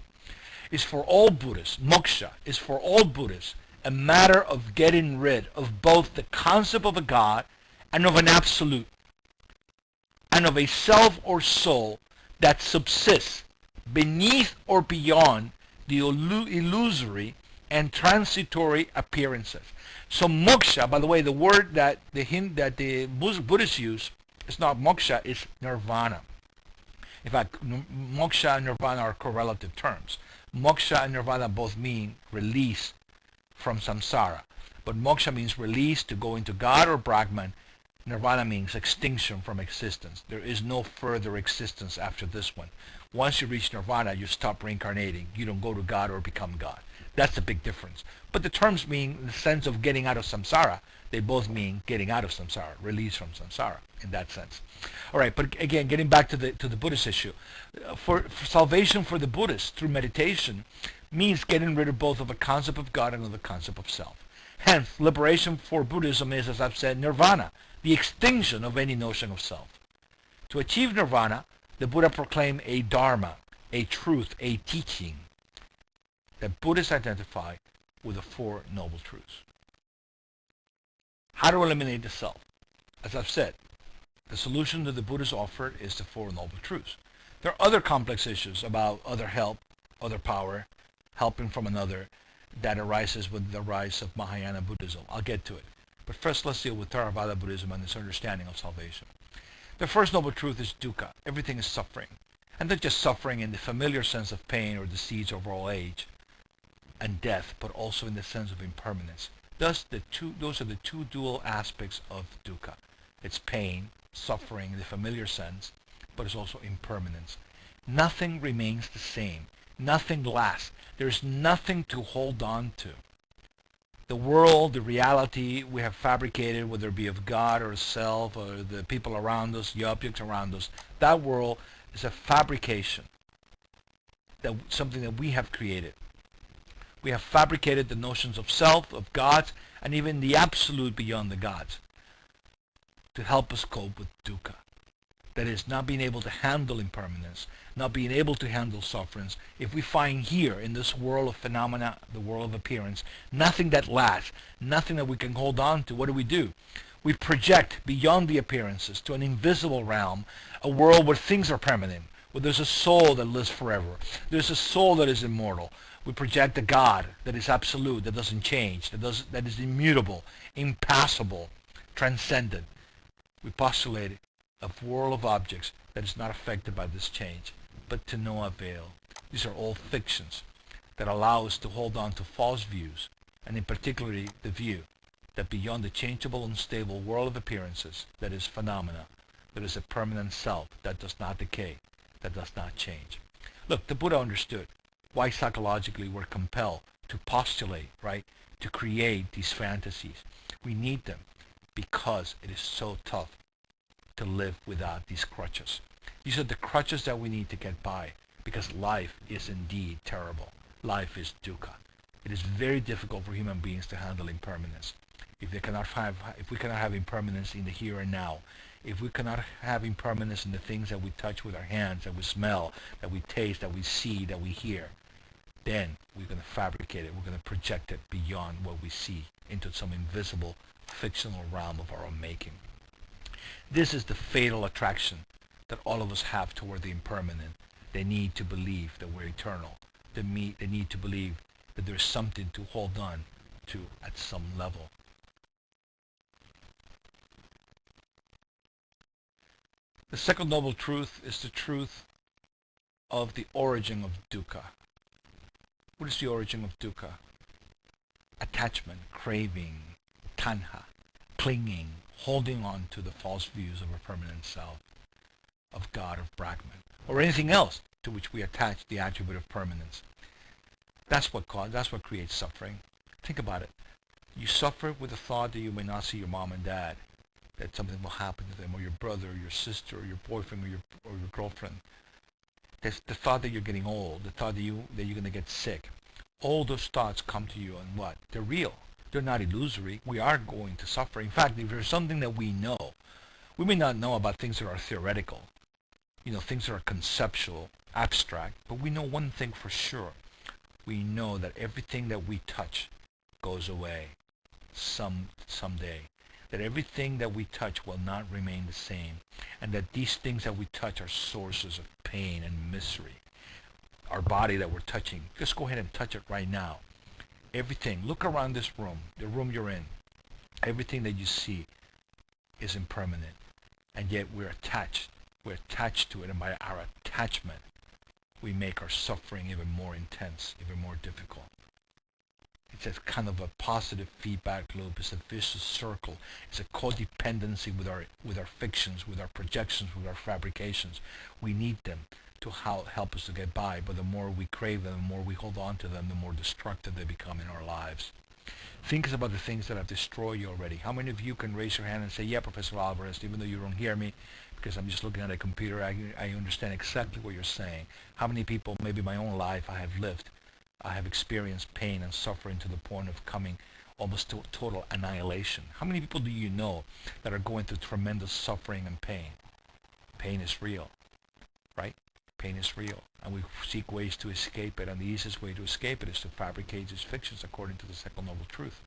is for all Buddhists. Moksha is for all Buddhists a matter of getting rid of both the concept of a God and of an absolute, and of a self or soul that subsists beneath or beyond the illusory and transitory appearances. So moksha, by the way, the word that the Buddhists use is not moksha, it's nirvana. In fact, moksha and nirvana are correlative terms. Moksha and nirvana both mean release from samsara. But moksha means release to go into God or Brahman. Nirvana means extinction from existence. There is no further existence after this one. Once you reach nirvana, you stop reincarnating. You don't go to God or become God. That's the big difference. But the terms mean in the sense of getting out of samsara. They both mean getting out of samsara, release from samsara in that sense. All right, but again, getting back to the Buddhist issue. For salvation for the Buddhists through meditation means getting rid of both of the concept of God and of the concept of self. Hence, liberation for Buddhism is, as I've said, nirvana, the extinction of any notion of self. To achieve nirvana, the Buddha proclaimed a dharma, a truth, a teaching that Buddhists identify with the Four Noble Truths. How to eliminate the self? As I've said, the solution that the Buddhists offered is the Four Noble Truths. There are other complex issues about other help, other power, helping from another, that arises with the rise of Mahayana Buddhism. I'll get to it. But first, let's deal with Theravada Buddhism and its understanding of salvation. The first noble truth is dukkha. Everything is suffering. And not just suffering in the familiar sense of pain or disease or old age and death, but also in the sense of impermanence. Thus, those are the two dual aspects of dukkha. It's pain, suffering in the familiar sense, but it's also impermanence. Nothing remains the same. Nothing lasts. There's nothing to hold on to. The world, the reality we have fabricated, whether it be of God or self or the people around us, the objects around us, that world is a fabrication, something that we have created. We have fabricated the notions of self, of gods, and even the absolute beyond the gods to help us cope with dukkha. That is, not being able to handle impermanence, not being able to handle sufferance. If we find here in this world of phenomena, the world of appearance, nothing that lasts, nothing that we can hold on to, what do? We project beyond the appearances to an invisible realm, a world where things are permanent, where there's a soul that lives forever. There's a soul that is immortal. We project a God that is absolute, that doesn't change, that is immutable, impassible, transcendent. We postulate a world of objects that is not affected by this change, but to no avail. These are all fictions that allow us to hold on to false views, and in particular the view that beyond the changeable, unstable world of appearances, that is phenomena, there is a permanent self that does not decay, that does not change. Look, the Buddha understood why psychologically we're compelled to postulate, right, to create these fantasies. We need them because it is so tough to live without these crutches. These are the crutches that we need to get by, because life is indeed terrible. Life is dukkha. It is very difficult for human beings to handle impermanence. If we cannot have impermanence in the here and now, if we cannot have impermanence in the things that we touch with our hands, that we smell, that we taste, that we see, that we hear, then we're going to fabricate it. We're going to project it beyond what we see into some invisible, fictional realm of our own making. This is the fatal attraction that all of us have toward the impermanent. They need to believe that we're eternal. They need to believe that there's something to hold on to at some level. The second noble truth is the truth of the origin of dukkha. What is the origin of dukkha? Attachment, craving, tanha, clinging, holding on to the false views of a permanent self, of God, of Brahman, or anything else to which we attach the attribute of permanence. That's what creates suffering. Think about it. You suffer with the thought that you may not see your mom and dad, that something will happen to them, or your brother, or your sister, or your boyfriend, or your girlfriend. There's the thought that you're getting old, the thought that you're going to get sick. All those thoughts come to you, and what? They're real. They're not illusory. We are going to suffer. In fact, if there's something that we know, we may not know about things that are theoretical, things that are conceptual, abstract, but we know one thing for sure. We know that everything that we touch goes away someday. That everything that we touch will not remain the same, and that these things that we touch are sources of pain and misery. Our body that we're touching, just go ahead and touch it right now. Everything, look around this room, the room you're in, everything that you see is impermanent, and yet we're attached to it, and by our attachment we make our suffering even more intense, even more difficult. It's a kind of a positive feedback loop. It's a vicious circle. It's a codependency with our fictions, with our projections, with our fabrications. We need them to help us to get by, but the more we crave them, the more we hold on to them, the more destructive they become in our lives. Think about the things that have destroyed you already. How many of you can raise your hand and say, yeah, Professor Alvarez, even though you don't hear me, because I'm just looking at a computer, I understand exactly what you're saying. How many people, maybe my own life, I have lived, I have experienced pain and suffering to the point of coming almost to total annihilation. How many people do you know that are going through tremendous suffering and pain? Pain is real, right? Pain is real, and we seek ways to escape it, and the easiest way to escape it is to fabricate these fictions according to the second noble truth.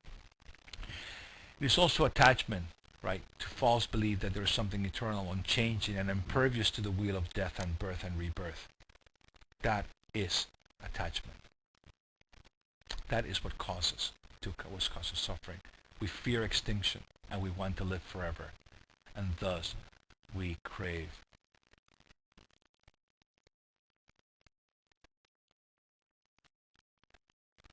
It is also attachment, right, to false belief that there is something eternal, unchanging, and impervious to the wheel of death and birth and rebirth. That is attachment. That is what causes suffering. We fear extinction, and we want to live forever, and thus we crave.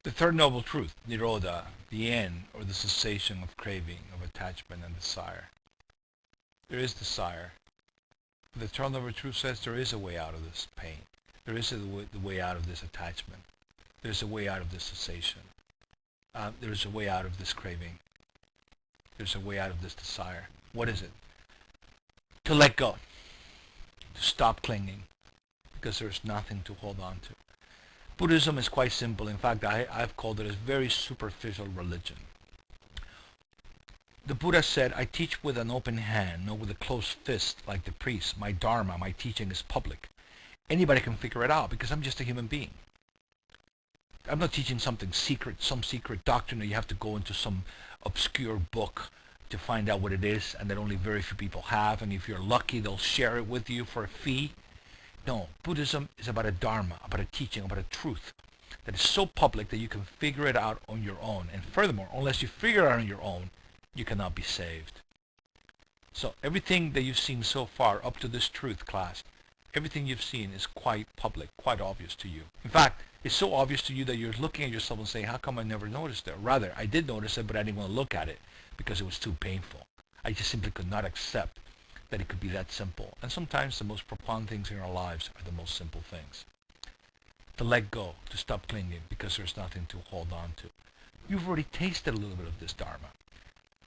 The third noble truth, Nirodha, the end or the cessation of craving, of attachment and desire. There is desire. The third noble truth says there is a way out of this pain. There is the way out of this attachment. There's a way out of this cessation. There's a way out of this craving. There's a way out of this desire. What is it? To let go. To stop clinging. Because there's nothing to hold on to. Buddhism is quite simple. In fact, I've called it a very superficial religion. The Buddha said, I teach with an open hand, not with a closed fist like the priest. My dharma, my teaching is public. Anybody can figure it out because I'm just a human being. I'm not teaching something secret, some secret doctrine that you have to go into some obscure book to find out what it is and that only very few people have, and if you're lucky they'll share it with you for a fee. No, Buddhism is about a dharma, about a teaching, about a truth that is so public that you can figure it out on your own. And furthermore, unless you figure it out on your own, you cannot be saved. So everything that you've seen so far up to this truth class, everything you've seen is quite public, quite obvious to you. In fact, it's so obvious to you that you're looking at yourself and saying, how come I never noticed it? Rather, I did notice it, but I didn't want to look at it because it was too painful. I just simply could not accept that it could be that simple. And sometimes the most profound things in our lives are the most simple things. To let go, to stop clinging because there's nothing to hold on to. You've already tasted a little bit of this dharma,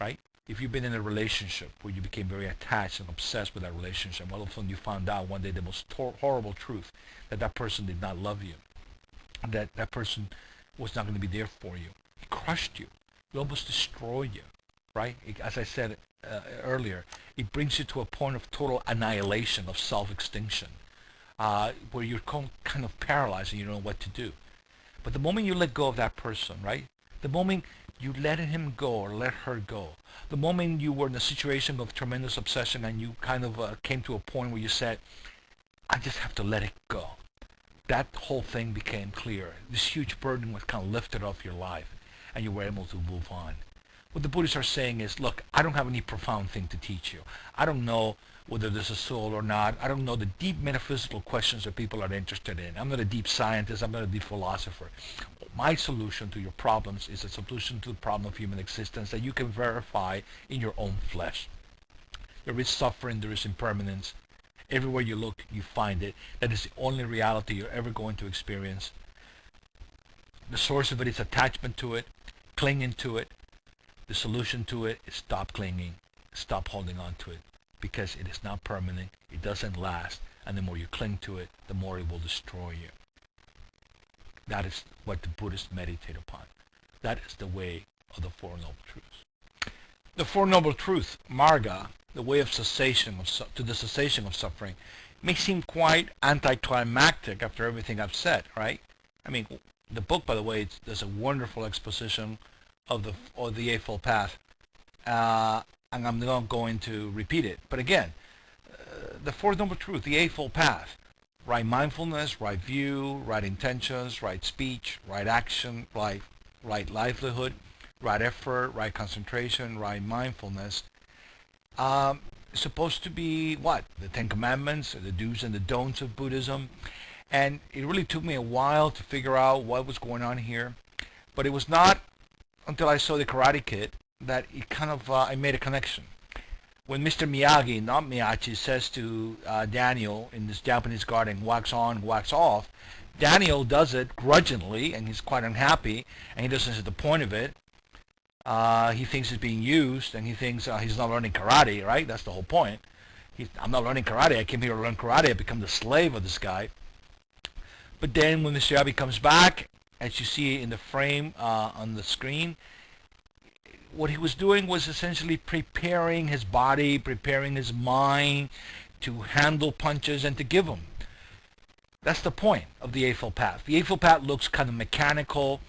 right? If you've been in a relationship where you became very attached and obsessed with that relationship, all of a sudden you found out one day the most horrible truth, that that person did not love you, that that person was not going to be there for you. He crushed you. He almost destroyed you, right? As I said earlier, it brings you to a point of total annihilation, of self-extinction, where you're kind of paralyzed and you don't know what to do. But the moment you let go of that person, right? The moment you let him go or let her go, the moment you were in a situation of tremendous obsession and you kind of came to a point where you said, I just have to let it go. That whole thing became clear. This huge burden was kind of lifted off your life and you were able to move on. What the Buddhists are saying is, look, I don't have any profound thing to teach you. I don't know whether there's a soul or not. I don't know the deep metaphysical questions that people are interested in. I'm not a deep scientist. I'm not a deep philosopher. My solution to your problems is a solution to the problem of human existence that you can verify in your own flesh. There is suffering. There is impermanence. Everywhere you look, you find it. That is the only reality you're ever going to experience. The source of it is attachment to it, clinging to it. The solution to it is stop clinging, stop holding on to it, because it is not permanent, it doesn't last, and the more you cling to it, the more it will destroy you. That is what the Buddhists meditate upon. That is the way of the Four Noble Truths. The Four Noble Truths, Marga, the way of cessation, to the cessation of suffering, may seem quite anticlimactic after everything I've said, right? I mean, the book, by the way, does a wonderful exposition of the Eightfold Path, and I'm not going to repeat it. But again, the Fourth Noble Truth, the Eightfold Path, right mindfulness, right view, right intentions, right speech, right action, right livelihood, right effort, right concentration, right mindfulness. It's supposed to be what? The Ten Commandments, the do's and the don'ts of Buddhism. And it really took me a while to figure out what was going on here. But it was not until I saw the Karate Kid that it kind of I made a connection. When Mr. Miyagi, not Miyachi, says to Daniel in this Japanese garden, wax on, wax off, Daniel does it grudgingly, and he's quite unhappy, and he doesn't see the point of it. He thinks it's being used, and he thinks he's not learning karate, right? That's the whole point. I'm not learning karate. I came here to learn karate. I become the slave of this guy. But then when Mr. Miyagi comes back, as you see in the frame on the screen, what he was doing was essentially preparing his body, preparing his mind to handle punches and to give them. That's the point of the Eightfold Path. The Eightfold Path looks kind of mechanical,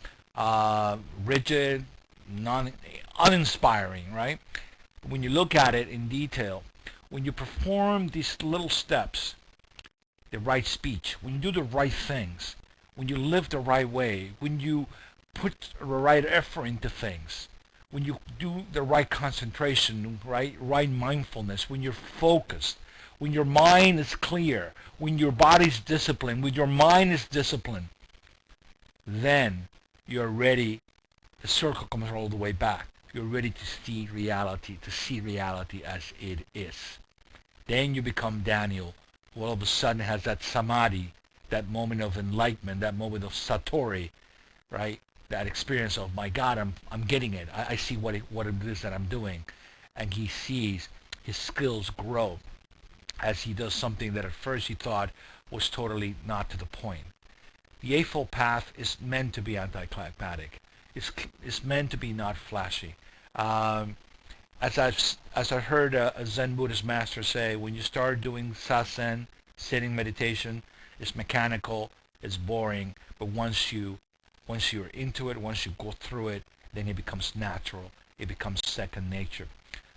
rigid, uninspiring, right? But when you look at it in detail, when you perform these little steps, the right speech, when you do the right things, when you live the right way, when you put the right effort into things, when you do the right concentration, right mindfulness, when you're focused, when your mind is clear, when your body's disciplined, when your mind is disciplined, then you're ready. The circle comes all the way back. You're ready to see reality as it is. Then you become Daniel, who all of a sudden has that samadhi, that moment of enlightenment, that moment of satori, right? That experience of, my God, I'm getting it. I see what it is that I'm doing. And he sees his skills grow as he does something that at first he thought was totally not to the point. The Eightfold Path is meant to be anticlimactic. It's meant to be not flashy. As I've heard a Zen Buddhist master say, when you start doing sasen, sitting meditation, it's mechanical, it's boring, but once you're into it, once you go through it, then it becomes natural. It becomes second nature.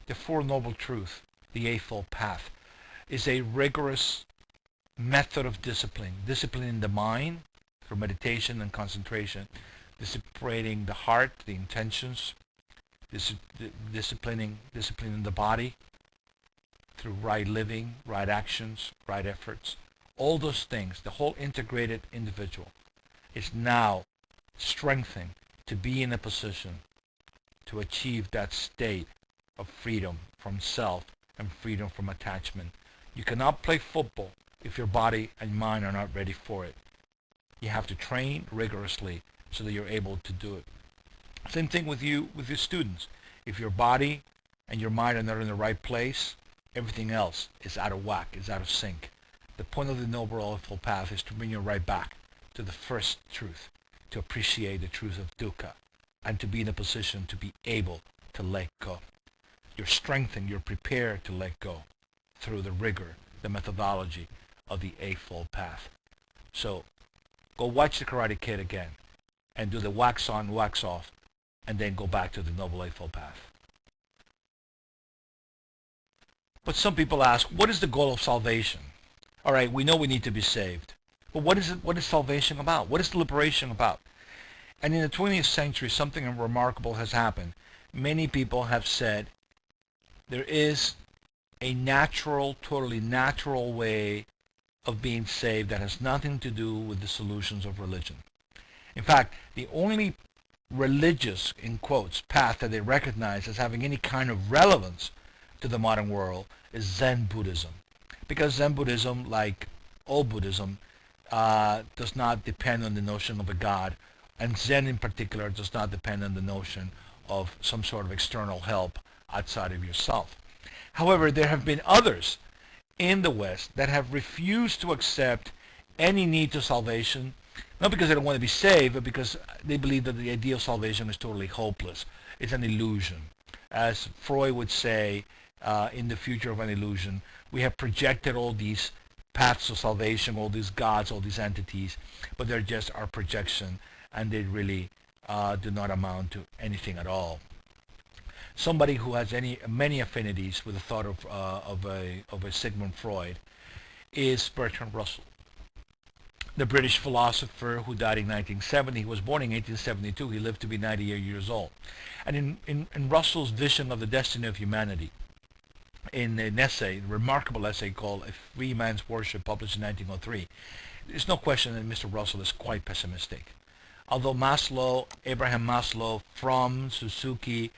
The Four Noble Truths, the Eightfold Path, is a rigorous method of disciplining the mind through meditation and concentration, disciplining the heart, the intentions, disciplining the body through right living, right actions, right efforts. All those things, the whole integrated individual is now strengthened to be in a position to achieve that state of freedom from self and freedom from attachment. You cannot play football if your body and mind are not ready for it. You have to train rigorously so that you're able to do it. Same thing with you, with your students. If your body and your mind are not in the right place, everything else is out of whack, is out of sync. The point of the Noble Eightfold Path is to bring you right back to the first truth, to appreciate the truth of dukkha, and to be in a position to be able to let go. You're strengthened, you're prepared to let go through the rigor, the methodology of the Eightfold Path. So go watch The Karate Kid again and do the wax on, wax off, and then go back to the Noble Eightfold Path. But some people ask, what is the goal of salvation? All right, we know we need to be saved. But what is it? What is salvation about? What is liberation about? And in the 20th century, something remarkable has happened. Many people have said there is a natural, totally natural way of being saved that has nothing to do with the solutions of religion. In fact, the only religious, in quotes, path that they recognize as having any kind of relevance to the modern world is Zen Buddhism. Because Zen Buddhism, like all Buddhism, does not depend on the notion of a God, and Zen in particular does not depend on the notion of some sort of external help outside of yourself. However, there have been others in the West that have refused to accept any need to salvation, not because they don't want to be saved, but because they believe that the idea of salvation is totally hopeless. It's an illusion. As Freud would say, in The Future of an Illusion, we have projected all these paths of salvation, all these gods, all these entities, but they're just our projection, and they really do not amount to anything at all. Somebody who has many affinities with the thought of a Sigmund Freud is Bertrand Russell, the British philosopher who died in 1970. He was born in 1872. He lived to be 98 years old. And in Russell's vision of the destiny of humanity, in an essay, a remarkable essay called A Free Man's Worship, published in 1903, there's no question that Mr. Russell is quite pessimistic. Although Maslow, Abraham Maslow, Fromm, Suzuki,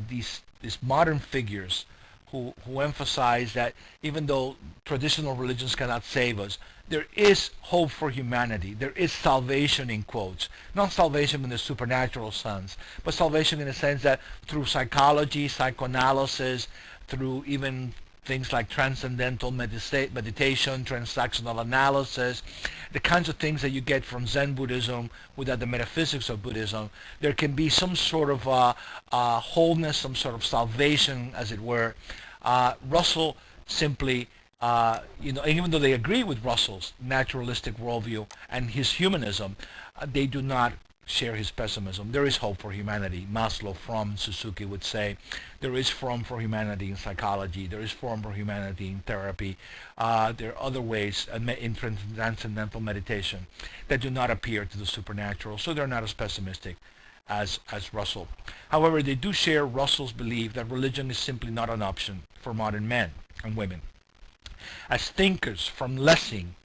these modern figures who emphasize that even though traditional religions cannot save us, there is hope for humanity. There is salvation, in quotes. Not salvation in the supernatural sense, but salvation in the sense that through psychology, psychoanalysis, through even things like transcendental meditation, transactional analysis, the kinds of things that you get from Zen Buddhism without the metaphysics of Buddhism, there can be some sort of wholeness, some sort of salvation, as it were. Russell simply, even though they agree with Russell's naturalistic worldview and his humanism, they do not share his pessimism. There is hope for humanity. Maslow, Fromm, Suzuki would say there is form for humanity in psychology. There is form for humanity in therapy. There are other ways in transcendental meditation that do not appear to the supernatural, so they're not as pessimistic as Russell. However, they do share Russell's belief that religion is simply not an option for modern men and women. As thinkers from Lessing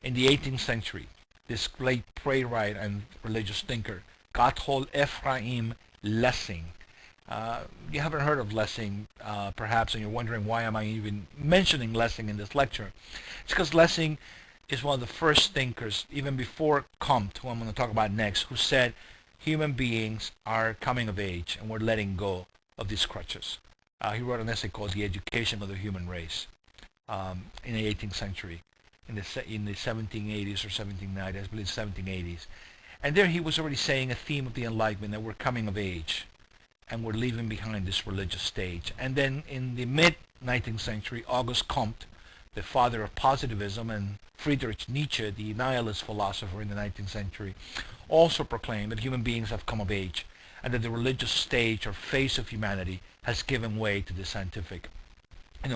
in the 18th century, this great playwright and religious thinker, Gotthold Ephraim Lessing. You haven't heard of Lessing, perhaps, and you're wondering why am I even mentioning Lessing in this lecture. It's because Lessing is one of the first thinkers, even before Comte, who I'm going to talk about next, who said human beings are coming of age and we're letting go of these crutches. He wrote an essay called The Education of the Human Race in the 18th century. In the 1780s or 1790s, I believe 1780s. And there he was already saying a theme of the Enlightenment, that we're coming of age and we're leaving behind this religious stage. And then in the mid-19th century, Auguste Comte, the father of positivism, and Friedrich Nietzsche, the nihilist philosopher in the 19th century, also proclaimed that human beings have come of age and that the religious stage or face of humanity has given way to the scientific.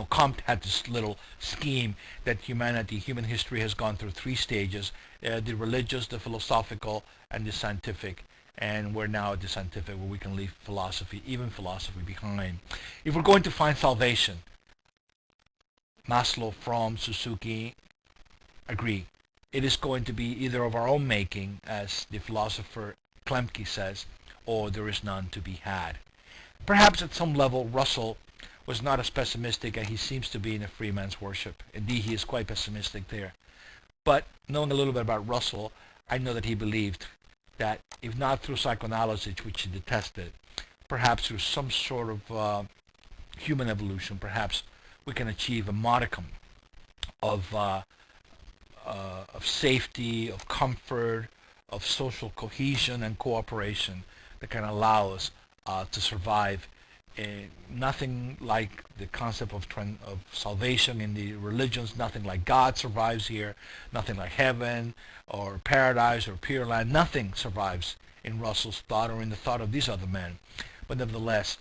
Comte had this little scheme that human history has gone through three stages, the religious, the philosophical, and the scientific. And we're now at the scientific, where we can leave philosophy, even philosophy, behind. If we're going to find salvation, Maslow, Fromm, Suzuki agree. It is going to be either of our own making, as the philosopher Klemke says, or there is none to be had. Perhaps at some level, Russell was not as pessimistic as he seems to be in A Free Man's Worship. Indeed, he is quite pessimistic there. But knowing a little bit about Russell, I know that he believed that if not through psychoanalysis, which he detested, perhaps through some sort of human evolution, perhaps we can achieve a modicum of safety, of comfort, of social cohesion and cooperation that can allow us to survive. Nothing like the concept of salvation in the religions, nothing like God survives here, nothing like heaven or paradise or pure land, nothing survives in Russell's thought or in the thought of these other men. But nevertheless,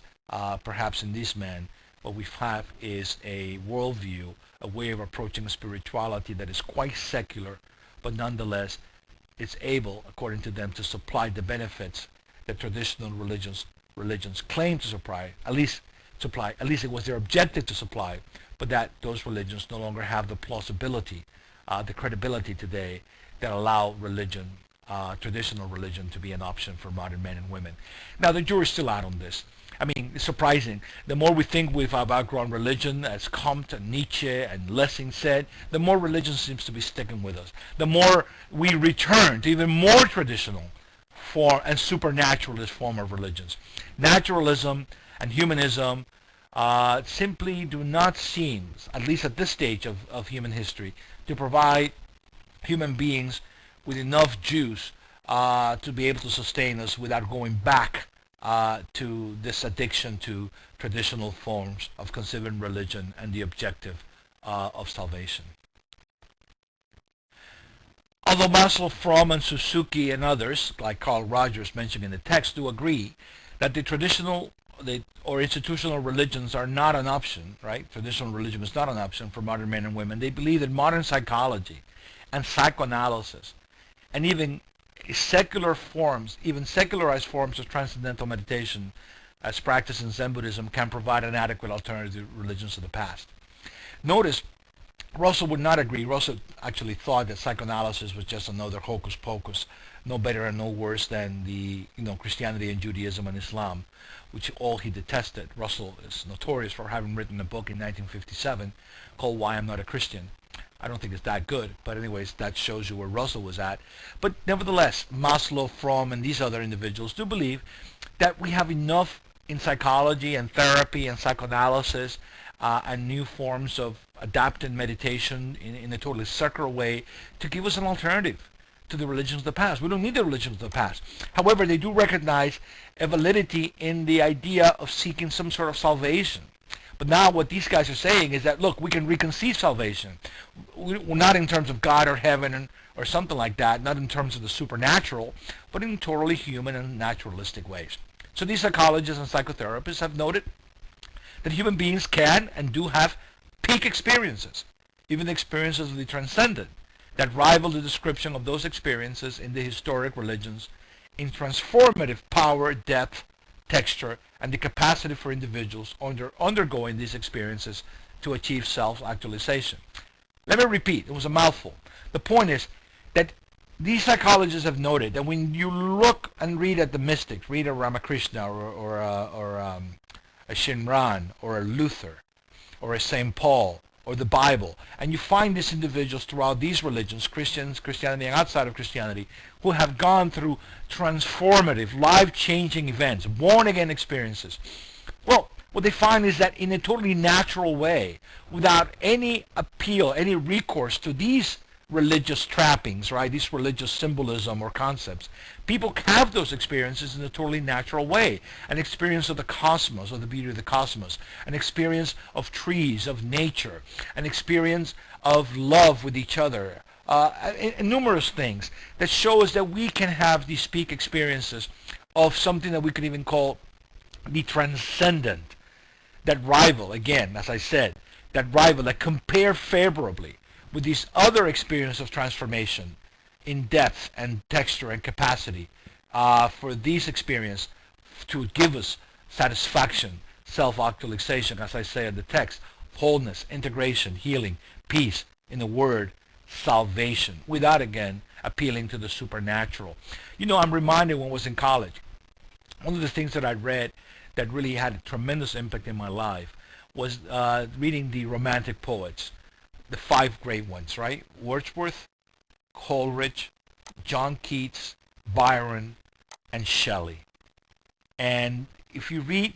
perhaps in these men, what we have is a worldview, a way of approaching spirituality that is quite secular, but nonetheless it's able, according to them, to supply the benefits that traditional religions claim to supply, at least it was their objective to supply, but that those religions no longer have the plausibility, the credibility today that allow religion, traditional religion, to be an option for modern men and women. Now the jury's still out on this. I mean, it's surprising. The more we think we've outgrown religion, as Comte and Nietzsche and Lessing said, the more religion seems to be sticking with us. The more we return to even more traditional form and supernaturalist form of religions. Naturalism and humanism simply do not seem, at least at this stage of human history, to provide human beings with enough juice to be able to sustain us without going back to this addiction to traditional forms of conceiving religion and the objective of salvation. Although Maslow, Fromm, and Suzuki and others, like Carl Rogers mentioned in the text, do agree that the traditional or institutional religions are not an option, right? Traditional religion is not an option for modern men and women. They believe that modern psychology and psychoanalysis and even secular forms, even secularized forms of transcendental meditation as practiced in Zen Buddhism can provide an adequate alternative to religions of the past. Notice Russell would not agree. Russell actually thought that psychoanalysis was just another hocus pocus, no better and no worse than the Christianity and Judaism and Islam, which all he detested. Russell is notorious for having written a book in 1957 called Why I'm Not a Christian. I don't think it's that good, but anyways, that shows you where Russell was at. But nevertheless, Maslow, Fromm, and these other individuals do believe that we have enough in psychology and therapy and psychoanalysis and new forms of adapted meditation in a totally secular way to give us an alternative to the religions of the past. We don't need the religions of the past. However, they do recognize a validity in the idea of seeking some sort of salvation. But now what these guys are saying is that, look, we can reconceive salvation. We're not in terms of God or heaven or something like that, not in terms of the supernatural, but in totally human and naturalistic ways. So these psychologists and psychotherapists have noted that human beings can and do have peak experiences, even the experiences of the transcendent, that rival the description of those experiences in the historic religions in transformative power, depth, texture, and the capacity for individuals undergoing these experiences to achieve self-actualization. Let me repeat, it was a mouthful. The point is that these psychologists have noted that when you look and read at the mystics, read a Ramakrishna or a Shinran or a Luther or a St. Paul or the Bible, and you find these individuals throughout these religions, Christians, Christianity, and outside of Christianity, who have gone through transformative, life-changing events, born-again experiences. Well, what they find is that in a totally natural way, without any appeal, any recourse to these religious trappings, right, these religious symbolism or concepts, people have those experiences in a totally natural way. An experience of the cosmos, of the beauty of the cosmos, an experience of trees, of nature, an experience of love with each other, and numerous things that show us that we can have these peak experiences of something that we could even call the transcendent, that rival, again, as I said, that rival, that compare favorably with these other experiences of transformation in depth and texture and capacity for these experiences to give us satisfaction, self-actualization, as I say in the text, wholeness, integration, healing, peace, in the word, salvation, without, again, appealing to the supernatural. You know, I'm reminded when I was in college, one of the things that I read that really had a tremendous impact in my life was reading the Romantic poets, the five great ones, right? Wordsworth, Coleridge, John Keats, Byron, and Shelley. And if you read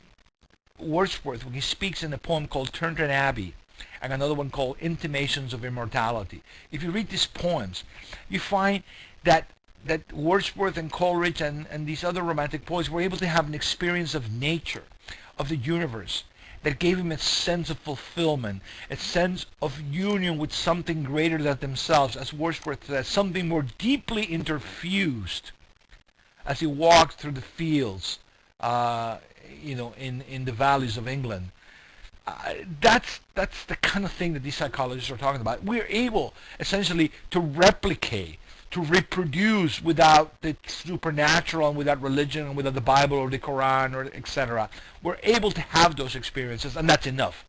Wordsworth, when he speaks in a poem called Turnton Abbey, and another one called Intimations of Immortality, if you read these poems, you find that Wordsworth and Coleridge and these other Romantic poets were able to have an experience of nature, of the universe, that gave him a sense of fulfillment, a sense of union with something greater than themselves, as Wordsworth says, something more deeply interfused as he walked through the fields, in the valleys of England. That's the kind of thing that these psychologists are talking about. We're able, essentially, to replicate, to reproduce without the supernatural and without religion and without the Bible or the Quran or etc. We're able to have those experiences, and that's enough.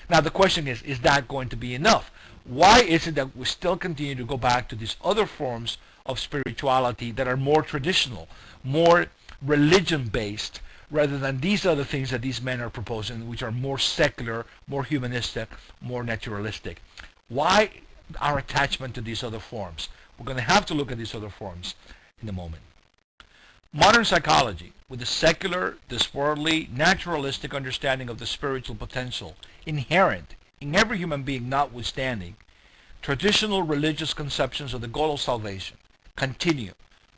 Now the question is that going to be enough? Why is it that we still continue to go back to these other forms of spirituality that are more traditional, more religion-based, rather than these other things that these men are proposing, which are more secular, more humanistic, more naturalistic? Why our attachment to these other forms? We're going to have to look at these other forms in a moment. Modern psychology, with the secular, this worldly, naturalistic understanding of the spiritual potential inherent in every human being notwithstanding, traditional religious conceptions of the goal of salvation continue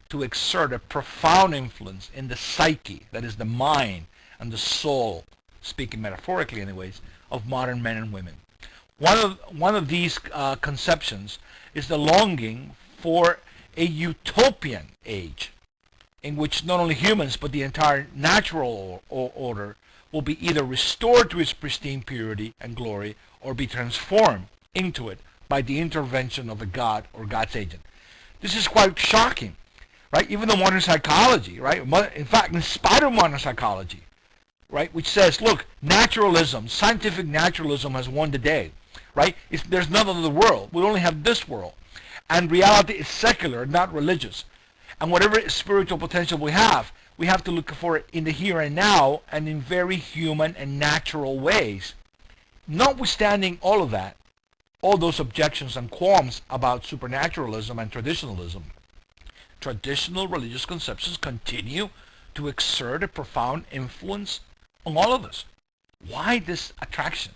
to exert a profound influence in the psyche, that is the mind and the soul, speaking metaphorically anyways, of modern men and women. One of these conceptions is the longing for a utopian age in which not only humans but the entire natural order will be either restored to its pristine purity and glory or be transformed into it by the intervention of a god or God's agent. This is quite shocking, right? Even though modern psychology, right? In fact, in spite of modern psychology, right, which says, look, naturalism, scientific naturalism has won the day, right? There's none other world. We only have this world. And reality is secular, not religious. And whatever spiritual potential we have to look for it in the here and now and in very human and natural ways. Notwithstanding all of that, all those objections and qualms about supernaturalism and traditionalism, traditional religious conceptions continue to exert a profound influence on all of us. Why this attraction?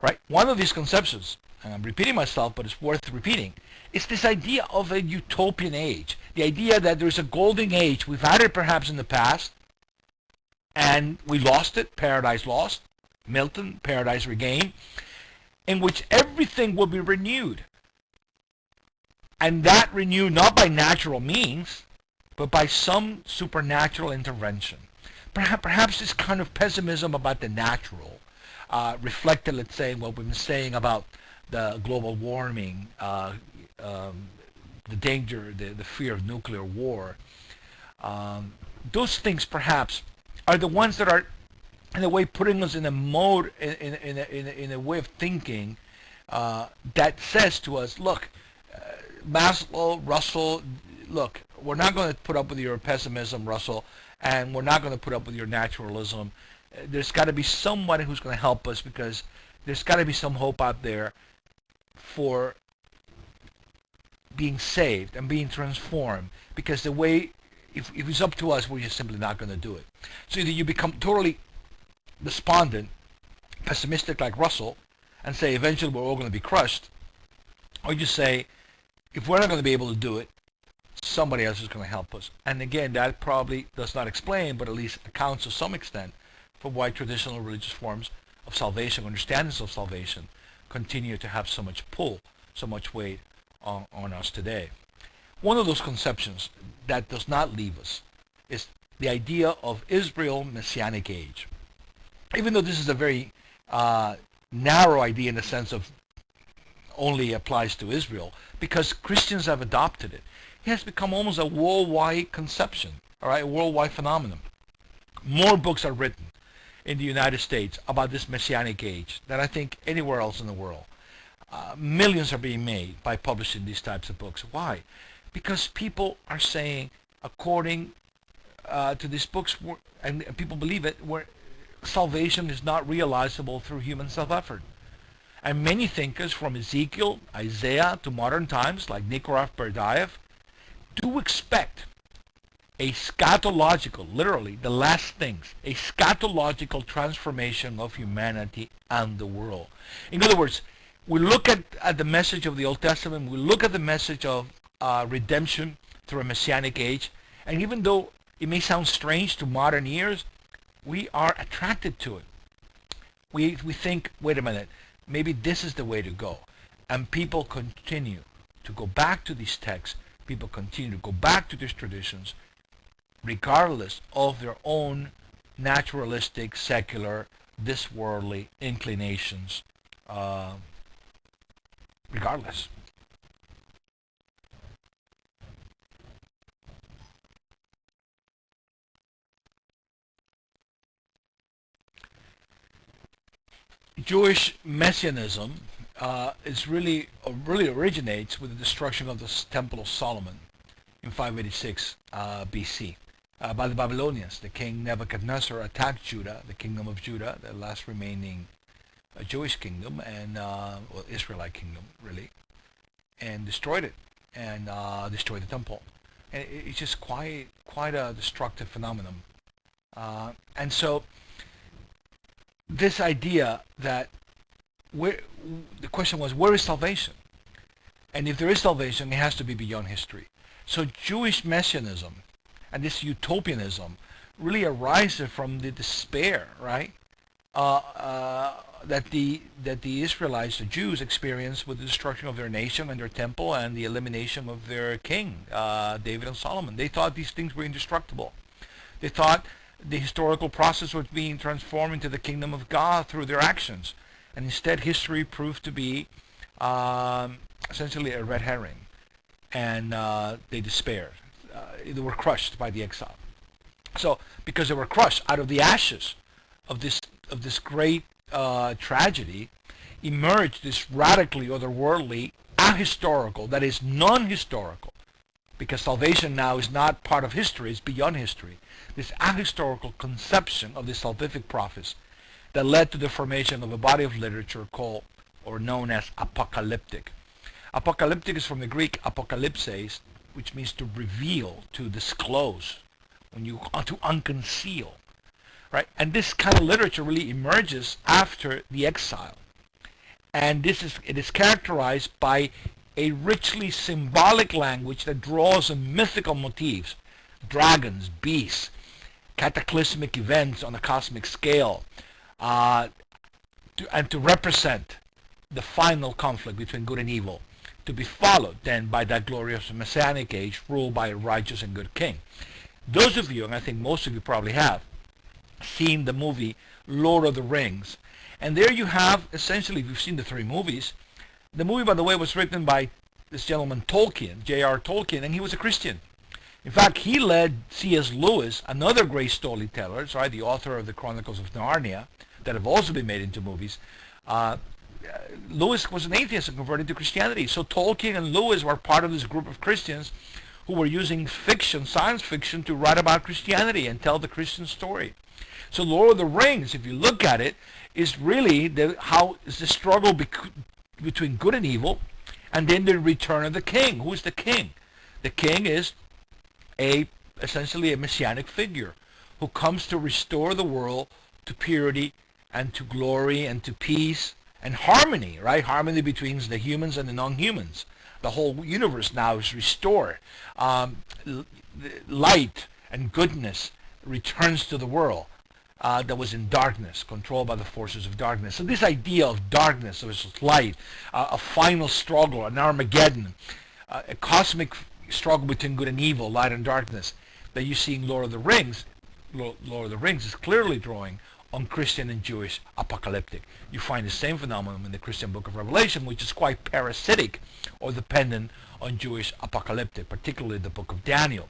Right? One of these conceptions, and I'm repeating myself, but it's worth repeating, is this idea of a utopian age. The idea that there's a golden age. We've had it perhaps in the past, and we lost it, paradise lost. Milton, Paradise Regained, in which everything will be renewed. And that renewed not by natural means, but by some supernatural intervention. Perhaps this kind of pessimism about the natural reflected, let's say, what we've been saying about the global warming, the danger, the fear of nuclear war. Those things perhaps are the ones that are, in a way, putting us in a mode, in a way of thinking that says to us, look, Maslow, Russell, look, we're not going to put up with your pessimism, Russell, and we're not going to put up with your naturalism. There's got to be somebody who's going to help us, because there's got to be some hope out there for being saved and being transformed, because the way, if it's up to us, we're just simply not going to do it. So either you become totally despondent, pessimistic like Russell, and say eventually we're all going to be crushed, or you say, if we're not going to be able to do it, somebody else is going to help us. And again, that probably does not explain, but at least accounts to some extent for why traditional religious forms of salvation, understandings of salvation, continue to have so much pull, so much weight on us today. One of those conceptions that does not leave us is the idea of Israel Messianic age. Even though this is a very narrow idea in the sense of only applies to Israel, because Christians have adopted it, it has become almost a worldwide conception, all right, a worldwide phenomenon. More books are written in the United States about this Messianic age than I think anywhere else in the world. Millions are being made by publishing these types of books. Why? Because people are saying, according to these books, and people believe it, where salvation is not realizable through human self-effort. And many thinkers, from Ezekiel, Isaiah, to modern times, like Nikorov Berdyaev, do expect a scatological, literally the last things, a scatological transformation of humanity and the world. In other words, we look at the message of the Old Testament, we look at the message of redemption through a Messianic age, and even though it may sound strange to modern ears, we are attracted to it. We think, wait a minute, maybe this is the way to go. And people continue to go back to these texts, people continue to go back to these traditions, regardless of their own naturalistic, secular, this worldly inclinations, regardless. Jewish messianism is really originates with the destruction of the Temple of Solomon in 586 BC by the Babylonians. The king Nebuchadnezzar attacked Judah, the kingdom of Judah, the last remaining Jewish kingdom, and Israelite kingdom, really, and destroyed it, and destroyed the temple. And it's just quite a destructive phenomenon. And so this idea that the question was, where is salvation? And if there is salvation, it has to be beyond history. So Jewish messianism and this utopianism really arises from the despair, right, that the Israelites, the Jews, experienced with the destruction of their nation and their temple and the elimination of their king, David and Solomon. They thought these things were indestructible. They thought the historical process was being transformed into the kingdom of God through their actions. And instead, history proved to be essentially a red herring. And they despaired. They were crushed by the exile. So, because they were crushed out of the ashes of this great tragedy, emerged this radically otherworldly, ahistorical, that is non-historical, because salvation now is not part of history, it's beyond history. This ahistorical conception of the salvific prophets that led to the formation of a body of literature called, or known as, apocalyptic. Apocalyptic is from the Greek apokalypses, which means to reveal, to disclose, when you to unconceal, right? And this kind of literature really emerges after the exile, and it is characterized by a richly symbolic language that draws on mythical motifs, dragons, beasts, cataclysmic events on a cosmic scale, and to represent the final conflict between good and evil, to be followed then by that glorious messianic age ruled by a righteous and good king. Those of you, and I think most of you probably have, seen the movie Lord of the Rings. And there you have, essentially, if you've seen the three movies, the movie, by the way, was written by this gentleman Tolkien, J.R. Tolkien, and he was a Christian. In fact, he led C.S. Lewis, another great storyteller, right, the author of the Chronicles of Narnia, that have also been made into movies. Lewis was an atheist and converted to Christianity. So Tolkien and Lewis were part of this group of Christians who were using fiction, science fiction, to write about Christianity and tell the Christian story. So Lord of the Rings, if you look at it, is really the struggle between good and evil, and then the return of the king. Who is the king? The king is essentially a messianic figure who comes to restore the world to purity and to glory and to peace and harmony, right? Harmony between the humans and the non-humans. The whole universe now is restored. Light and goodness returns to the world that was in darkness, controlled by the forces of darkness. So this idea of darkness versus light, a final struggle, an Armageddon, a cosmic struggle between good and evil, light and darkness, that you see in Lord of the Rings. Lord of the Rings is clearly drawing on Christian and Jewish apocalyptic. You find the same phenomenon in the Christian book of Revelation, which is quite parasitic or dependent on Jewish apocalyptic, particularly the book of Daniel.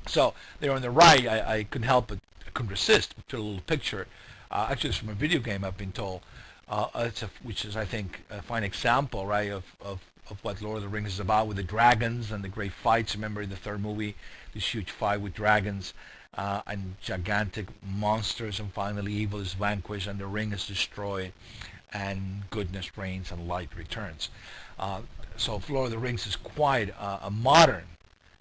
So there on the right, I couldn't help but couldn't resist to a little picture. Actually, it's from a video game, I've been told, which is, I think, a fine example, right, of what Lord of the Rings is about, with the dragons and the great fights. Remember in the third movie, this huge fight with dragons and gigantic monsters, and finally evil is vanquished and the ring is destroyed and goodness reigns and light returns. So Lord of the Rings is quite a modern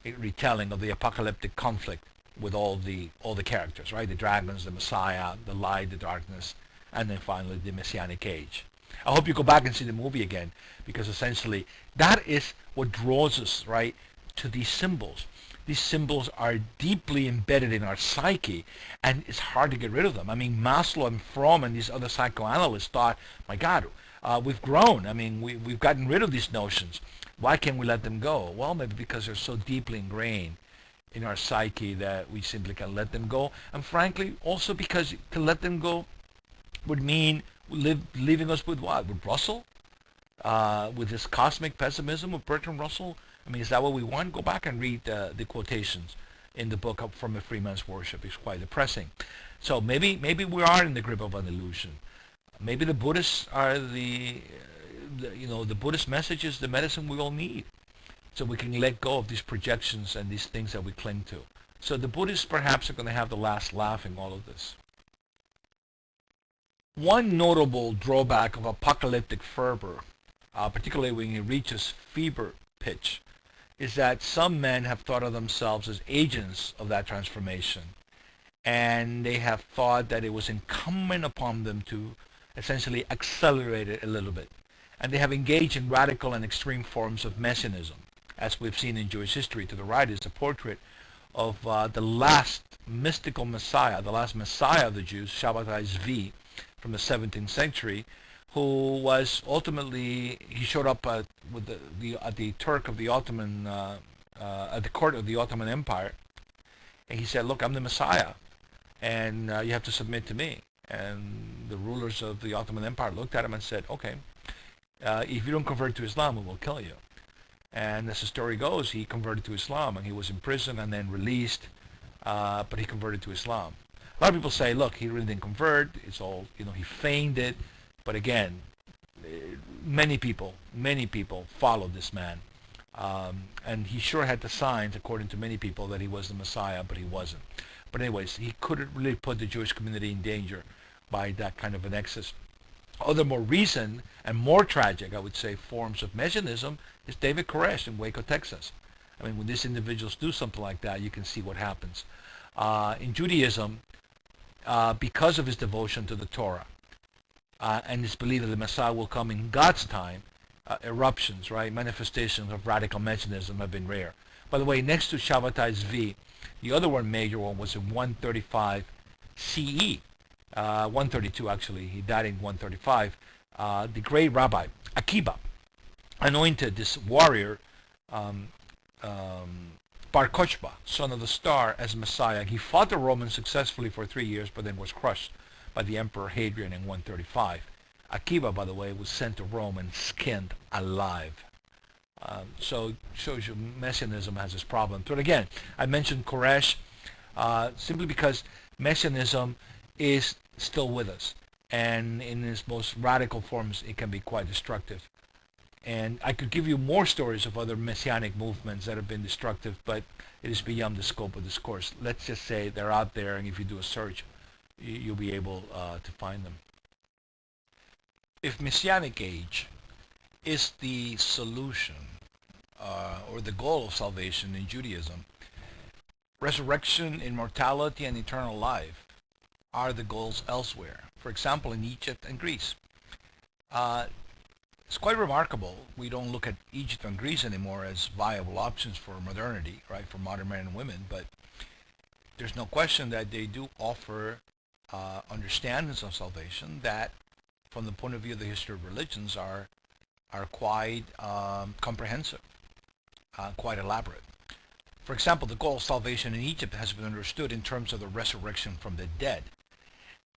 retelling of the apocalyptic conflict with all the characters, right? The dragons, the Messiah, the light, the darkness, and then finally the Messianic age. I hope you go back and see the movie again, because essentially that is what draws us, right, to these symbols. These symbols are deeply embedded in our psyche, and it's hard to get rid of them. I mean, Maslow and Fromm and these other psychoanalysts thought, my God, we've grown. I mean, we've gotten rid of these notions. Why can't we let them go? Well, maybe because they're so deeply ingrained in our psyche that we simply can't let them go. And frankly, also because to let them go would mean leaving us with what? With Russell? With this cosmic pessimism of Bertrand Russell? I mean, is that what we want? Go back and read the quotations in the book From a Free Man's Worship. It's quite depressing. So maybe we are in the grip of an illusion. Maybe the Buddhists are the Buddhist message is the medicine we all need, so we can let go of these projections and these things that we cling to. So the Buddhists perhaps are going to have the last laugh in all of this. One notable drawback of apocalyptic fervor, particularly when it reaches fever pitch, is that some men have thought of themselves as agents of that transformation, and they have thought that it was incumbent upon them to essentially accelerate it a little bit. And they have engaged in radical and extreme forms of messianism. As we've seen in Jewish history, to the right is a portrait of the last mystical Messiah, the last Messiah of the Jews, Shabbatai Zvi, from the 17th century, who was ultimately, he showed up at the Turk of the Ottoman, at the court of the Ottoman Empire, and he said, look, I'm the Messiah, and you have to submit to me. And the rulers of the Ottoman Empire looked at him and said, okay, if you don't convert to Islam, we will kill you. And as the story goes, he converted to Islam, and he was imprisoned and then released, but he converted to Islam. A lot of people say, look, he really didn't convert, it's all, he feigned it. But again, many people followed this man. And he sure had the signs, according to many people, that he was the Messiah, but he wasn't. But anyways, he couldn't really put the Jewish community in danger by that kind of an excess. Other more recent and more tragic, I would say, forms of messianism is David Koresh in Waco, Texas. I mean, when these individuals do something like that, you can see what happens. In Judaism, because of his devotion to the Torah and his belief that the Messiah will come in God's time, eruptions, right, manifestations of radical messianism have been rare. By the way, next to Shabbatai Zvi, the other one major one was in 135 CE. 132 actually, he died in 135, the great Rabbi Akiba anointed this warrior, um, Bar Kochba, son of the star, as Messiah. He fought the Romans successfully for 3 years, but then was crushed by the Emperor Hadrian in 135. Akiba, by the way, was sent to Rome and skinned alive. So shows you Messianism has this problem. But again, I mentioned Koresh simply because Messianism is still with us, and in its most radical forms, it can be quite destructive. And I could give you more stories of other messianic movements that have been destructive, but it is beyond the scope of this course. Let's just say they're out there, and if you do a search, you'll be able to find them. If Messianic age is the solution or the goal of salvation in Judaism, resurrection, immortality, and eternal life are the goals elsewhere. For example, in Egypt and Greece. It's quite remarkable. We don't look at Egypt and Greece anymore as viable options for modernity, right, for modern men and women, but there's no question that they do offer understandings of salvation that, from the point of view of the history of religions, are quite comprehensive, quite elaborate. For example, the goal of salvation in Egypt has been understood in terms of the resurrection from the dead.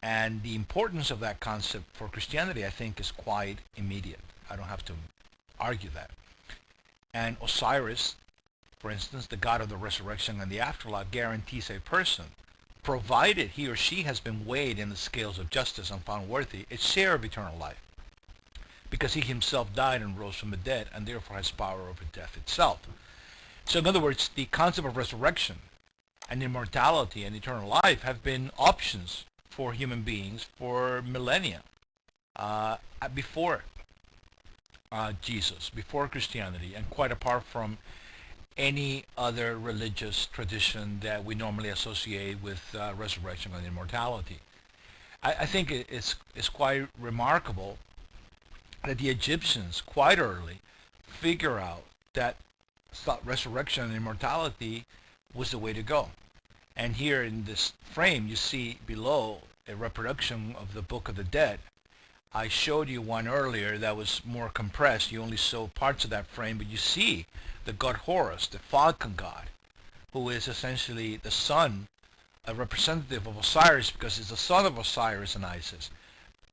And the importance of that concept for Christianity, I think, is quite immediate. I don't have to argue that. And Osiris, for instance, the god of the resurrection and the afterlife, guarantees a person, provided he or she has been weighed in the scales of justice and found worthy, a share of eternal life, because he himself died and rose from the dead and therefore has power over death itself. So in other words, the concept of resurrection and immortality and eternal life have been options for human beings for millennia before Jesus, before Christianity, and quite apart from any other religious tradition that we normally associate with resurrection and immortality. I think it's quite remarkable that the Egyptians quite early figure out that resurrection and immortality was the way to go. And here in this frame you see below a reproduction of the Book of the Dead. I showed you one earlier that was more compressed. You only saw parts of that frame, but you see the god Horus, the falcon god, who is essentially the son, a representative of Osiris, because he's the son of Osiris and Isis,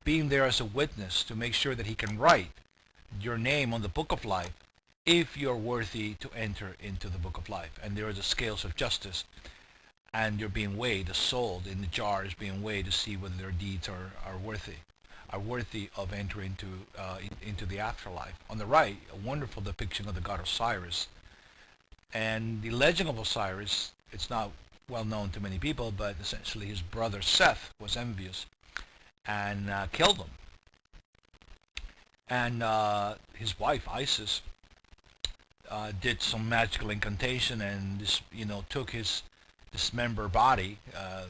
being there as a witness to make sure that he can write your name on the Book of Life if you're worthy to enter into the Book of Life. And there are the scales of justice, and you're being weighed, the soul in the jar is being weighed to see whether their deeds are worthy of entering into the afterlife. On the right, a wonderful depiction of the god Osiris. And the legend of Osiris, it's not well known to many people, but essentially his brother Seth was envious and killed him. And his wife Isis did some magical incantation and took his dismembered body.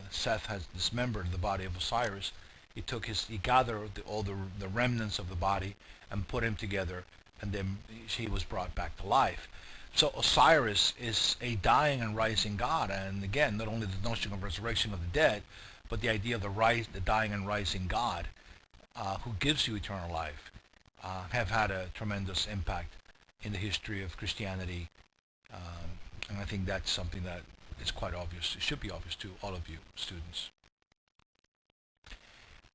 Seth has dismembered the body of Osiris. He gathered all the remnants of the body and put him together, and then he was brought back to life. So Osiris is a dying and rising god, and again, not only the notion of resurrection of the dead, but the idea of the dying and rising God who gives you eternal life, have had a tremendous impact in the history of Christianity, and I think that's something that is quite obvious. It should be obvious to all of you students.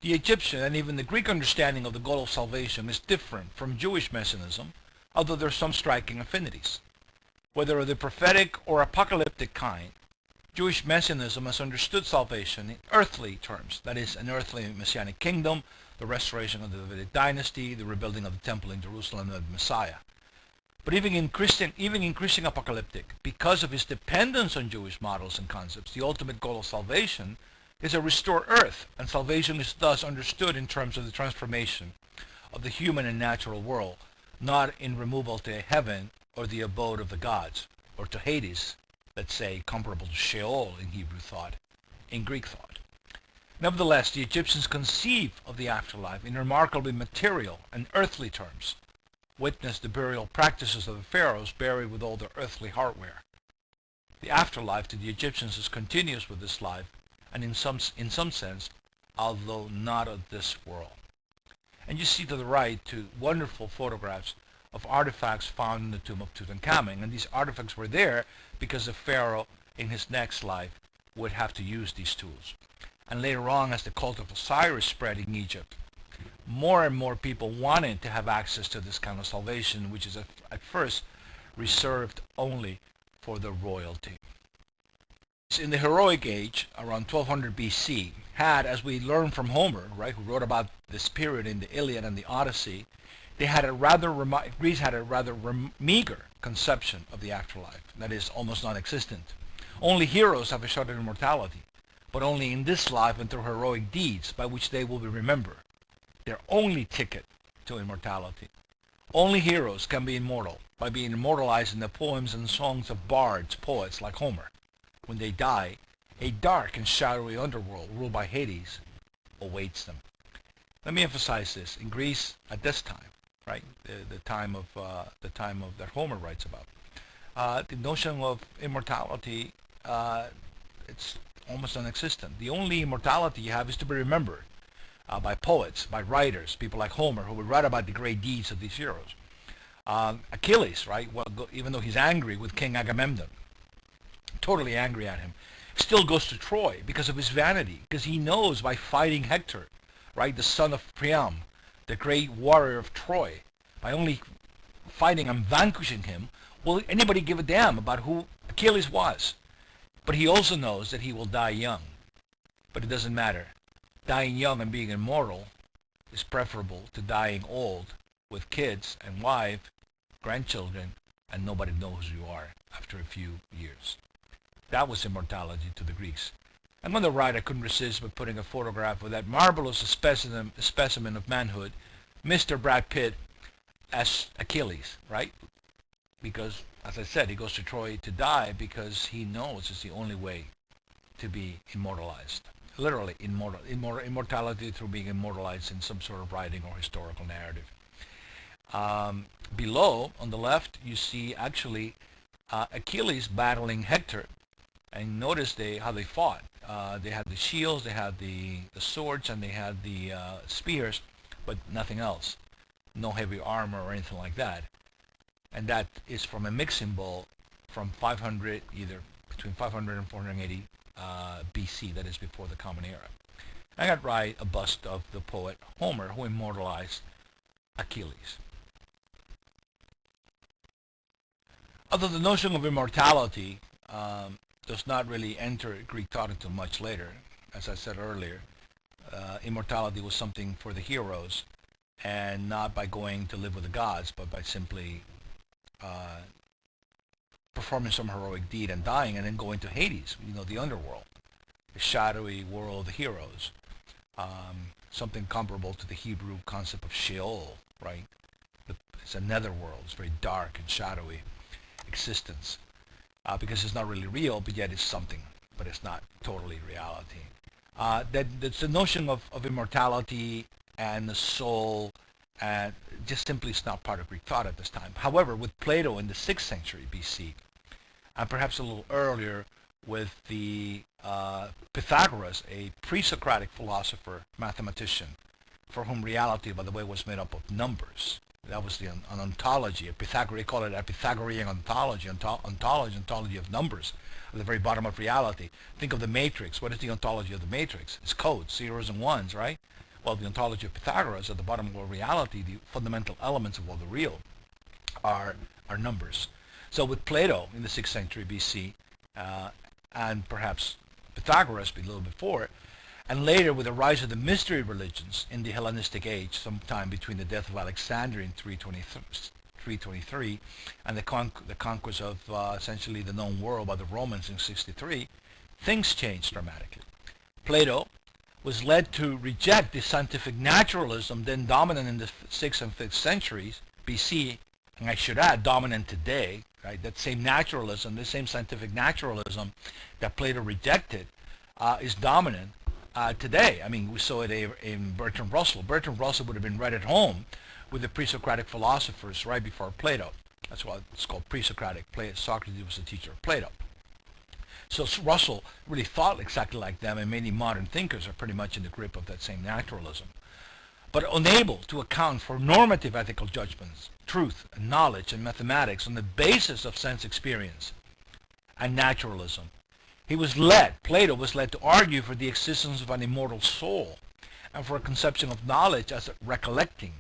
The Egyptian and even the Greek understanding of the goal of salvation is different from Jewish messianism, although there are some striking affinities. Whether of the prophetic or apocalyptic kind, Jewish messianism has understood salvation in earthly terms, that is, an earthly messianic kingdom, the restoration of the Davidic dynasty, the rebuilding of the temple in Jerusalem, and the Messiah. But even in Christian apocalyptic, because of his dependence on Jewish models and concepts, the ultimate goal of salvation is a restored earth, and salvation is thus understood in terms of the transformation of the human and natural world, not in removal to heaven or the abode of the gods, or to Hades, let's say, comparable to Sheol in Hebrew thought, in Greek thought. Nevertheless, the Egyptians conceive of the afterlife in remarkably material and earthly terms. Witness the burial practices of the pharaohs buried with all their earthly hardware. The afterlife to the Egyptians is continuous with this life, and in some sense, although not of this world. And you see to the right two wonderful photographs of artifacts found in the tomb of Tutankhamun. And these artifacts were there because the pharaoh in his next life would have to use these tools. And later on, as the cult of Osiris spread in Egypt, more and more people wanted to have access to this kind of salvation, which is at first reserved only for the royalty. In the heroic age, around 1200 BC, had, as we learn from Homer, right, who wrote about this period in the Iliad and the Odyssey, Greece had a rather meager conception of the afterlife, that is, almost non-existent. Only heroes have a shot at immortality, but only in this life and through heroic deeds by which they will be remembered. Their only ticket to immortality. Only heroes can be immortal by being immortalized in the poems and songs of bards, poets like Homer. When they die, a dark and shadowy underworld ruled by Hades awaits them. Let me emphasize this. In Greece at this time, right, the time of that Homer writes about, the notion of immortality, it's almost non-existent. The only immortality you have is to be remembered by poets, by writers, people like Homer, who would write about the great deeds of these heroes. Achilles, right, well, even though he's angry with King Agamemnon, totally angry at him, still goes to Troy because of his vanity, because he knows by fighting Hector, right, the son of Priam, the great warrior of Troy, by only fighting and vanquishing him, will anybody give a damn about who Achilles was? But he also knows that he will die young. But it doesn't matter. Dying young and being immortal is preferable to dying old with kids and wife, grandchildren, and nobody knows who you are after a few years. That was immortality to the Greeks. And on the right, I couldn't resist but putting a photograph of that marvelous specimen of manhood, Mr. Brad Pitt, as Achilles, right? Because, as I said, he goes to Troy to die because he knows it's the only way to be immortalized. Literally, immortality through being immortalized in some sort of writing or historical narrative. Below, on the left, you see actually Achilles battling Hector. And notice how they fought. They had the shields, they had the swords, and they had the spears, but nothing else. No heavy armor or anything like that. And that is from a mixing bowl from 500, either between 500 and 480 BC, that is before the Common Era. I got right a bust of the poet Homer, who immortalized Achilles. Although the notion of immortality does not really enter Greek thought until much later, as I said earlier, immortality was something for the heroes, and not by going to live with the gods, but by simply performing some heroic deed and dying, and then going to Hades, the underworld, the shadowy world of the heroes, something comparable to the Hebrew concept of Sheol, right? It's a netherworld. It's very dark and shadowy existence, because it's not really real, but yet it's something, but it's not totally reality. That's the notion of immortality and the soul, and just simply is not part of Greek thought at this time. However, with Plato in the 6th century BC, and perhaps a little earlier with the Pythagoras, a pre-Socratic philosopher, mathematician, for whom reality, by the way, was made up of numbers. That was an ontology. They call it a Pythagorean ontology, ontology of numbers, at the very bottom of reality. Think of the matrix. What is the ontology of the matrix? It's code, zeros and ones, right? Well, the ontology of Pythagoras, at the bottom of reality, the fundamental elements of all the real are numbers. So with Plato in the 6th century BC, and perhaps Pythagoras a little before, and later with the rise of the mystery religions in the Hellenistic age, sometime between the death of Alexander in 323 and the conquest of essentially the known world by the Romans in 63, things changed dramatically. Plato was led to reject the scientific naturalism then dominant in the 6th and 5th centuries BC, and I should add dominant today, right? That same naturalism, the same scientific naturalism that Plato rejected is dominant today. I mean, we saw it in Bertrand Russell. Bertrand Russell would have been right at home with the pre-Socratic philosophers right before Plato. That's why it's called pre-Socratic. Socrates was the teacher of Plato. So Russell really thought exactly like them, and many modern thinkers are pretty much in the grip of that same naturalism. But unable to account for normative ethical judgments, truth, and knowledge, and mathematics on the basis of sense experience and naturalism, Plato was led to argue for the existence of an immortal soul and for a conception of knowledge as a recollecting,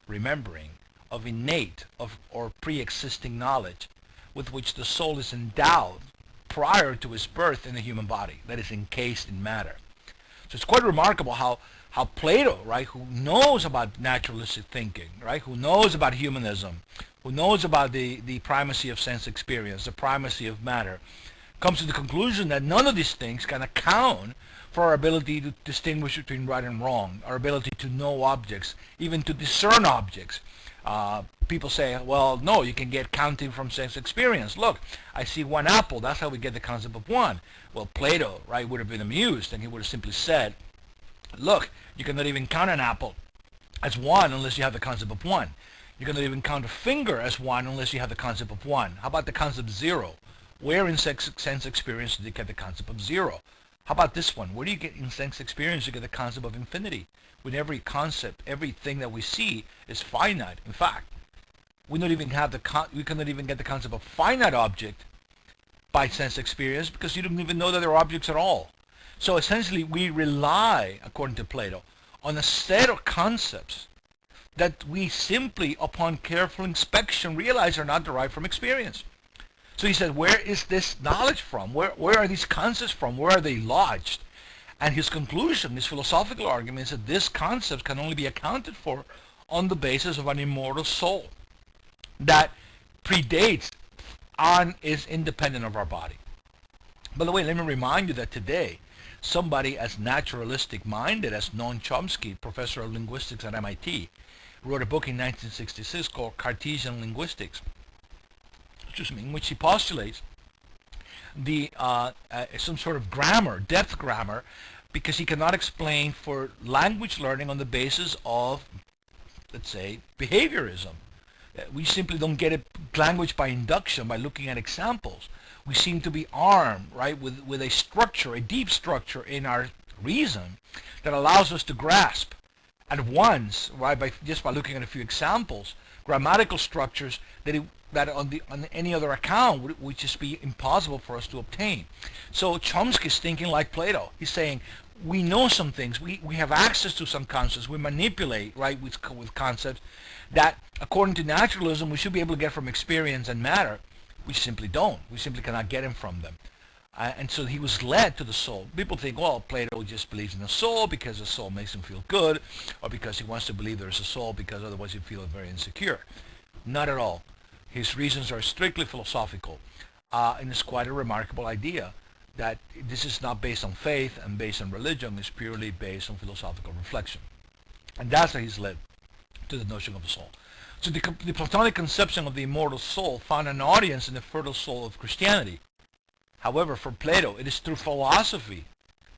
remembering, of innate or pre-existing knowledge with which the soul is endowed prior to its birth in a human body that is encased in matter. So it's quite remarkable how Plato, right, who knows about naturalistic thinking, right, who knows about humanism, who knows about the primacy of sense experience, the primacy of matter, comes to the conclusion that none of these things can account for our ability to distinguish between right and wrong, our ability to know objects, even to discern objects. People say, well, no, you can get counting from sense experience. Look, I see one apple. That's how we get the concept of one. Well, Plato, right, would have been amused, and he would have simply said, look, you cannot even count an apple as one unless you have the concept of one. You cannot even count a finger as one unless you have the concept of one. How about the concept zero? Where in sense experience do you get the concept of zero? How about this one? Where do you get in sense experience? You get the concept of infinity. With every concept, everything that we see is finite. In fact, we cannot even get the concept of finite object by sense experience because you don't even know that there are objects at all. So essentially, we rely, according to Plato, on a set of concepts that we simply, upon careful inspection, realize are not derived from experience. So he said, where is this knowledge from? Where are these concepts from? Where are they lodged? And his conclusion, his philosophical argument, is that these concepts can only be accounted for on the basis of an immortal soul that predates and is independent of our body. By the way, let me remind you that today, somebody as naturalistic minded as Noam Chomsky, professor of linguistics at MIT, wrote a book in 1966 called Cartesian Linguistics, in which he postulates the some sort of grammar, depth grammar, because he cannot explain for language learning on the basis of, let's say, behaviorism. We simply don't get it language by induction, by looking at examples. We seem to be armed, right, with a structure, a deep structure in our reason that allows us to grasp at once, right, just by looking at a few examples, grammatical structures that on any other account would just be impossible for us to obtain. So Chomsky is thinking like Plato. He's saying we know some things, we have access to some concepts, we manipulate, right, with concepts that according to naturalism we should be able to get from experience and matter. We simply don't. We simply cannot get them from them. And so he was led to the soul. People think, well, Plato just believes in the soul because the soul makes him feel good, or because he wants to believe there's a soul because otherwise he'd feel very insecure. Not at all. His reasons are strictly philosophical. And it's quite a remarkable idea that this is not based on faith and based on religion. It's purely based on philosophical reflection. And that's how he's led to the notion of the soul. So the Platonic conception of the immortal soul found an audience in the fertile soul of Christianity. However, for Plato, it is through philosophy,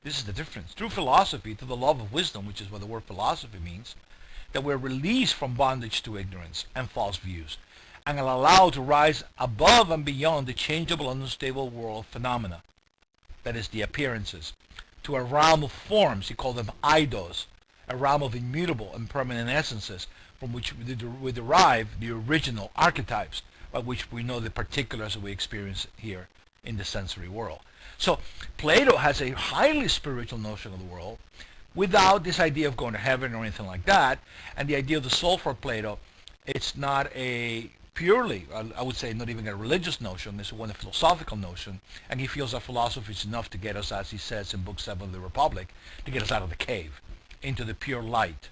this is the difference, through philosophy, to the love of wisdom, which is what the word philosophy means, that we're released from bondage to ignorance and false views, and are allowed to rise above and beyond the changeable and unstable world phenomena, that is, the appearances, to a realm of forms, he called them eidos, a realm of immutable and permanent essences, from which we derive the original archetypes, by which we know the particulars that we experience here in the sensory world. So Plato has a highly spiritual notion of the world without this idea of going to heaven or anything like that. And the idea of the soul for Plato, it's not a purely, I would say, not even a religious notion. It's a philosophical notion. And he feels that philosophy is enough to get us, as he says in Book 7 of the Republic, to get us out of the cave into the pure light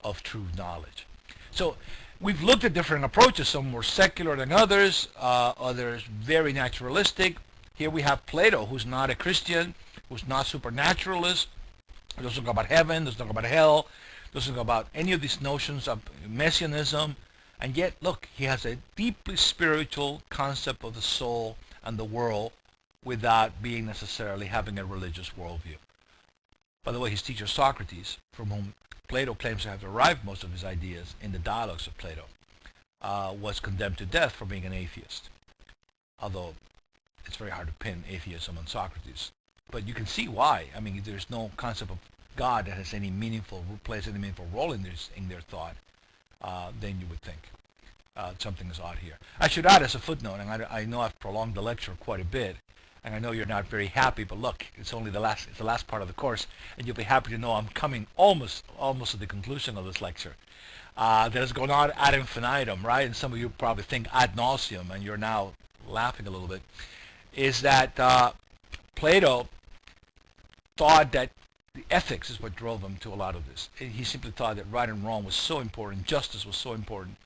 of true knowledge. So we've looked at different approaches. Some more secular than others, others very naturalistic. Here we have Plato, who's not a Christian, who's not supernaturalist, who doesn't talk about heaven, doesn't talk about hell, doesn't talk about any of these notions of messianism. And yet, look, he has a deeply spiritual concept of the soul and the world without being necessarily having a religious worldview. By the way, his teacher Socrates, from whom Plato claims to have derived most of his ideas in the dialogues of Plato, was condemned to death for being an atheist. Although it's very hard to pin atheism on Socrates. But you can see why. I mean, if there's no concept of God that has any meaningful plays any meaningful role in their thought, then you would think something is odd here. I should add as a footnote, and I know I've prolonged the lecture quite a bit, and I know you're not very happy, but look, it's the last part of the course, and you'll be happy to know I'm coming almost to the conclusion of this lecture. That has gone on ad infinitum, right? And some of you probably think ad nauseum, and you're now laughing a little bit. Is that Plato thought that the ethics is what drove him to a lot of this. He simply thought that right and wrong was so important, justice was so important,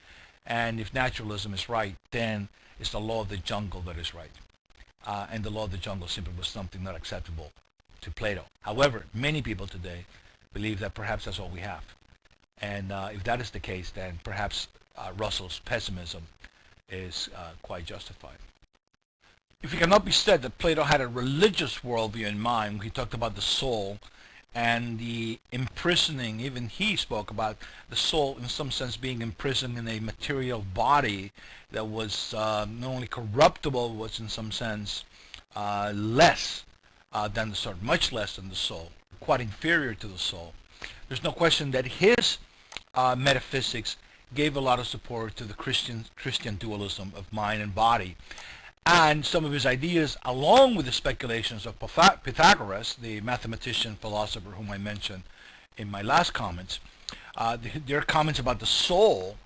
and if naturalism is right, then it's the law of the jungle that is right. And the law of the jungle simply was something not acceptable to Plato. However, many people today believe that perhaps that's all we have. And if that is the case, then perhaps Russell's pessimism is quite justified. If it cannot be said that Plato had a religious worldview in mind when he talked about the soul and the imprisoning, even he spoke about the soul in some sense being imprisoned in a material body that was not only corruptible, was in some sense less than the soul, much less than the soul, quite inferior to the soul. There's no question that his metaphysics gave a lot of support to the Christian dualism of mind and body. And some of his ideas, along with the speculations of Pythagoras, the mathematician philosopher whom I mentioned in my last comments, their comments about the soul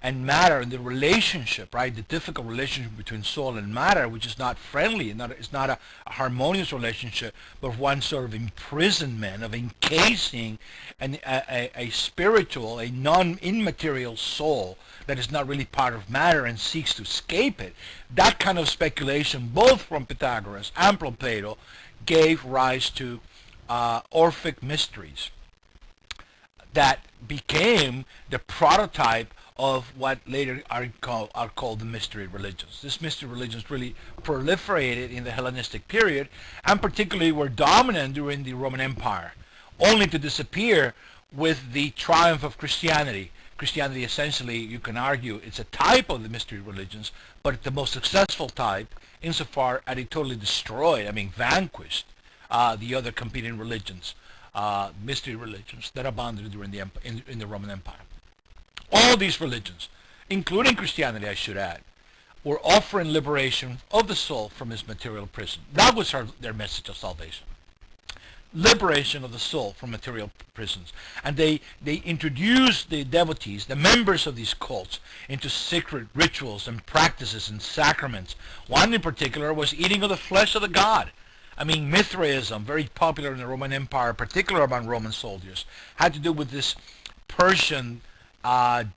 and matter and the relationship, right? The difficult relationship between soul and matter, which is not friendly, it's not a harmonious relationship, but one sort of imprisonment, of encasing a spiritual, a non-immaterial soul that is not really part of matter and seeks to escape it. That kind of speculation, both from Pythagoras and from Plato, gave rise to Orphic mysteries that became the prototype of what later are called the mystery religions. These mystery religions really proliferated in the Hellenistic period, and particularly were dominant during the Roman Empire, only to disappear with the triumph of Christianity. Christianity, essentially, you can argue, it's a type of the mystery religions, but the most successful type insofar as it totally destroyed, vanquished the other competing religions, mystery religions that abounded during in the Roman Empire. All these religions, including Christianity, I should add, were offering liberation of the soul from its material prison. That was their message of salvation. Liberation of the soul from material prisons. And they introduced the devotees, the members of these cults, into secret rituals and practices and sacraments. One in particular was eating of the flesh of the god. Mithraism, very popular in the Roman Empire, particularly among Roman soldiers, had to do with this Persian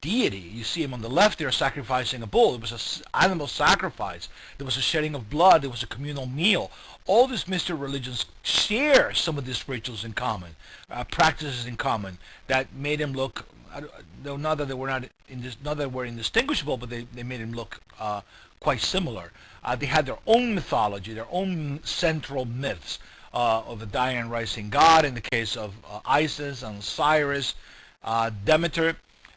deity. You see him on the left there sacrificing a bull. It was an animal sacrifice. There was a shedding of blood. There was a communal meal. All these mystery religions share some of these rituals in common, practices in common, that made them look, not that they were not not that they were indistinguishable, but they made them look quite similar. They had their own mythology, their own central myths of the dying and rising god. In the case of Isis and Osiris, Demeter.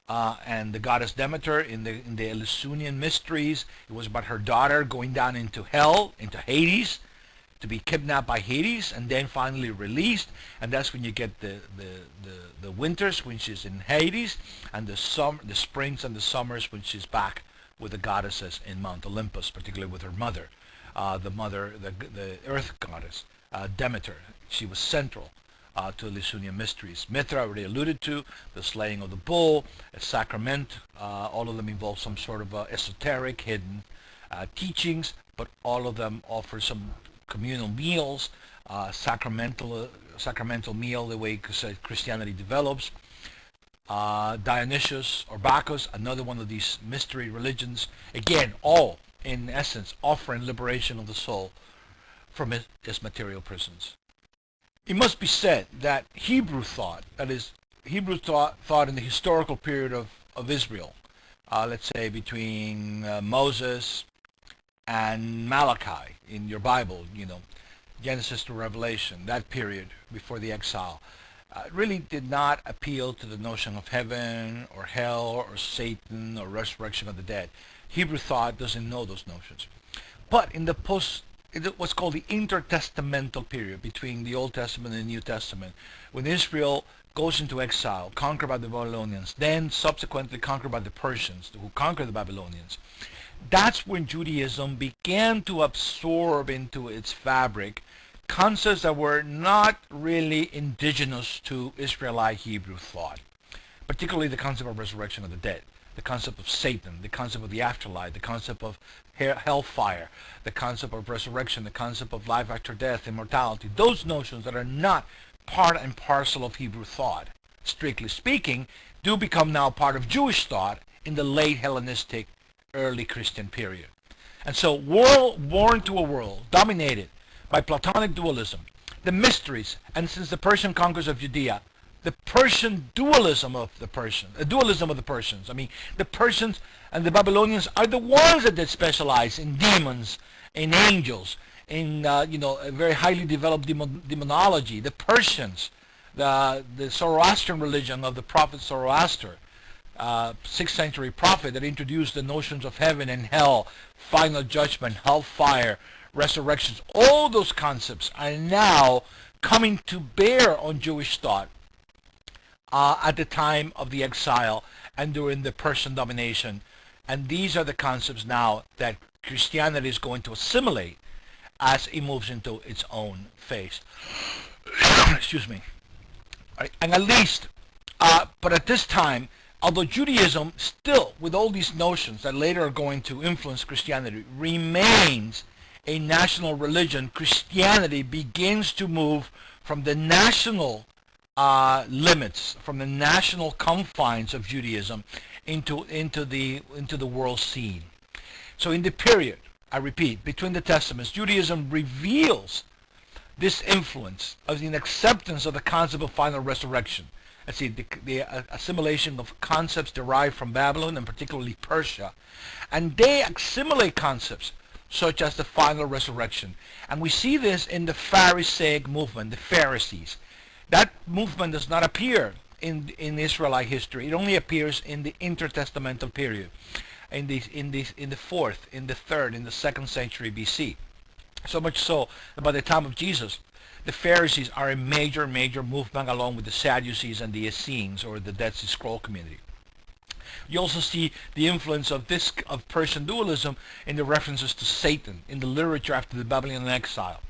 And the goddess Demeter in the Eleusinian mysteries, it was about her daughter going down into hell, into Hades, to be kidnapped by Hades, and then finally released. And that's when you get the winters when she's in Hades, and the springs and the summers when she's back with the goddesses in Mount Olympus, particularly with her mother, the earth goddess Demeter. She was central to the Eleusinian mysteries. Mithra, I already alluded to, the slaying of the bull, a sacrament. All of them involve some sort of esoteric, hidden teachings, but all of them offer some communal meals, sacramental meal, the way Christianity develops. Dionysius or Bacchus, another one of these mystery religions, again, all in essence offering liberation of the soul from its material prisons. It must be said that Hebrew thought, that is, Hebrew thought in the historical period of Israel, let's say between Moses and Malachi in your Bible, Genesis to Revelation, that period before the exile, really did not appeal to the notion of heaven or hell or Satan or resurrection of the dead. Hebrew thought doesn't know those notions. But in the what's called the intertestamental period between the Old Testament and the New Testament, when Israel goes into exile, conquered by the Babylonians, then subsequently conquered by the Persians, who conquered the Babylonians. That's when Judaism began to absorb into its fabric concepts that were not really indigenous to Israelite Hebrew thought, particularly the concept of resurrection of the dead, the concept of Satan, the concept of the afterlife, the concept of hellfire, the concept of resurrection, the concept of life after death, immortality. Those notions that are not part and parcel of Hebrew thought, strictly speaking, do become now part of Jewish thought in the late Hellenistic, early Christian period. And so, world born to a world dominated by Platonic dualism, the mysteries, and since the Persian conquest of Judea, the Persian dualism of the Persians. I mean, the Persians and the Babylonians are the ones that specialize in demons, in angels, in a very highly developed demonology. The Persians, the Zoroastrian religion of the prophet Zoroaster, 6th century prophet that introduced the notions of heaven and hell, final judgment, hellfire, resurrections. All those concepts are now coming to bear on Jewish thought at the time of the exile and during the Persian domination. And these are the concepts now that Christianity is going to assimilate as it moves into its own phase. Excuse me. Right. And at least, but at this time, although Judaism still, with all these notions that later are going to influence Christianity, remains a national religion, Christianity begins to move from the national limits, from the national confines of Judaism into the world scene. So in the period, I repeat, between the Testaments, Judaism reveals this influence of the acceptance of the concept of final resurrection. Let's see, the assimilation of concepts derived from Babylon and particularly Persia, and they assimilate concepts such as the final resurrection. And we see this in the Pharisaic movement, the Pharisees. That movement does not appear in Israelite history. It only appears in the intertestamental period, in the 4th, in the 3rd, in the 2nd century BC. So much so that by the time of Jesus, the Pharisees are a major movement along with the Sadducees and the Essenes, or the Dead Sea Scroll community. You also see the influence of Persian dualism in the references to Satan in the literature after the Babylonian exile.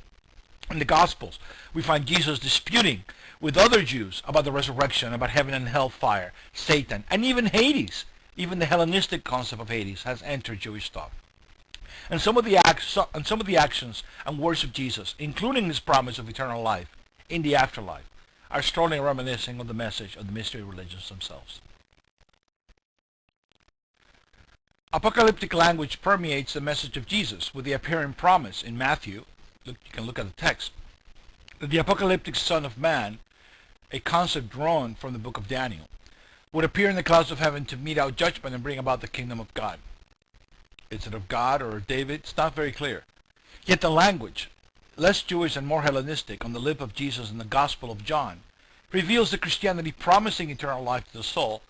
In the Gospels, we find Jesus disputing with other Jews about the resurrection, about heaven and hellfire, Satan, and even Hades. Even the Hellenistic concept of Hades has entered Jewish thought. And some of the actions and words of Jesus, including his promise of eternal life in the afterlife, are strongly reminiscing of the message of the mystery religions themselves. Apocalyptic language permeates the message of Jesus with the apparent promise in Matthew. You can look at the text. That the apocalyptic Son of Man, a concept drawn from the book of Daniel, would appear in the clouds of heaven to mete out judgment and bring about the kingdom of God. Is it of God or of David? It's not very clear. Yet the language, less Jewish and more Hellenistic, on the lip of Jesus in the Gospel of John, reveals the Christianity promising eternal life to the soul,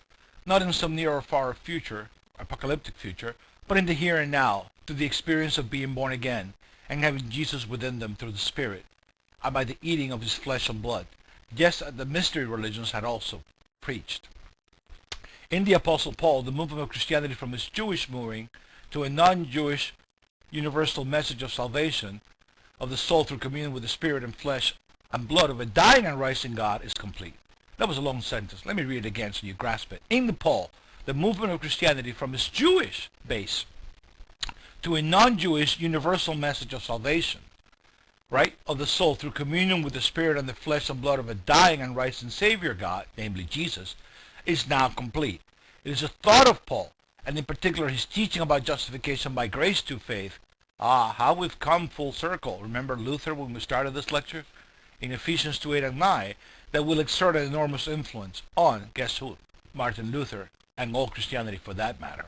not in some near or far future, apocalyptic future, but in the here and now, through the experience of being born again and having Jesus within them through the Spirit, and by the eating of his flesh and blood, just as the mystery religions had also preached. In the Apostle Paul, the movement of Christianity from its Jewish mooring to a non-Jewish universal message of salvation of the soul through communion with the Spirit and flesh and blood of a dying and rising God is complete. That was a long sentence. Let me read it again so you grasp it. In the Paul, the movement of Christianity from its Jewish base to a non-Jewish universal message of salvation, right, of the soul through communion with the Spirit and the flesh and blood of a dying and rising Savior God, namely Jesus, is now complete. It is a thought of Paul, and in particular his teaching about justification by grace through faith. How we've come full circle. Remember Luther when we started this lecture? In Ephesians 2:8 and 9, that will exert an enormous influence on, guess who? Martin Luther, and all Christianity for that matter.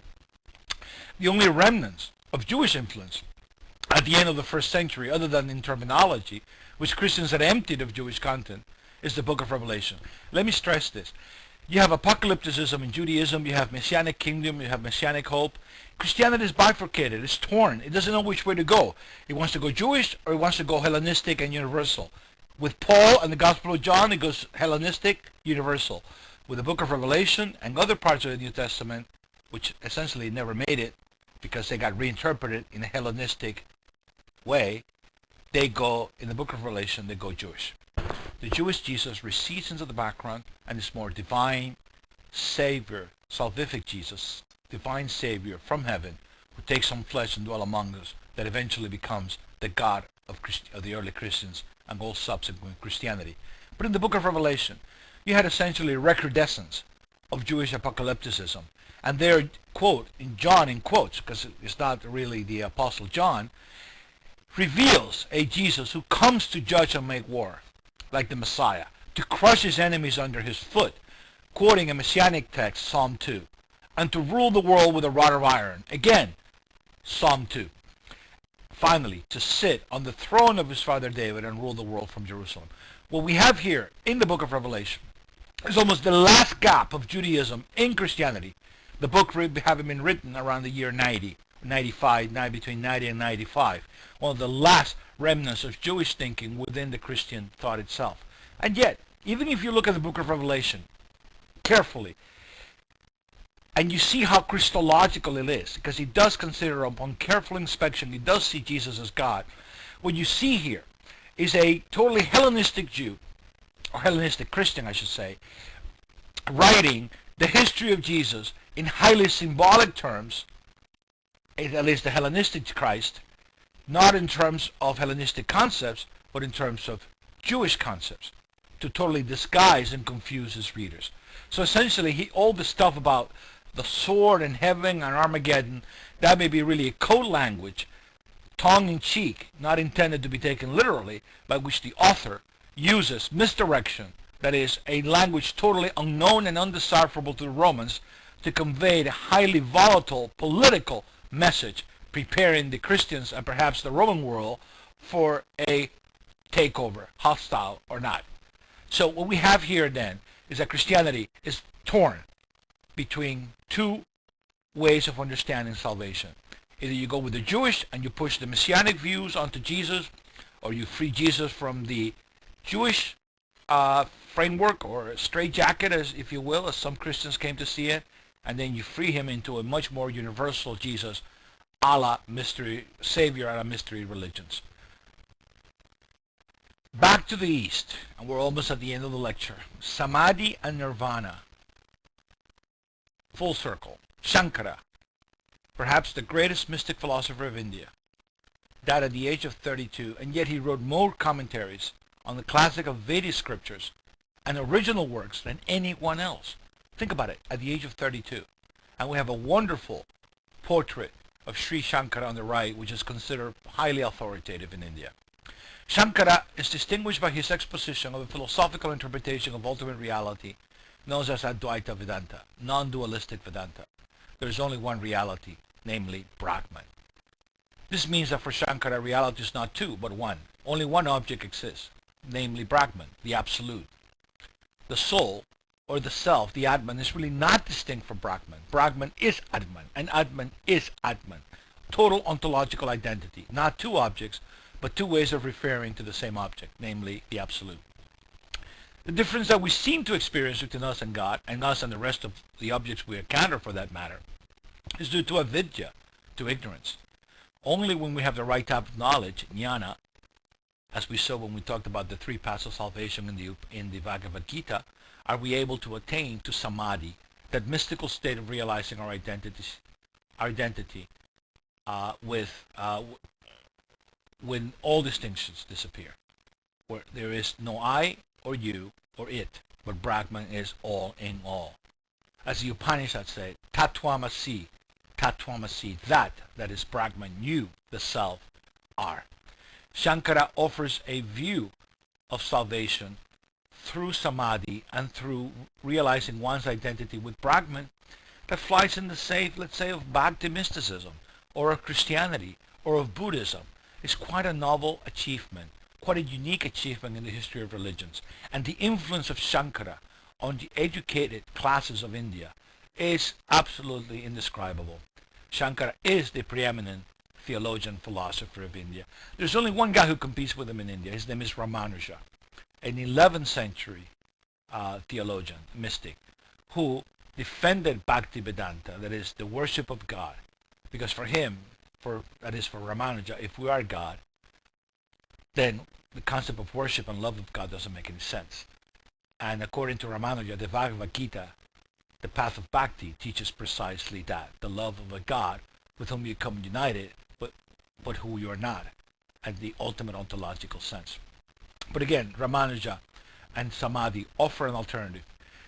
The only remnants of Jewish influence at the end of the 1st century, other than in terminology, which Christians had emptied of Jewish content, is the book of Revelation. Let me stress this. You have apocalypticism in Judaism, you have messianic kingdom, you have messianic hope. Christianity is bifurcated, it's torn, it doesn't know which way to go. It wants to go Jewish or it wants to go Hellenistic and universal. With Paul and the Gospel of John, it goes Hellenistic, universal. With the book of Revelation and other parts of the New Testament, which essentially never made it because they got reinterpreted in a Hellenistic way, they go, in the book of Revelation, they go Jewish. The Jewish Jesus recedes into the background and is more divine, Savior, salvific Jesus, divine Savior from heaven, who takes on flesh and dwell among us, that eventually becomes the God of the early Christians and all subsequent Christianity. But in the book of Revelation, you had essentially a recrudescence of Jewish apocalypticism. And there, quote, in John in quotes, because it's not really the Apostle John, reveals a Jesus who comes to judge and make war, like the Messiah, to crush his enemies under his foot, quoting a messianic text, Psalm 2, and to rule the world with a rod of iron, again, Psalm 2. Finally, to sit on the throne of his father David and rule the world from Jerusalem. What we have here in the book of Revelation is almost the last gap of Judaism in Christianity. The book having been written around the year 90, 95, between 90 and 95. One of the last remnants of Jewish thinking within the Christian thought itself. And yet, even if you look at the book of Revelation carefully, and you see how Christological it is, because he does consider, upon careful inspection, he does see Jesus as God. What you see here is a totally Hellenistic Jew, or Hellenistic Christian, I should say, writing the history of Jesus in highly symbolic terms, at least the Hellenistic Christ, not in terms of Hellenistic concepts, but in terms of Jewish concepts, to totally disguise and confuse his readers. So essentially, all the stuff about the sword and heaven and Armageddon, that may be really a code language, tongue-in-cheek, not intended to be taken literally, by which the author uses misdirection, that is, a language totally unknown and undecipherable to the Romans, to convey the highly volatile political message, preparing the Christians and perhaps the Roman world for a takeover, hostile or not. So what we have here then is that Christianity is torn between two ways of understanding salvation. Either you go with the Jewish and you push the messianic views onto Jesus, or you free Jesus from the Jewish framework, or straitjacket, as if you will, as some Christians came to see it, and then you free him into a much more universal Jesus, a la mystery Savior, a la mystery religions. Back to the East, and we're almost at the end of the lecture. Samadhi and Nirvana. Full circle. Shankara, perhaps the greatest mystic philosopher of India, died at the age of 32, and yet he wrote more commentaries on the classic of Vedic scriptures and original works than anyone else. Think about it, at the age of 32. And we have a wonderful portrait of Sri Shankara on the right, which is considered highly authoritative in India. Shankara is distinguished by his exposition of a philosophical interpretation of ultimate reality known as Advaita Vedanta, non-dualistic Vedanta. There is only one reality, namely Brahman. This means that for Shankara, reality is not two, but one. Only one object exists, namely Brahman, the Absolute. The soul, or the self, the Atman, is really not distinct from Brahman. Brahman is Atman, and Atman is Atman. Total ontological identity, not two objects, but two ways of referring to the same object, namely the Absolute. The difference that we seem to experience between us and God, and us and the rest of the objects we encounter for that matter, is due to avidya, to ignorance. Only when we have the right type of knowledge, jnana, as we saw when we talked about the three paths of salvation in the Bhagavad Gita, are we able to attain to samadhi, that mystical state of realizing our identity when all distinctions disappear, where there is no I or you or it, but Brahman is all in all. As the Upanishads say, Tattvamasi, that is Brahman, you, the self, are. Shankara offers a view of salvation through samadhi and through realizing one's identity with Brahman that flies in the shape, let's say, of Bhakti mysticism, or of Christianity, or of Buddhism. It's quite a novel achievement, quite a unique achievement in the history of religions. And the influence of Shankara on the educated classes of India is absolutely indescribable. Shankara is the preeminent theologian philosopher of India. There's only one guy who competes with him in India. His name is Ramanuja, an 11th century theologian, mystic, who defended Bhakti Vedanta, that is the worship of God. Because for him, that is for Ramanuja, if we are God, then the concept of worship and love of God doesn't make any sense. And according to Ramanuja, the Bhagavad Gita, the path of bhakti, teaches precisely that, the love of a God with whom you come united, but who you are not, and the ultimate ontological sense. But again, Ramanuja and Samadhi offer an alternative,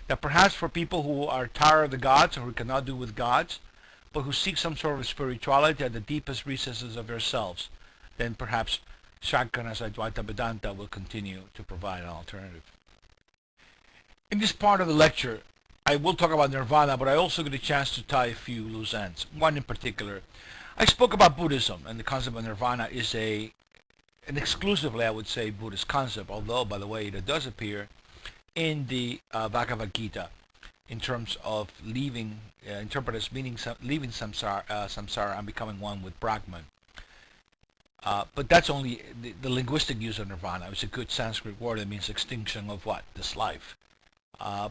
that perhaps for people who are tired of the gods or who cannot do with gods, but who seek some sort of spirituality at the deepest recesses of yourselves, then perhaps Shankara's Advaita Vedanta will continue to provide an alternative. In this part of the lecture, I will talk about nirvana, but I also get a chance to tie a few loose ends. One in particular, I spoke about Buddhism, and the concept of nirvana is an exclusively, I would say, Buddhist concept, although, by the way, it does appear in the Bhagavad Gita in terms of leaving, interpreted as meaning leaving samsara and becoming one with Brahman. But that's only the linguistic use of nirvana. It's a good Sanskrit word that means extinction of what? This life.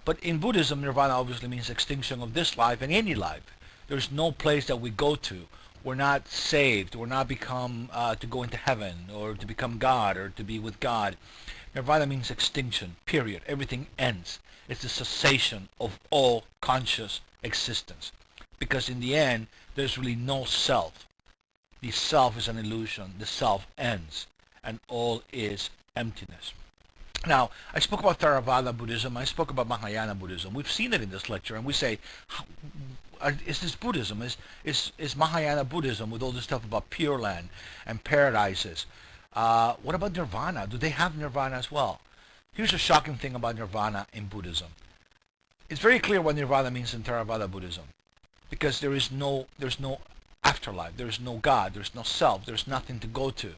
But in Buddhism, nirvana obviously means extinction of this life and any life. There's no place that we go to. We're not saved. We're not become to go into heaven or to become God or to be with God. Nirvana means extinction, period. Everything ends. It's the cessation of all conscious existence. Because in the end, there's really no self. The self is an illusion. The self ends. And all is emptiness. Now, I spoke about Theravada Buddhism. I spoke about Mahayana Buddhism. We've seen it in this lecture, and we say, is this Buddhism? Is Mahayana Buddhism with all this stuff about Pure Land and paradises? What about Nirvana? Do they have Nirvana as well? Here's a shocking thing about Nirvana in Buddhism. It's very clear what Nirvana means in Theravada Buddhism, because there's no afterlife. There's no God. There's no self. There's nothing to go to.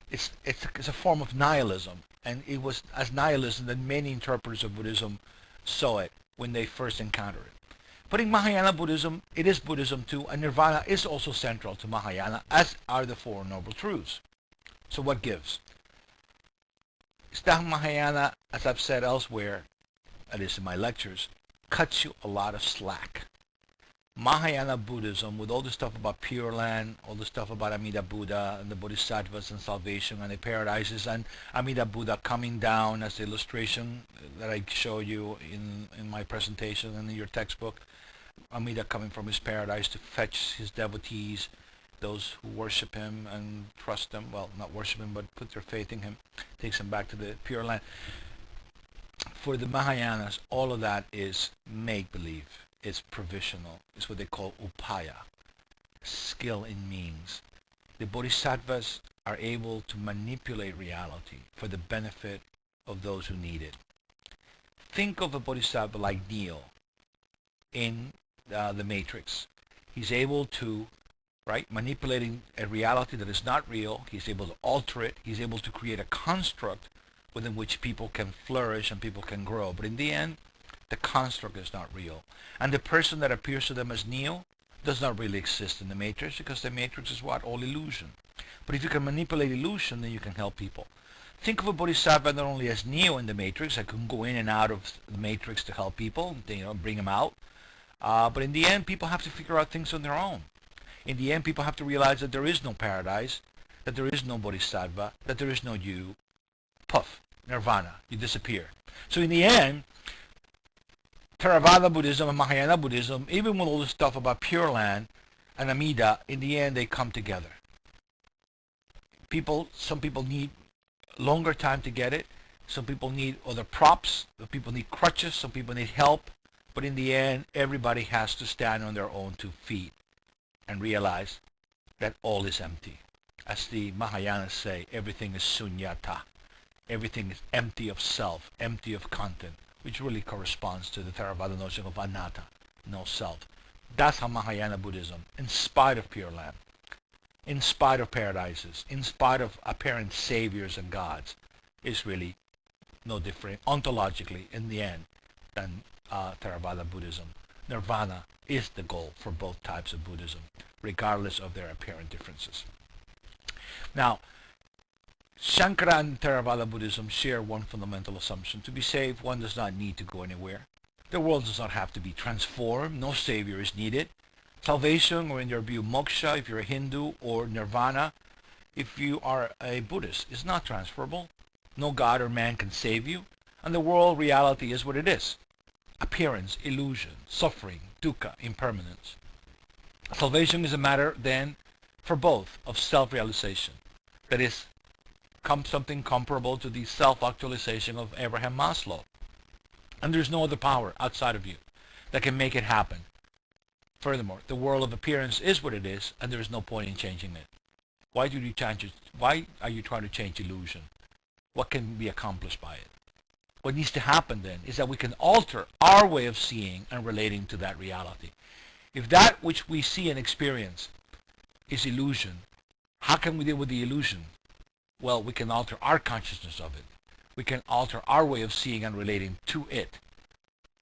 It's a form of nihilism. And it was as nihilism that many interpreters of Buddhism saw it when they first encountered it. But in Mahayana Buddhism, it is Buddhism too, and Nirvana is also central to Mahayana, as are the Four Noble Truths. So what gives? Islam Mahayana, as I've said elsewhere, at least in my lectures, cuts you a lot of slack. Mahayana Buddhism, with all the stuff about Pure Land, all the stuff about Amida Buddha and the Bodhisattvas and salvation and the paradises, and Amida Buddha coming down as the illustration that I show you in my presentation and in your textbook, Amida coming from his paradise to fetch his devotees, those who worship him and trust him, well, not worship him, but put their faith in him, takes them back to the Pure Land. For the Mahayanas, all of that is make-believe. It's provisional. It's what they call upaya, skill in means. The bodhisattvas are able to manipulate reality for the benefit of those who need it. Think of a bodhisattva like Neo in the Matrix. He's able to, manipulating a reality that is not real. He's able to alter it. He's able to create a construct within which people can flourish and people can grow. But in the end, the construct is not real. And the person that appears to them as Neo does not really exist in the Matrix, because the Matrix is what? All illusion. But if you can manipulate illusion, then you can help people. Think of a bodhisattva not only as Neo in the Matrix, that can go in and out of the Matrix to help people, bring them out. But in the end, people have to figure out things on their own. In the end, people have to realize that there is no paradise, that there is no bodhisattva, that there is no you. Puff, nirvana, you disappear. So in the end, Theravada Buddhism and Mahayana Buddhism, even with all this stuff about Pure Land and Amida, in the end they come together. Some people need longer time to get it. Some people need other props. Some people need crutches. Some people need help. But in the end, everybody has to stand on their own 2 feet and realize that all is empty. As the Mahayanas say, everything is sunyata. Everything is empty of self, empty of content, which really corresponds to the Theravada notion of anatta, no self. That's how Mahayana Buddhism, in spite of Pure Land, in spite of paradises, in spite of apparent saviors and gods, is really no different ontologically in the end than Theravada Buddhism. Nirvana is the goal for both types of Buddhism, regardless of their apparent differences. Now, Shankara and Theravada Buddhism share one fundamental assumption. To be saved, one does not need to go anywhere. The world does not have to be transformed. No savior is needed. Salvation, or in your view, moksha, if you're a Hindu, or nirvana, if you are a Buddhist, is not transferable. No god or man can save you. And the world reality is what it is. Appearance, illusion, suffering, dukkha, impermanence. Salvation is a matter, then, for both, of self-realization. That is, something comparable to the self-actualization of Abraham Maslow. And there's no other power outside of you that can make it happen. Furthermore, the world of appearance is what it is, and there is no point in changing it. Why do you change it? Why are you trying to change illusion? What can be accomplished by it? What needs to happen then is that we can alter our way of seeing and relating to that reality. If that which we see and experience is illusion, how can we deal with the illusion? Well, we can alter our consciousness of it. We can alter our way of seeing and relating to it,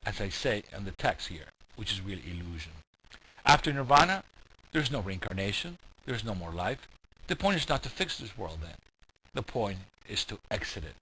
as I say in the text here, which is really illusion. After nirvana, there's no reincarnation, there's no more life. The point is not to fix this world then. The point is to exit it.